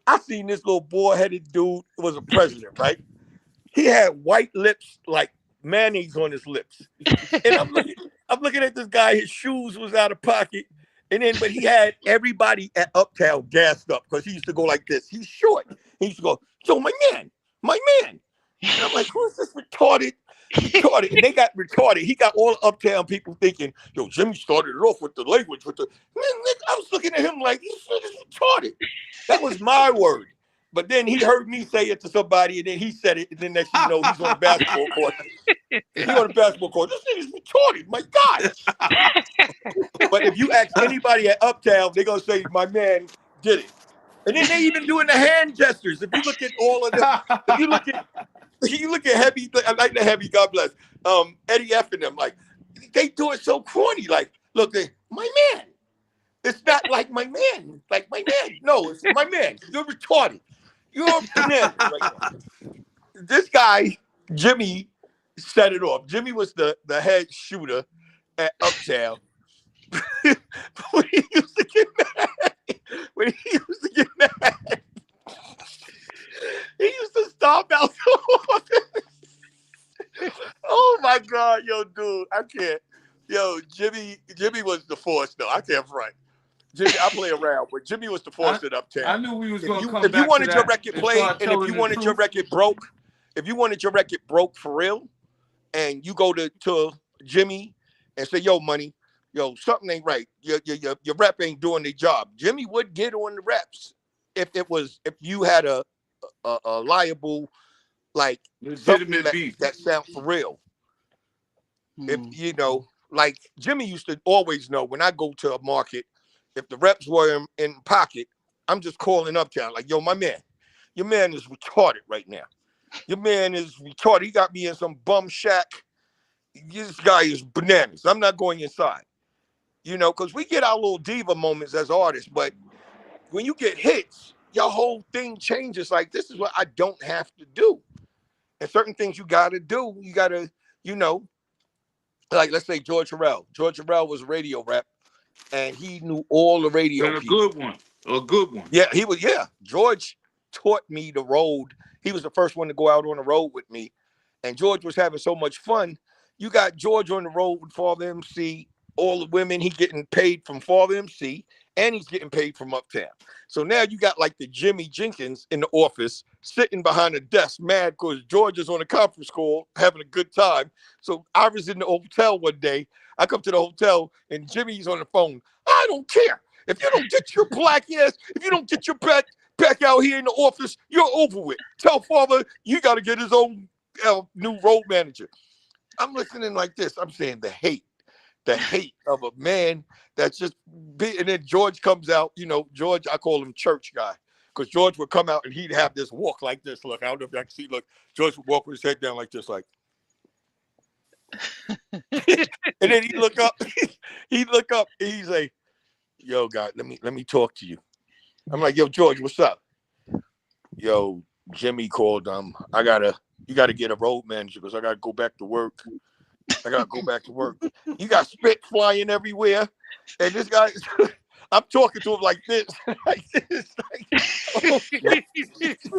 I seen this little boy-headed dude was a president, right? He had white lips like mayonnaise on his lips. And I'm looking at this guy, his shoes was out of pocket. And then, but he had everybody at Uptown gassed up because he used to go like this. He's short. He used to go, yo, my man. And I'm like, who's this retarded? And they got retarded. He got all Uptown people thinking, yo, Jimmy started it off with the language, with the man. I was looking at him like, this shit is retarded. That was my word. But then he heard me say it to somebody, and then he said it, and then next thing you know, he's on the basketball court. He on the basketball court. This thing is retarded. My God. But if you ask anybody at Uptown, they're gonna say, my man did it. And then they even doing the hand gestures. If you look at all of them, if you look at Heavy, I like the Heavy, God bless. Eddie F and them, like they do it so corny. Like, look, my man. It's not like my man. Like my man. No, it's my man. You're retarded. You're bananas right now. This guy, Jimmy, set it off. Jimmy was the head shooter at Uptown. When he used to get mad, he used to stomp out the office. Oh my God, yo, dude, I can't. Yo, Jimmy was the force, though. I can't front. Jimmy, I play around, but Jimmy was the force at Uptown. I knew we was going to come If back you wanted to your that record and played, start and if telling you the wanted your truth. record broke, if you wanted your record broke for real, and you go to Jimmy and say, yo, money, yo, something ain't right. Your rep ain't doing their job. Jimmy would get on the reps if you had a liable, like something Legitimate beef. that sound for real. If you know, like Jimmy used to always know when I go to a market, if the reps were in pocket, I'm just calling Uptown like, yo, my man, your man is retarded right now. Your man is retarded. He got me in some bum shack. This guy is bananas. I'm not going inside. You know, because we get our little diva moments as artists, but when you get hits, your whole thing changes. Like, this is what I don't have to do. And certain things you got to do. You got to, you know, like let's say George Harrell. George Harrell was a radio rep, and he knew all the radio And a people. good one. A good one. Yeah, he was. Yeah, George taught me the road. He was the first one to go out on the road with me, and George was having so much fun. You got George on the road with Father MC. All the women he getting paid from Father MC, and he's getting paid from Uptown. So now you got like the Jimmy Jenkins in the office sitting behind the desk, mad because George is on a conference call having a good time. So I was in the hotel one day. I come to the hotel and Jimmy's on the phone. I don't care. If you don't get your black ass, if you don't get your back out here in the office, you're over with. Tell Father you got to get his own new road manager. I'm listening like this. I'm saying the hate of a man that's just big. And then George comes out, you know, George, I call him church guy, because George would come out and he'd have this walk like this. Look, I don't know if y'all can see, look, George would walk with his head down like this, like. And then he'd look up, and he'd say, yo, guy, let me talk to you. I'm like, yo, George, what's up? Yo, Jimmy called, you gotta get a road manager because I gotta go back to work. You got spit flying everywhere. And this guy, I'm talking to him like this. Like this.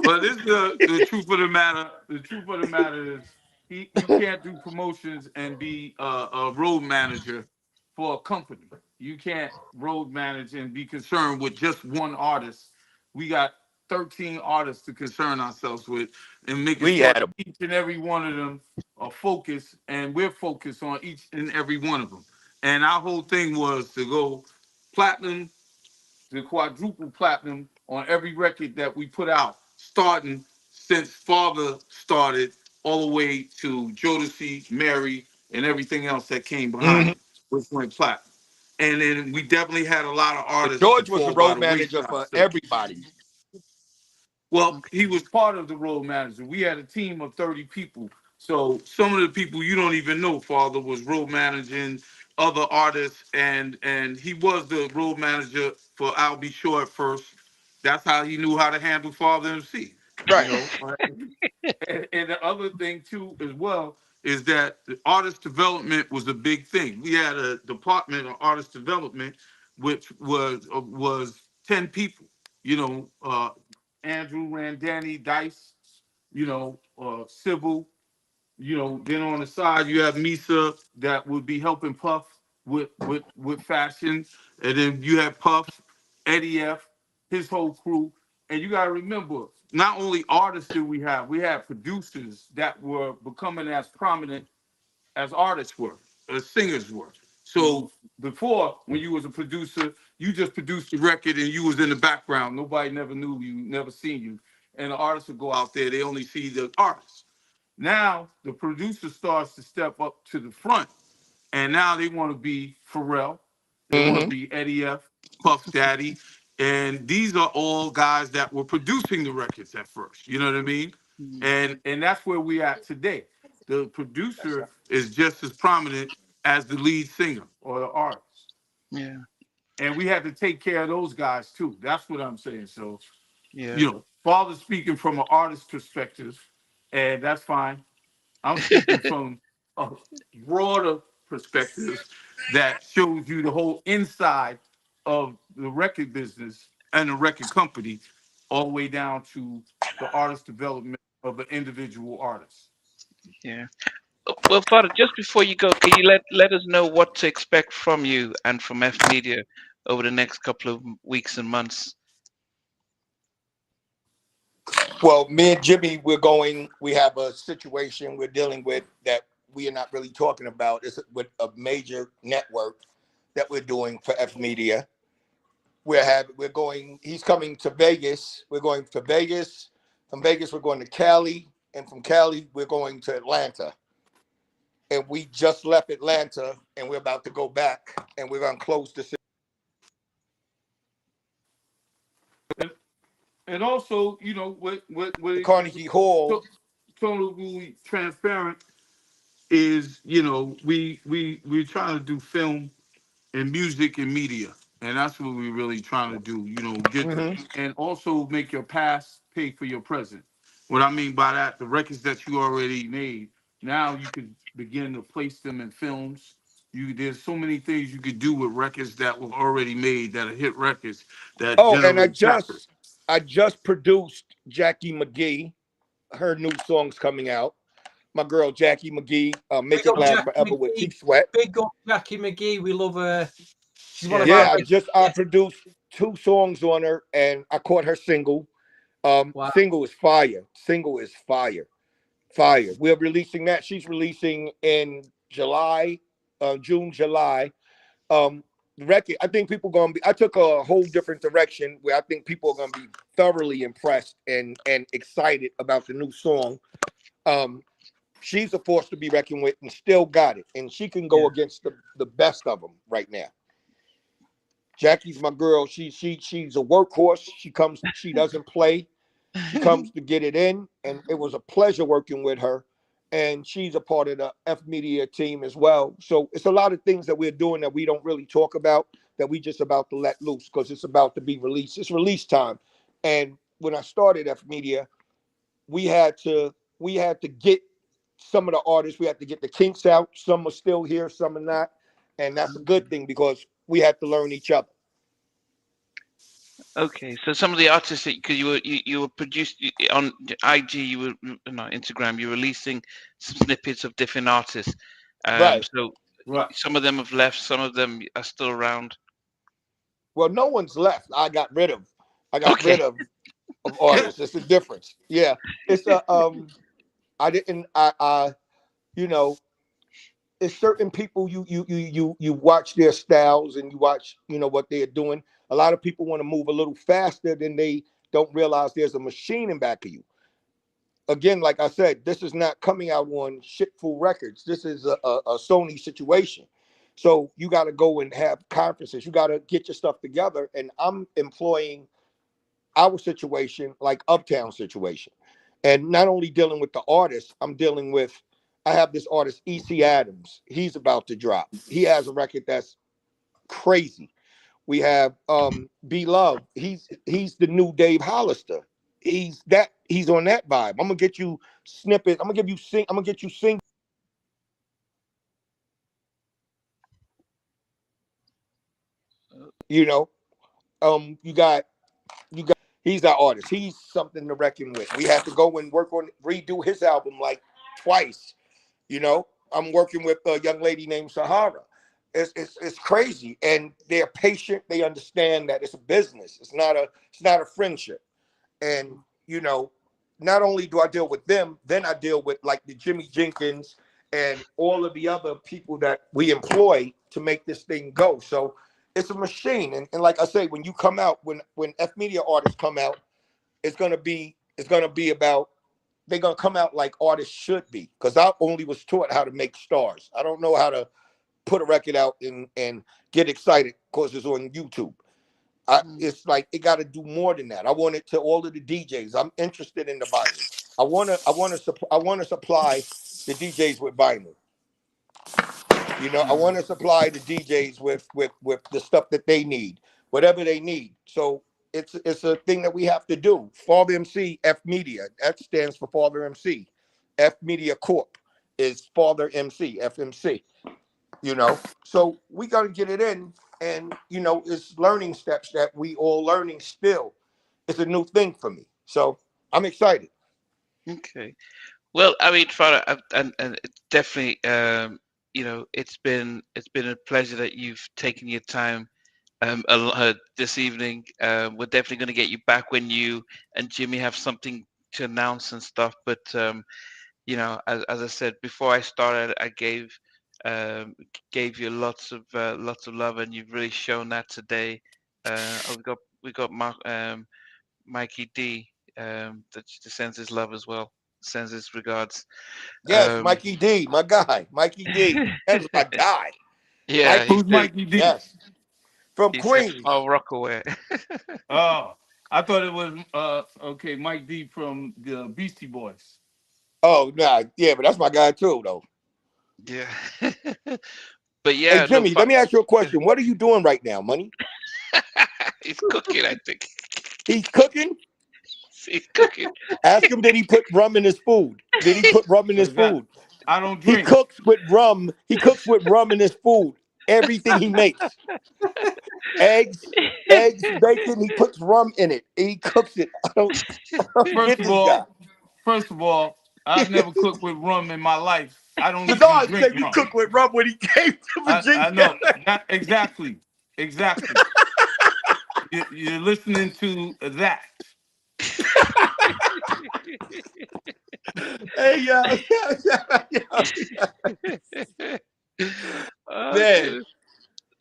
But this is the truth of the matter. The truth of the matter is you can't do promotions and be a road manager for a company. You can't road manage and be concerned with just one artist. We got 13 artists to concern ourselves with, and making We sure had that them. each and every one of them are focused, and we're focused on each and every one of them. And our whole thing was to go platinum, the quadruple platinum on every record that we put out, starting since Father started all the way to Jodeci, Mary, and everything else that came behind Hmm. it, which went platinum. And then we definitely had a lot of But artists to George was the fall by road the manager wayside. for So, everybody. well, he Okay. was part of the road manager. We had a team of 30 people. So some of the people you don't even know, Father was road managing other artists, and he was the road manager for I'll Be Sure at first. That's how he knew how to handle Father MC. You Right. know, and the other thing too, as well, is that the artist development was a big thing. We had a department of artist development, which was 10 people. You know, Andrew ran Danny Dice. You know, Civil. You know, then on the side you have Misa that would be helping Puff with fashion, and then you have Puff, Eddie F, his whole crew, and you got to remember, not only artists did we had producers that were becoming as prominent as artists were, as singers were. So before, when you was a producer, you just produced the record and you was in the background. Nobody never knew you, never seen you, and the artists would go out there. They only see the artists. Now the producer starts to step up to the front, and now they want to be Pharrell, they want to Hmm. be Eddie F, Puff Daddy, and these are all guys that were producing the records at first. You know what I mean? Mm. And that's where we at today. The producer is just as prominent as the lead singer or the artist, Yeah. and we had to take care of those guys too. That's what I'm saying. So Yeah. you know, Father speaking from an artist perspective, and that's fine. I'm speaking from a broader perspective that shows you the whole inside of the record business and the record company, all the way down to the artist development of an individual artist. Yeah. Well, Father, just before you go, can you let us know what to expect from you and from F Media over the next couple of weeks and months? Well, me and Jimmy, we have a situation we're dealing with that we are not really talking about. It's with a major network that we're doing for F Media. He's coming to Vegas. We're going to Vegas. From Vegas, we're going to Cali. And from Cali, we're going to Atlanta. And we just left Atlanta and we're about to go back and we're going to close the And, and also, you know, what Carnegie Hall. to, totally transparent is, you know, we're trying to do film and music and media. And that's what we're really trying to do, you know, Hmm. and also make your past pay for your present. What I mean by that, the records that you already made, now you could begin to place them in films. There's so many things you could do with records that were already made that are hit records that Oh, and generate traffic. I just produced Jackie McGee. Her new song's coming out. My girl Jackie McGee, Make Big It up Last Okay. Jackie Forever with McGee. Keith Sweat. Big up Jackie McGee. We love her. She's one of Yeah. our Yeah, I regulars. produced two songs on her, and I caught her single. Wow. Single is fire. Single is fire. Fire. We're releasing that. She's releasing in July, June, July. The record. I think people gonna be. I took a whole different direction where I think people are gonna be thoroughly impressed and excited about the new song. Um, she's a force to be reckoned with, and still got it. And she can go Yeah. against the best of them right now. Jackie's my girl. She's a workhorse. She comes. She doesn't play. She comes to get it in, and it was a pleasure working with her. And she's a part of the F Media team as well. So it's a lot of things that we're doing that we don't really talk about, that we just about to let loose because it's about to be released. It's release time. And when I started F Media, we had to get some of the artists, we had to get the kinks out. Some are still here, some are not. And that's a good thing because we had to learn each other. Okay, so some of the artists that because you were produced on IG, you were no Instagram, you're releasing some snippets of different artists. Right. So Right. some of them have left, some of them are still around. Well, no one's left. I got rid of. Okay. of artists. It's a difference. Yeah, it's a I didn't I you know, it's certain people you watch their styles and you watch what they're doing. A lot of people want to move a little faster than they don't realize there's a machine in back of you. Again, like I said, this is not coming out on Shitful Records. This is a Sony situation. So you got to go and have conferences. You got to get your stuff together. And I'm employing our situation like Uptown situation. And not only dealing with the artist, I'm dealing with, I have this artist, E.C. Adams. He's about to drop. He has a record that's crazy. We have Be Love. He's the new Dave Hollister. He's on that vibe. I'm gonna get you snippet. I'm gonna get you sing. You know, you got he's our artist. He's something to reckon with. We have to go and work on redo his album like twice. I'm working with a young lady named Sahara. It's crazy, and they're patient. They understand that it's a business. It's not a friendship. And not only do I deal with them, then I deal with like the Jimmy Jenkins and all of the other people that we employ to make this thing go. So it's a machine. And like I say, when you come out, when F Media artists come out, it's gonna be about, they're gonna come out like artists should be. Because I only was taught how to make stars. I don't know how to put a record out and get excited because it's on YouTube. It's like it got to do more than that. I want it to all of the DJs. I'm interested in the vinyl. I want to supply the DJs with vinyl. I want to supply the DJs with the stuff that they need, whatever they need. So it's a thing that we have to do. Father MC F Media, that stands for Father MC. F Media Corp is Father MC, FMC. So we got to get it in. And, it's learning steps that we all learning still. It's a new thing for me. So I'm excited. Okay. Well, I mean, Father, and it's definitely, it's been a pleasure that you've taken your time this evening. We're definitely going to get you back when you and Jimmy have something to announce and stuff. But as I said before I started, I gave you lots of love, and you've really shown that today. We got Mikey D that sends his love as well, sends his regards. Yes, Mikey D, my guy, Mikey D, that's my guy. Yeah, Who's Mikey D? Yes, from he's Queens. Oh, Rockaway. Oh, I thought it was okay, Mike D from the Beastie Boys. Oh, nah, yeah, but that's my guy too, though. Yeah. But yeah, hey Jimmy, let me ask you a question. What are you doing right now, Money? He's cooking, I think. He's cooking? He's cooking. Ask him, did he put rum in his food? Did he put rum in his food? I don't drink. He cooks with rum. He cooks with rum in his food. Everything he makes. Eggs, bacon, he puts rum in it. He cooks it. I don't First get this guy. First of all, I've never cooked with rum in my life. I don't even Cesar drink said you rum. cook with rum when he came to Virginia. I know. Exactly. You're listening to that. Hey, yeah.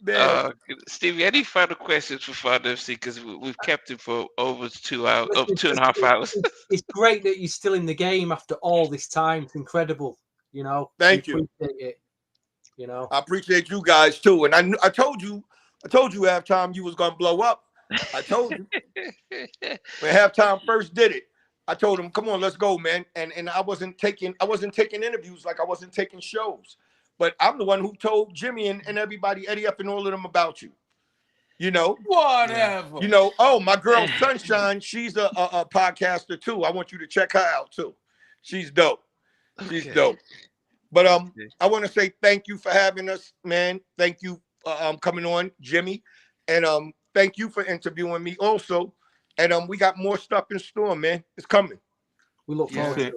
Man. Stevie, any final questions for Father FC? Because we've kept him for over 2 hours, 2.5 hours. It's great that you're still in the game after all this time. It's incredible. Thank you. Appreciate it. I appreciate you guys too. And I told you halftime you was gonna blow up. I told you. When halftime first did it, I told him, come on, let's go, man. And I wasn't taking interviews, like I wasn't taking shows. But I'm the one who told Jimmy and everybody, Eddie F and all of them about you. Whatever. Oh, my girl Sunshine, she's a podcaster too. I want you to check her out too. She's dope. She's dope. But I want to say thank you for having us, man. Thank you coming on, Jimmy. And thank you for interviewing me also. And we got more stuff in store, man. It's coming. We look forward to it.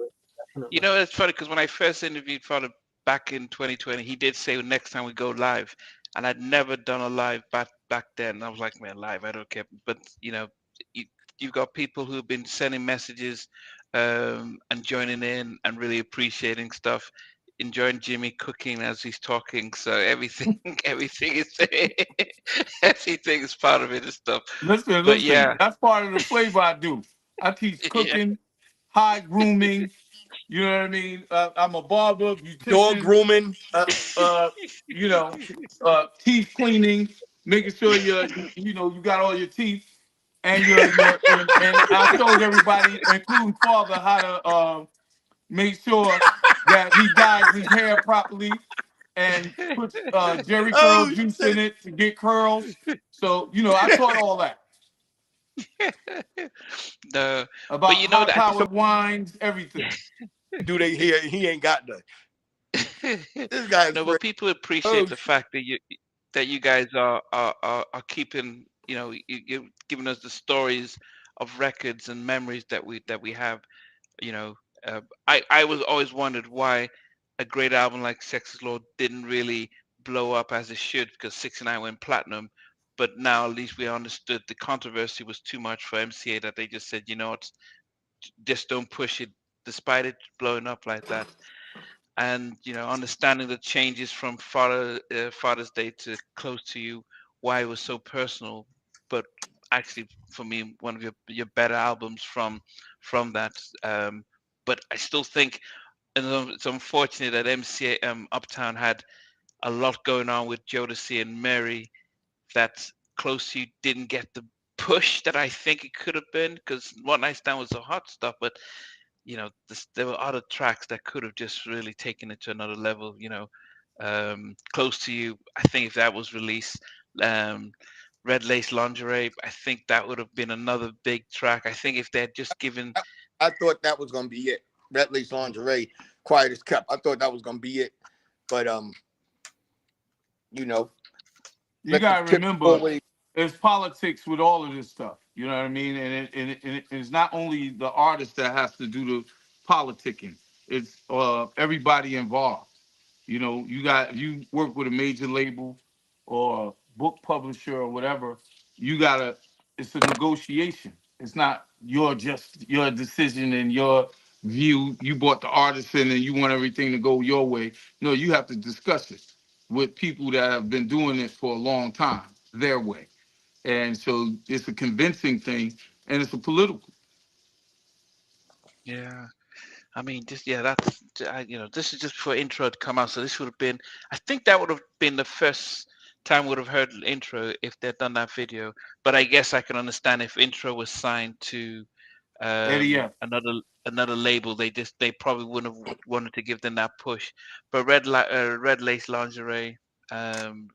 Definitely. It's funny because when I first interviewed Father back in 2020, he did say next time we go live. And I'd never done a live back then. I was like, man, live, I don't care. But, you've got people who've been sending messages and joining in and really appreciating stuff, enjoying Jimmy cooking as he's talking. So everything, everything is everything is part of it and stuff. But Listen. yeah, That's part of the flavor I do. I teach yeah, cooking, high grooming. You know what I mean? I'm a barber, Dog beautician. grooming. Uh, you know, teeth cleaning, making sure you got all your teeth, and and I showed everybody, including father, how to make sure that he dyes his hair properly and puts Jerry curl Oh juice in shit! it to get curls. So I taught all that no, but about you know high that. powered wines, everything. Do they hear? He ain't got none. This guy's No, crazy. but people Oh, appreciate the fact that you guys are keeping, you're giving us the stories of records and memories that we have. You know, I was always wondered why a great album like Sex's Law didn't really blow up as it should, because 69 went platinum. But now at least we understood the controversy was too much for MCA, that they just said, you know what, just don't push it, despite it blowing up like that. And understanding the changes from Father's Day to Close to You, why it was so personal, but actually for me one of your better albums from that. But I still think, and it's unfortunate that MCA Uptown had a lot going on with Jodeci and Mary, that Close to You didn't get the push that I think it could have been, because One Night Stand was the hot stuff, but there were other tracks that could have just really taken it to another level. Close to You, I think if that was released, um, Red Lace Lingerie, I think that would have been another big track. I think if they had just given, I thought that was gonna be it. Red Lace Lingerie, Quiet as Kept. I thought that was gonna be it, but you know, You records gotta can remember, always. there's politics with all of this stuff. You know what I mean? And it's not only the artist that has to do the politicking. It's everybody involved. You work with a major label or book publisher or whatever. You gotta. It's a negotiation. It's not your decision and your view. You brought the artist in and you want everything to go your way. No, you have to discuss it with people that have been doing it for a long time, their way. And so it's a convincing thing and it's a political. yeah, I mean, just yeah, that's this is just for intro to come out. So this would have been, I think that would have been the first time we would have heard the intro if they'd done that video. But I guess I can understand if intro was signed to Eddie F. another label, they probably wouldn't have wanted to give them that push. But Red Lace Lingerie, um,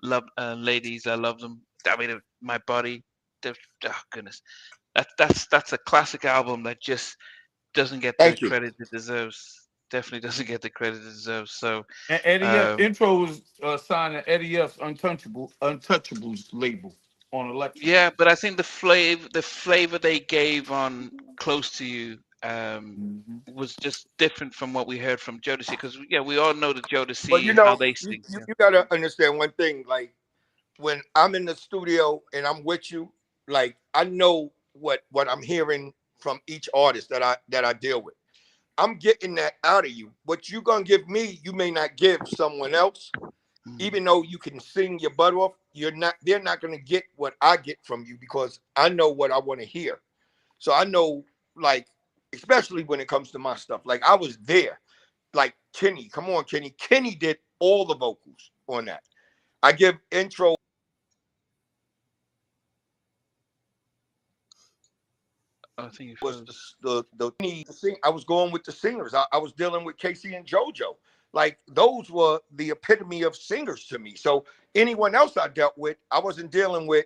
love ladies, I love them. I mean, My Body. Oh goodness, that's a classic album that just doesn't get the Thank you. credit it deserves. Definitely doesn't get the credit it deserves. So, And Eddie F. um, Intro was signed to Eddie F's Untouchables label on Elektra. yeah, but I think the flavor they gave on Close to You Mm-hmm. was just different from what we heard from Jodeci. Because yeah, we all know the But Jodeci how they you, sing. you, Yeah. you gotta understand one thing. Like when I'm in the studio and I'm with you, like I know what I'm hearing from each artist that I deal with. I'm getting that out of you. What you gonna give me, you may not give someone else. Mhm. Even though you can sing your butt off, they're not gonna get what I get from you because I know what I want to hear. So I know, like, especially when it comes to my stuff. Like I was there. Like Kenny, come on, Kenny. Kenny did all the vocals on that. I give intro I think you was froze. I was going with the singers. I was dealing with Casey and JoJo. Like those were the epitome of singers to me. So anyone else I dealt with, I wasn't dealing with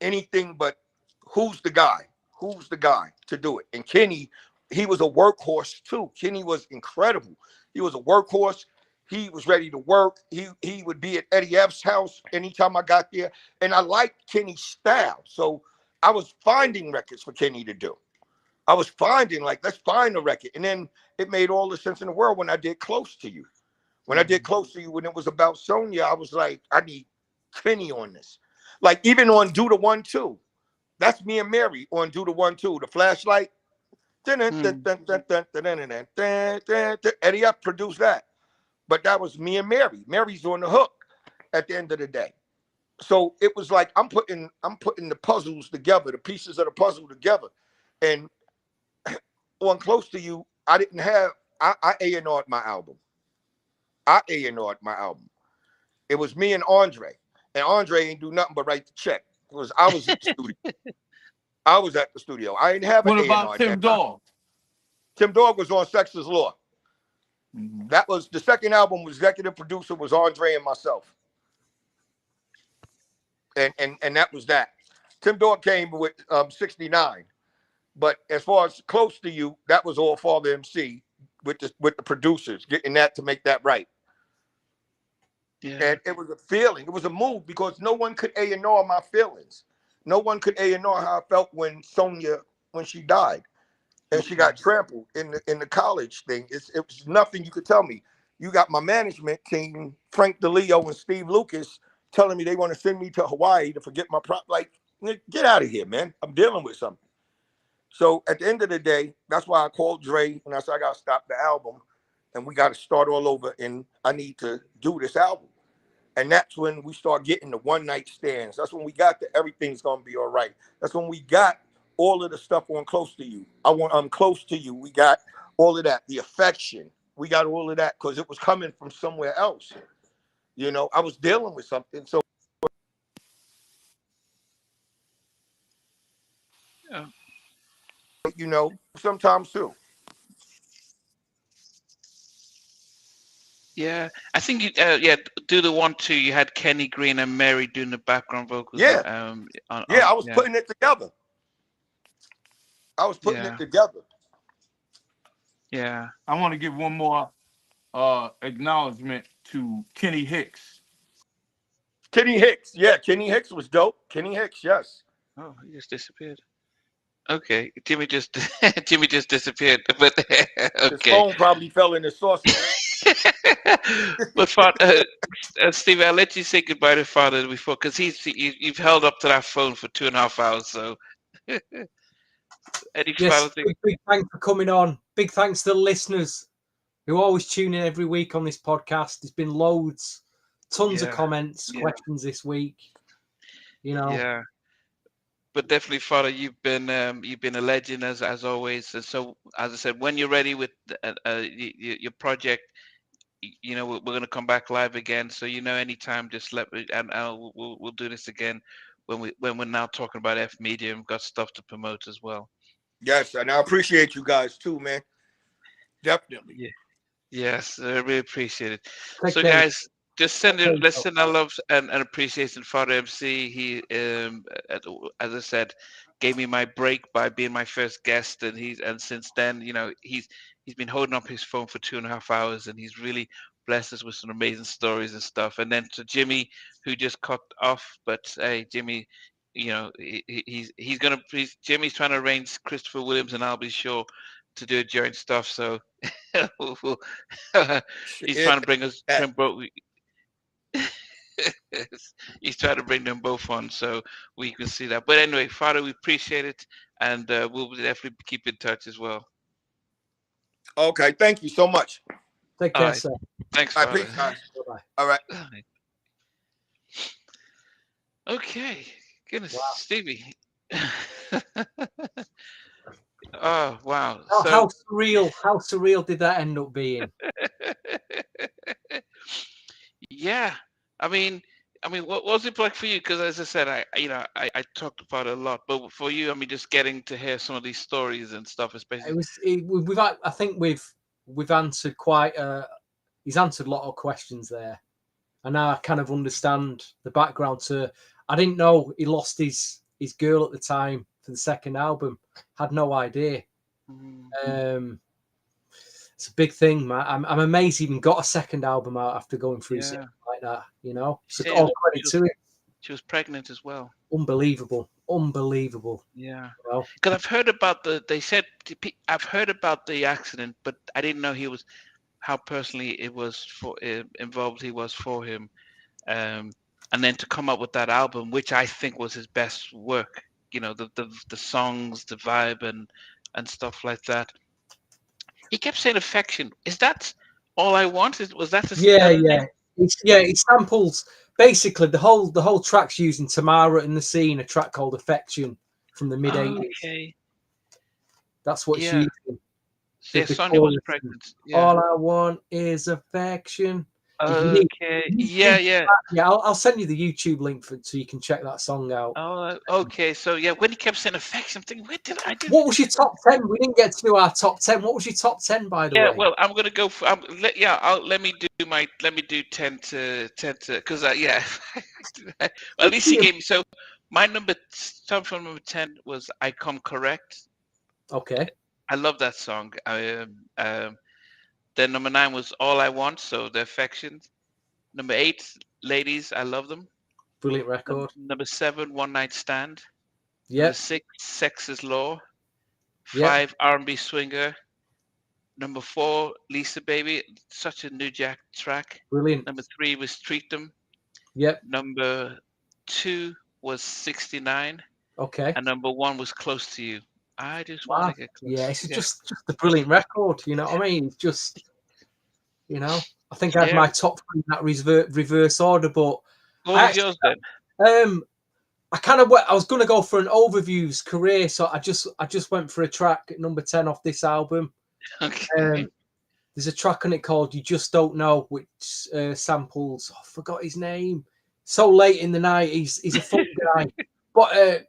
anything but who's the guy? Who's the guy to do it? And Kenny, he was a workhorse too. Kenny was incredible. He was a workhorse. He was ready to work. He would be at Eddie F's house anytime I got there. And I liked Kenny's style. So I was finding records for Kenny to do. I was finding, like, let's find a record. And then it made all the sense in the world when I did Close to You. When I did Close to You, when it was about Sonya, I was like, I need Kenny on this. Like, even on Do the One, Two, That's me and Mary on Do the 1-2, the flashlight. Eddie F produced that. But that was me and Mary. Mary's on the hook at the end of the day. So it was like I'm putting the puzzles together, the pieces of the puzzle together. And on Close to You, I didn't have I A&R'd my album. I A&R'd my album. It was me and Andre. And Andre ain't do nothing but write the check. Because I was at the studio. I didn't have an What A&R. about Tim Dog? Tim Dog was on Sex's Law. Mm-hmm. That was the second album. Was executive producer was Andre and myself. And that was that. Tim Dog came with 69. But as far as Close to You, that was all Father MC with the producers, getting that to make that right. Yeah. And it was a feeling. It was a move because no one could A&R my feelings. No one could A&R how I felt when Sonia, when she died. And she got trampled in the college thing. It was nothing you could tell me. You got my management team, Frank DeLeo and Steve Lucas, telling me they want to send me to Hawaii to forget my prop. Like, get out of here, man. I'm dealing with something. So at the end of the day, that's why I called Dre and I said, I got to stop the album and we got to start all over and I need to do this album. And that's when we start getting the one night stands. That's when we got the everything's going to be all right. That's when we got all of the stuff on Close to You. I'm Close to You. We got all of that, the affection. We got all of that because it was coming from somewhere else. You know, I was dealing with something. So, you know, sometimes too. Yeah, I think you, Do the 1-2. You had Kenny Green and Mary doing the background vocals. Yeah, I was yeah. putting it together. It together. Yeah. I want to give one more acknowledgement to Kenny Hicks. Kenny Hicks, yeah, Kenny Hicks was dope. Kenny Hicks, yes. Oh, he just disappeared. Okay, Jimmy just disappeared. But okay. His phone probably fell in the saucer. But Steve, I'll let you say goodbye to Father before, because you've held up to that phone for 2.5 hours. So, Eddie, yes, big thanks for coming on. Big thanks to the listeners who always tune in every week on this podcast. There's been tons of comments, questions this week. You know. Yeah. But definitely, Father, you've been a legend as always. And so, as I said, when you're ready with your project, you know, we're going to come back live again. So, you know, anytime, just let me, and we'll do this again when we're now talking about F Media and got stuff to promote as well. Yes, and I appreciate you guys too, man. Definitely. Yeah. Yes, I really appreciate it. Take so, care. guys, just let's send our love and appreciation. Father MC, he, as I said, gave me my break by being my first guest, and since then, you know, he's been holding up his phone for 2.5 hours, and he's really blessed us with some amazing stories and stuff. And then to Jimmy, who just cut off, but hey, Jimmy, you know, Jimmy's trying to arrange Christopher Williams and Albie Shaw to do joint stuff, so he's trying to bring us. He's trying to bring them both on so we can see that. But anyway, Father, we appreciate it, and we'll definitely keep in touch as well. Okay, thank you so much. Take care, sir. Thanks, All Father. right, peace, guys. Bye-bye. All right. Okay. Goodness, Wow. Stevie. Oh, wow. How surreal did that end up being? Yeah. I mean, what was it like for you? Because as I said, I talked about it a lot, but for you, I mean, just getting to hear some of these stories and stuff, especially. I think we've answered he's answered a lot of questions there, and now I kind of understand the background to. I didn't know he lost his girl at the time for the second album. Had no idea. Mm-hmm. It's a big thing, man. I'm amazed he even got a second album out after going through something like that. You know, so all credit to him. She was pregnant as well. Unbelievable. Yeah. You know? Because I've heard about I've heard about the accident, but I didn't know how personally it was involved he was for him. And then to come up with that album, which I think was his best work. the songs, the vibe, and stuff like that. He kept saying affection. Is that all I want? Was that Yeah, the yeah. name? It samples basically the whole track's using Tamara and the Scene, a track called Affection from the mid-80s. Okay. That's what's Yeah. using. Yeah, The Sonia was chorus. pregnant. Yeah. All I want is affection. If you Okay. Yeah, yeah. I'll send you the YouTube link so you can check that song out. Oh, okay. So yeah, when he kept saying affection, I'm thinking, where did I did? What was your top 10? We didn't get to do our top 10. What was your top 10, by the Yeah, way? well, I'm gonna go for. Let me do 10 to because yeah. Well, at least he gave me. So my start from number 10 was "I Come Correct." Okay. I love that song. Then number 9 was "All I Want," so the affections. Number 8, "Ladies, I Love Them." Brilliant record. Number 7, "One Night Stand." Number Yep. 6, "Sex Is Law." Yep. 5, "R&B Swinger." Number 4, "Lisa Baby," such a New Jack track. Brilliant. Number 3 was "Treat Them." Yep. Number 2 was "69." Okay. And number 1 was "Close to You." I just want Wow. to get close. Yeah, it's just a brilliant record. You know what I mean? It's just, I think I had my top 3 in that reverse order, but What was yours then? I was going to go for an overview's career, so I just went for a track at number 10 off this album. Okay. There's a track on it called "You Just Don't Know," which samples. I forgot his name. So late in the night, he's a funk guy, but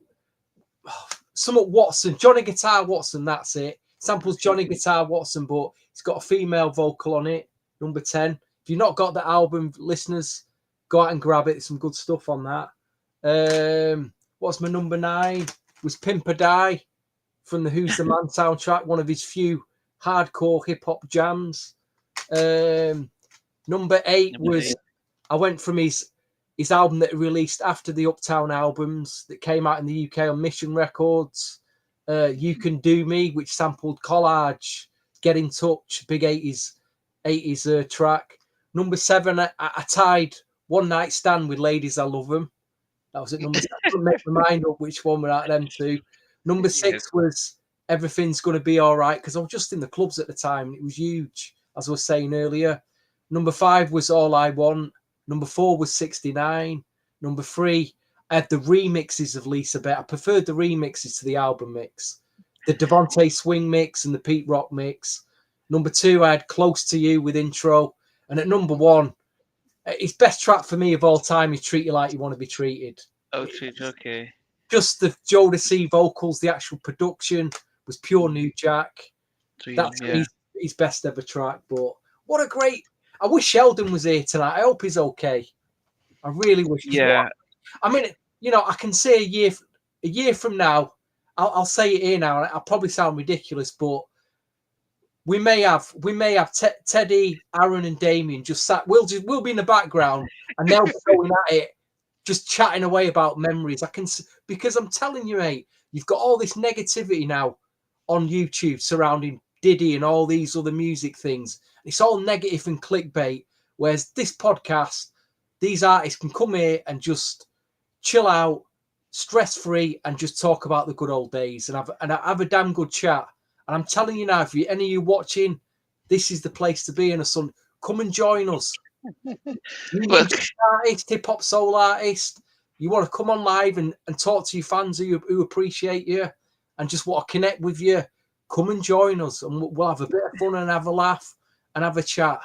somewhat Watson, Johnny Guitar Watson. That's it. Samples Johnny Guitar Watson, but it's got a female vocal on it. Number 10. If you've not got the album, listeners, go out and grab it. There's some good stuff on that. What's my number 9? Was "Pimp or Die" from the Who's the Man soundtrack, one of his few hardcore hip hop jams. Number 8 was I went from his album that he released after the Uptown albums that came out in the UK on Mission Records. "You Can Do Me," which sampled Collage, "Get in Touch," big 80s track. Number 7, I tied "One Night Stand" with "Ladies, I Love Them." That was at number 7. I couldn't make my mind up which one were out of them two. Number 6 was "Everything's Gonna Be All Right," because I was just in the clubs at the time and it was huge, as I was saying earlier. Number 5 was "All I Want." Number 4 was 69. Number 3, I had the remixes of Lisa Bett. I preferred the remixes to the album mix. The Devontae Swing mix and the Pete Rock mix. Number 2, I had "Close to You" with intro. And at number 1, his best track for me of all time is "Treat You Like You Want to Be Treated." Oh, okay. Just the Jodeci vocals, the actual production was pure New Jack. That's his best ever track. But what a great... I wish Sheldon was here tonight. I hope he's okay. I really wish. Yeah. I mean, I can say a year from now, I'll say it here now. I'll probably sound ridiculous, but we may have Teddy, Aaron, and Damien just sat. We'll be in the background, and they'll be going at it, just chatting away about memories. Because I'm telling you, mate, you've got all this negativity now on YouTube surrounding Diddy and all these other music things. It's all negative and clickbait. Whereas this podcast, these artists can come here and just chill out, stress-free, and just talk about the good old days and have a damn good chat. And I'm telling you now, if any of you watching, this is the place to be in a Sunday. Come and join us. Artist, hip-hop soul artist. You want to come on live and talk to your fans who appreciate you and just want to connect with you, come and join us and we'll have a bit of fun and have a laugh and have a chat.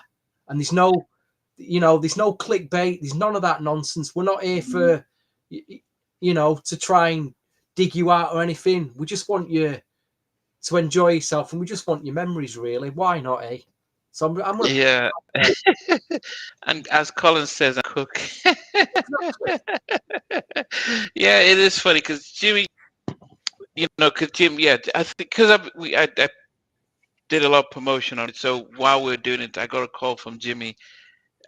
And there's no clickbait. There's none of that nonsense. We're not here for, to try and dig you out or anything. We just want you to enjoy yourself and we just want your memories, really. Why not, eh? So I'm gonna... Yeah. And as Colin says, I cook. Yeah, it is funny because Jimmy, because Jim, I think because I did a lot of promotion on it. So while we were doing it, I got a call from Jimmy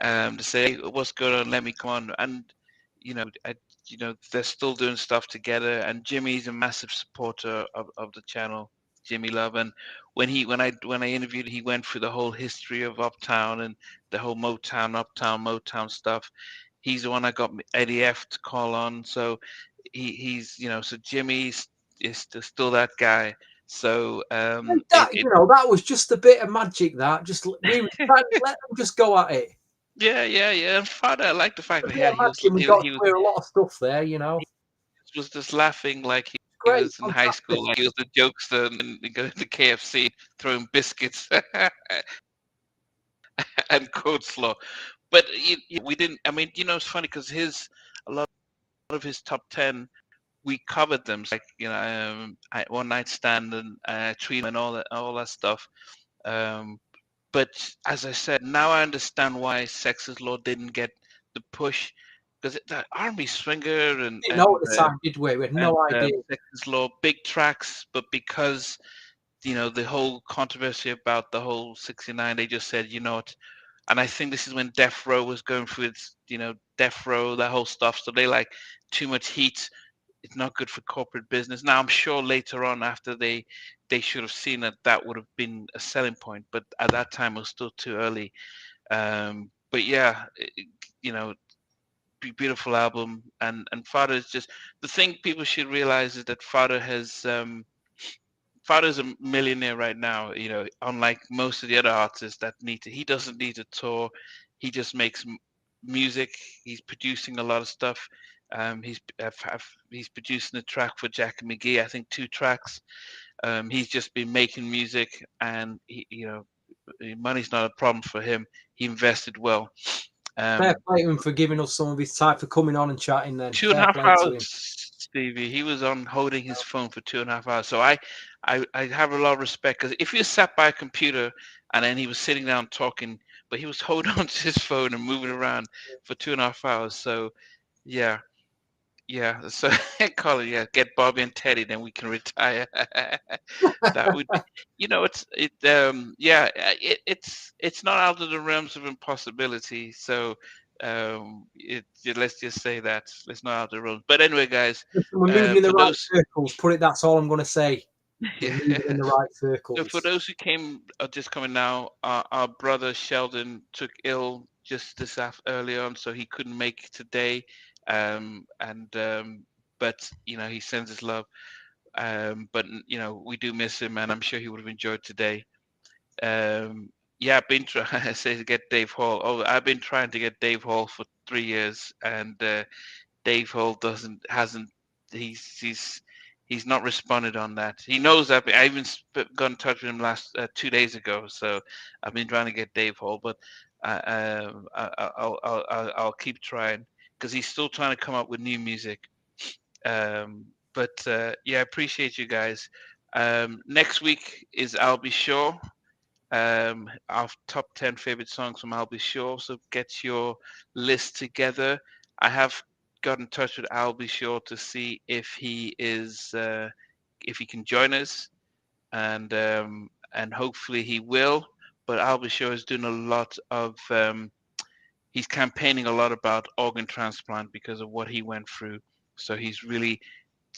to say, hey, what's going on? Let me come on. And they're still doing stuff together. And Jimmy's a massive supporter of the channel, Jimmy Love. And when I interviewed, he went through the whole history of Uptown and the whole Motown stuff. He's the one I got Eddie F to call on. So he's so Jimmy's is still that guy. So And that that was just a bit of magic. That just we were trying to let them just go at it. Yeah. And Father, I like the fact that We got to clear a lot of stuff there. He was just laughing like he Great, was in high school, like he was the jokester and going to KFC throwing biscuits and coleslaw. But we didn't. I mean, it's funny because a lot of his top 10 we covered them, like One Night Stand and Trina and all that stuff. But as I said, now I understand why Sex is Law didn't get the push, because the R&B swinger and didn't know at the time, did we? We had no idea. Sex is Law, big tracks, but because the whole controversy about the whole 69, they just said, what. And I think this is when Death Row was going through its, Death Row, that whole stuff. So they like too much heat. It's not good for corporate business. Now I'm sure later on, after they should have seen that would have been a selling point, but at that time it was still too early. But yeah, beautiful album, and Father is just the thing people should realize is that Father's a millionaire right now. Unlike most of the other artists that he doesn't need to tour. He just makes music. He's producing a lot of stuff. He's producing a track for Jack and McGee. I think 2 tracks. He's just been making music, and money's not a problem for him. He invested well. Fair play to him for giving us some of his time, for coming on and chatting. Then 2.5 hours, Stevie. He was on holding his phone for 2.5 hours. So I have a lot of respect, because if you sat by a computer and then he was sitting down talking, but he was holding on to his phone and moving around for 2.5 hours. So yeah. So Colin, get Bobby and Teddy, then we can retire. That would be, it's not out of the realms of impossibility. So let's just say that it's not out of the realms. But anyway, guys, we're moving in the right circles. That's all I'm going to say. Yeah. In the right circles. So for those who are just coming now, our brother Sheldon took ill just early on, so he couldn't make it today. But he sends his love. But we do miss him, and I'm sure he would have enjoyed today. I've been trying to get Dave Hall. Oh, I've been trying to get Dave Hall for 3 years, and Dave Hall hasn't. He's not responded on that. He knows that. I even got in touch with him last 2 days ago. So I've been trying to get Dave Hall, but I'll keep trying, because he's still trying to come up with new music. I appreciate you guys. Next week is I'll Be Sure. Our top 10 favorite songs from I'll Be Sure. So get your list together. I have got in touch with I'll Be Sure to see if he can join us, and hopefully he will. But I'll Be Sure is doing a lot of he's campaigning a lot about organ transplant because of what he went through. So he's really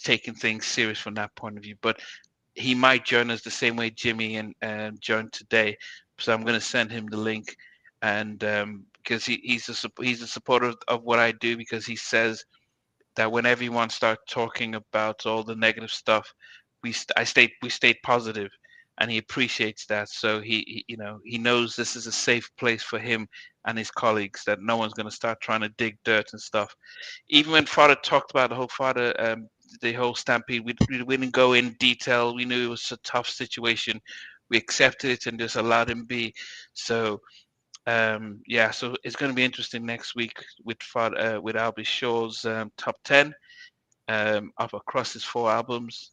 taking things serious from that point of view. But he might join us the same way Jimmy and joined today. So I'm going to send him the link, and because he's a supporter of what I do, because he says that when everyone starts talking about all the negative stuff, we stay positive, and he appreciates that. So he knows this is a safe place for him and his colleagues, that no one's going to start trying to dig dirt and stuff. Even when Father talked about the whole stampede, we didn't go in detail. We knew it was a tough situation. We accepted it and just allowed him be. So so it's going to be interesting next week with I'll Be Sure's top 10 up across his 4 albums.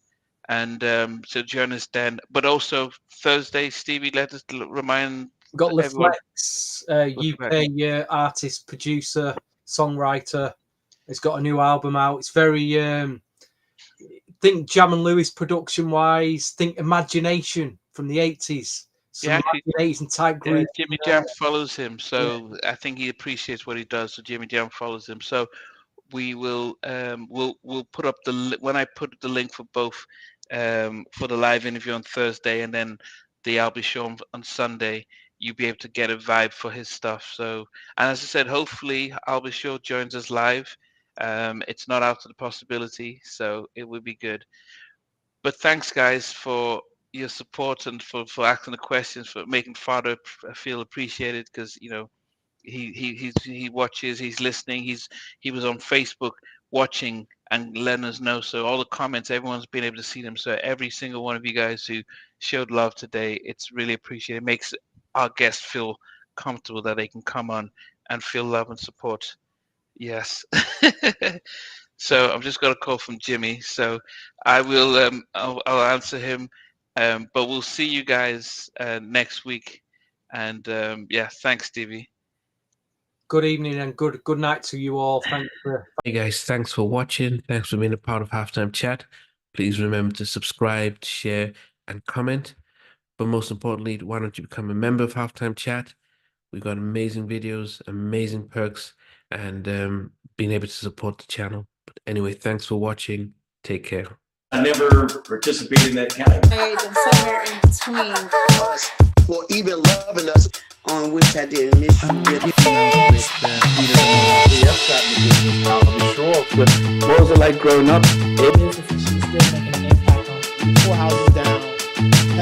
And so join us then. But also Thursday, Stevie, let us remind. We've got LaFlex, UK artist, producer, songwriter. He's got a new album out. It's very, think Jam and Lewis production wise, think Imagination from the 80s. Imagination type group. Jimmy Jam follows him, so I think he appreciates what he does. So Jimmy Jam follows him. So we will we'll put up when I put the link for both for the live interview on Thursday, and then the I'll Be Sure on Sunday, you'll be able to get a vibe for his stuff. So, and as I said, hopefully I'll Be Sure joins us live, It's not out of the possibility, so it would be good. But thanks, guys, for your support and for asking the questions, for making Father feel appreciated, because he watches, he's listening, he was on Facebook watching and letting us know. So all the comments, everyone's been able to see them. So every single one of you guys who showed love today, it's really appreciated. It makes our guests feel comfortable that they can come on and feel love and support. Yes. So I've just got a call from Jimmy, so I will I'll answer him, but we'll see you guys next week. And yeah, thanks, Stevie. Good evening and good night to you all. Thanks for. Hey guys, thanks for watching. Thanks for being a part of Halftime Chat. Please remember to subscribe, share, and comment. But most importantly, why don't you become a member of Halftime Chat? We've got amazing videos, amazing perks, and being able to support the channel. But anyway, thanks for watching. Take care. I never participated in that category. And somewhere in between us, or even loving us, on which I did miss you. What was it like growing up? She's still making an impact on 4 houses down. I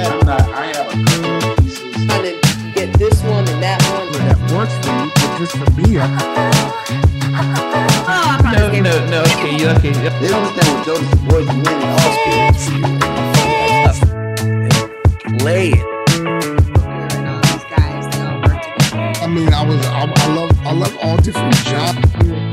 have a couple pieces. Trying to get this one and that one. That works for you, but just for me. No, okay, you're okay. They don't understand what Jodeci boys do winning all Play it. these guys, they all work together. I mean, I love all different genres.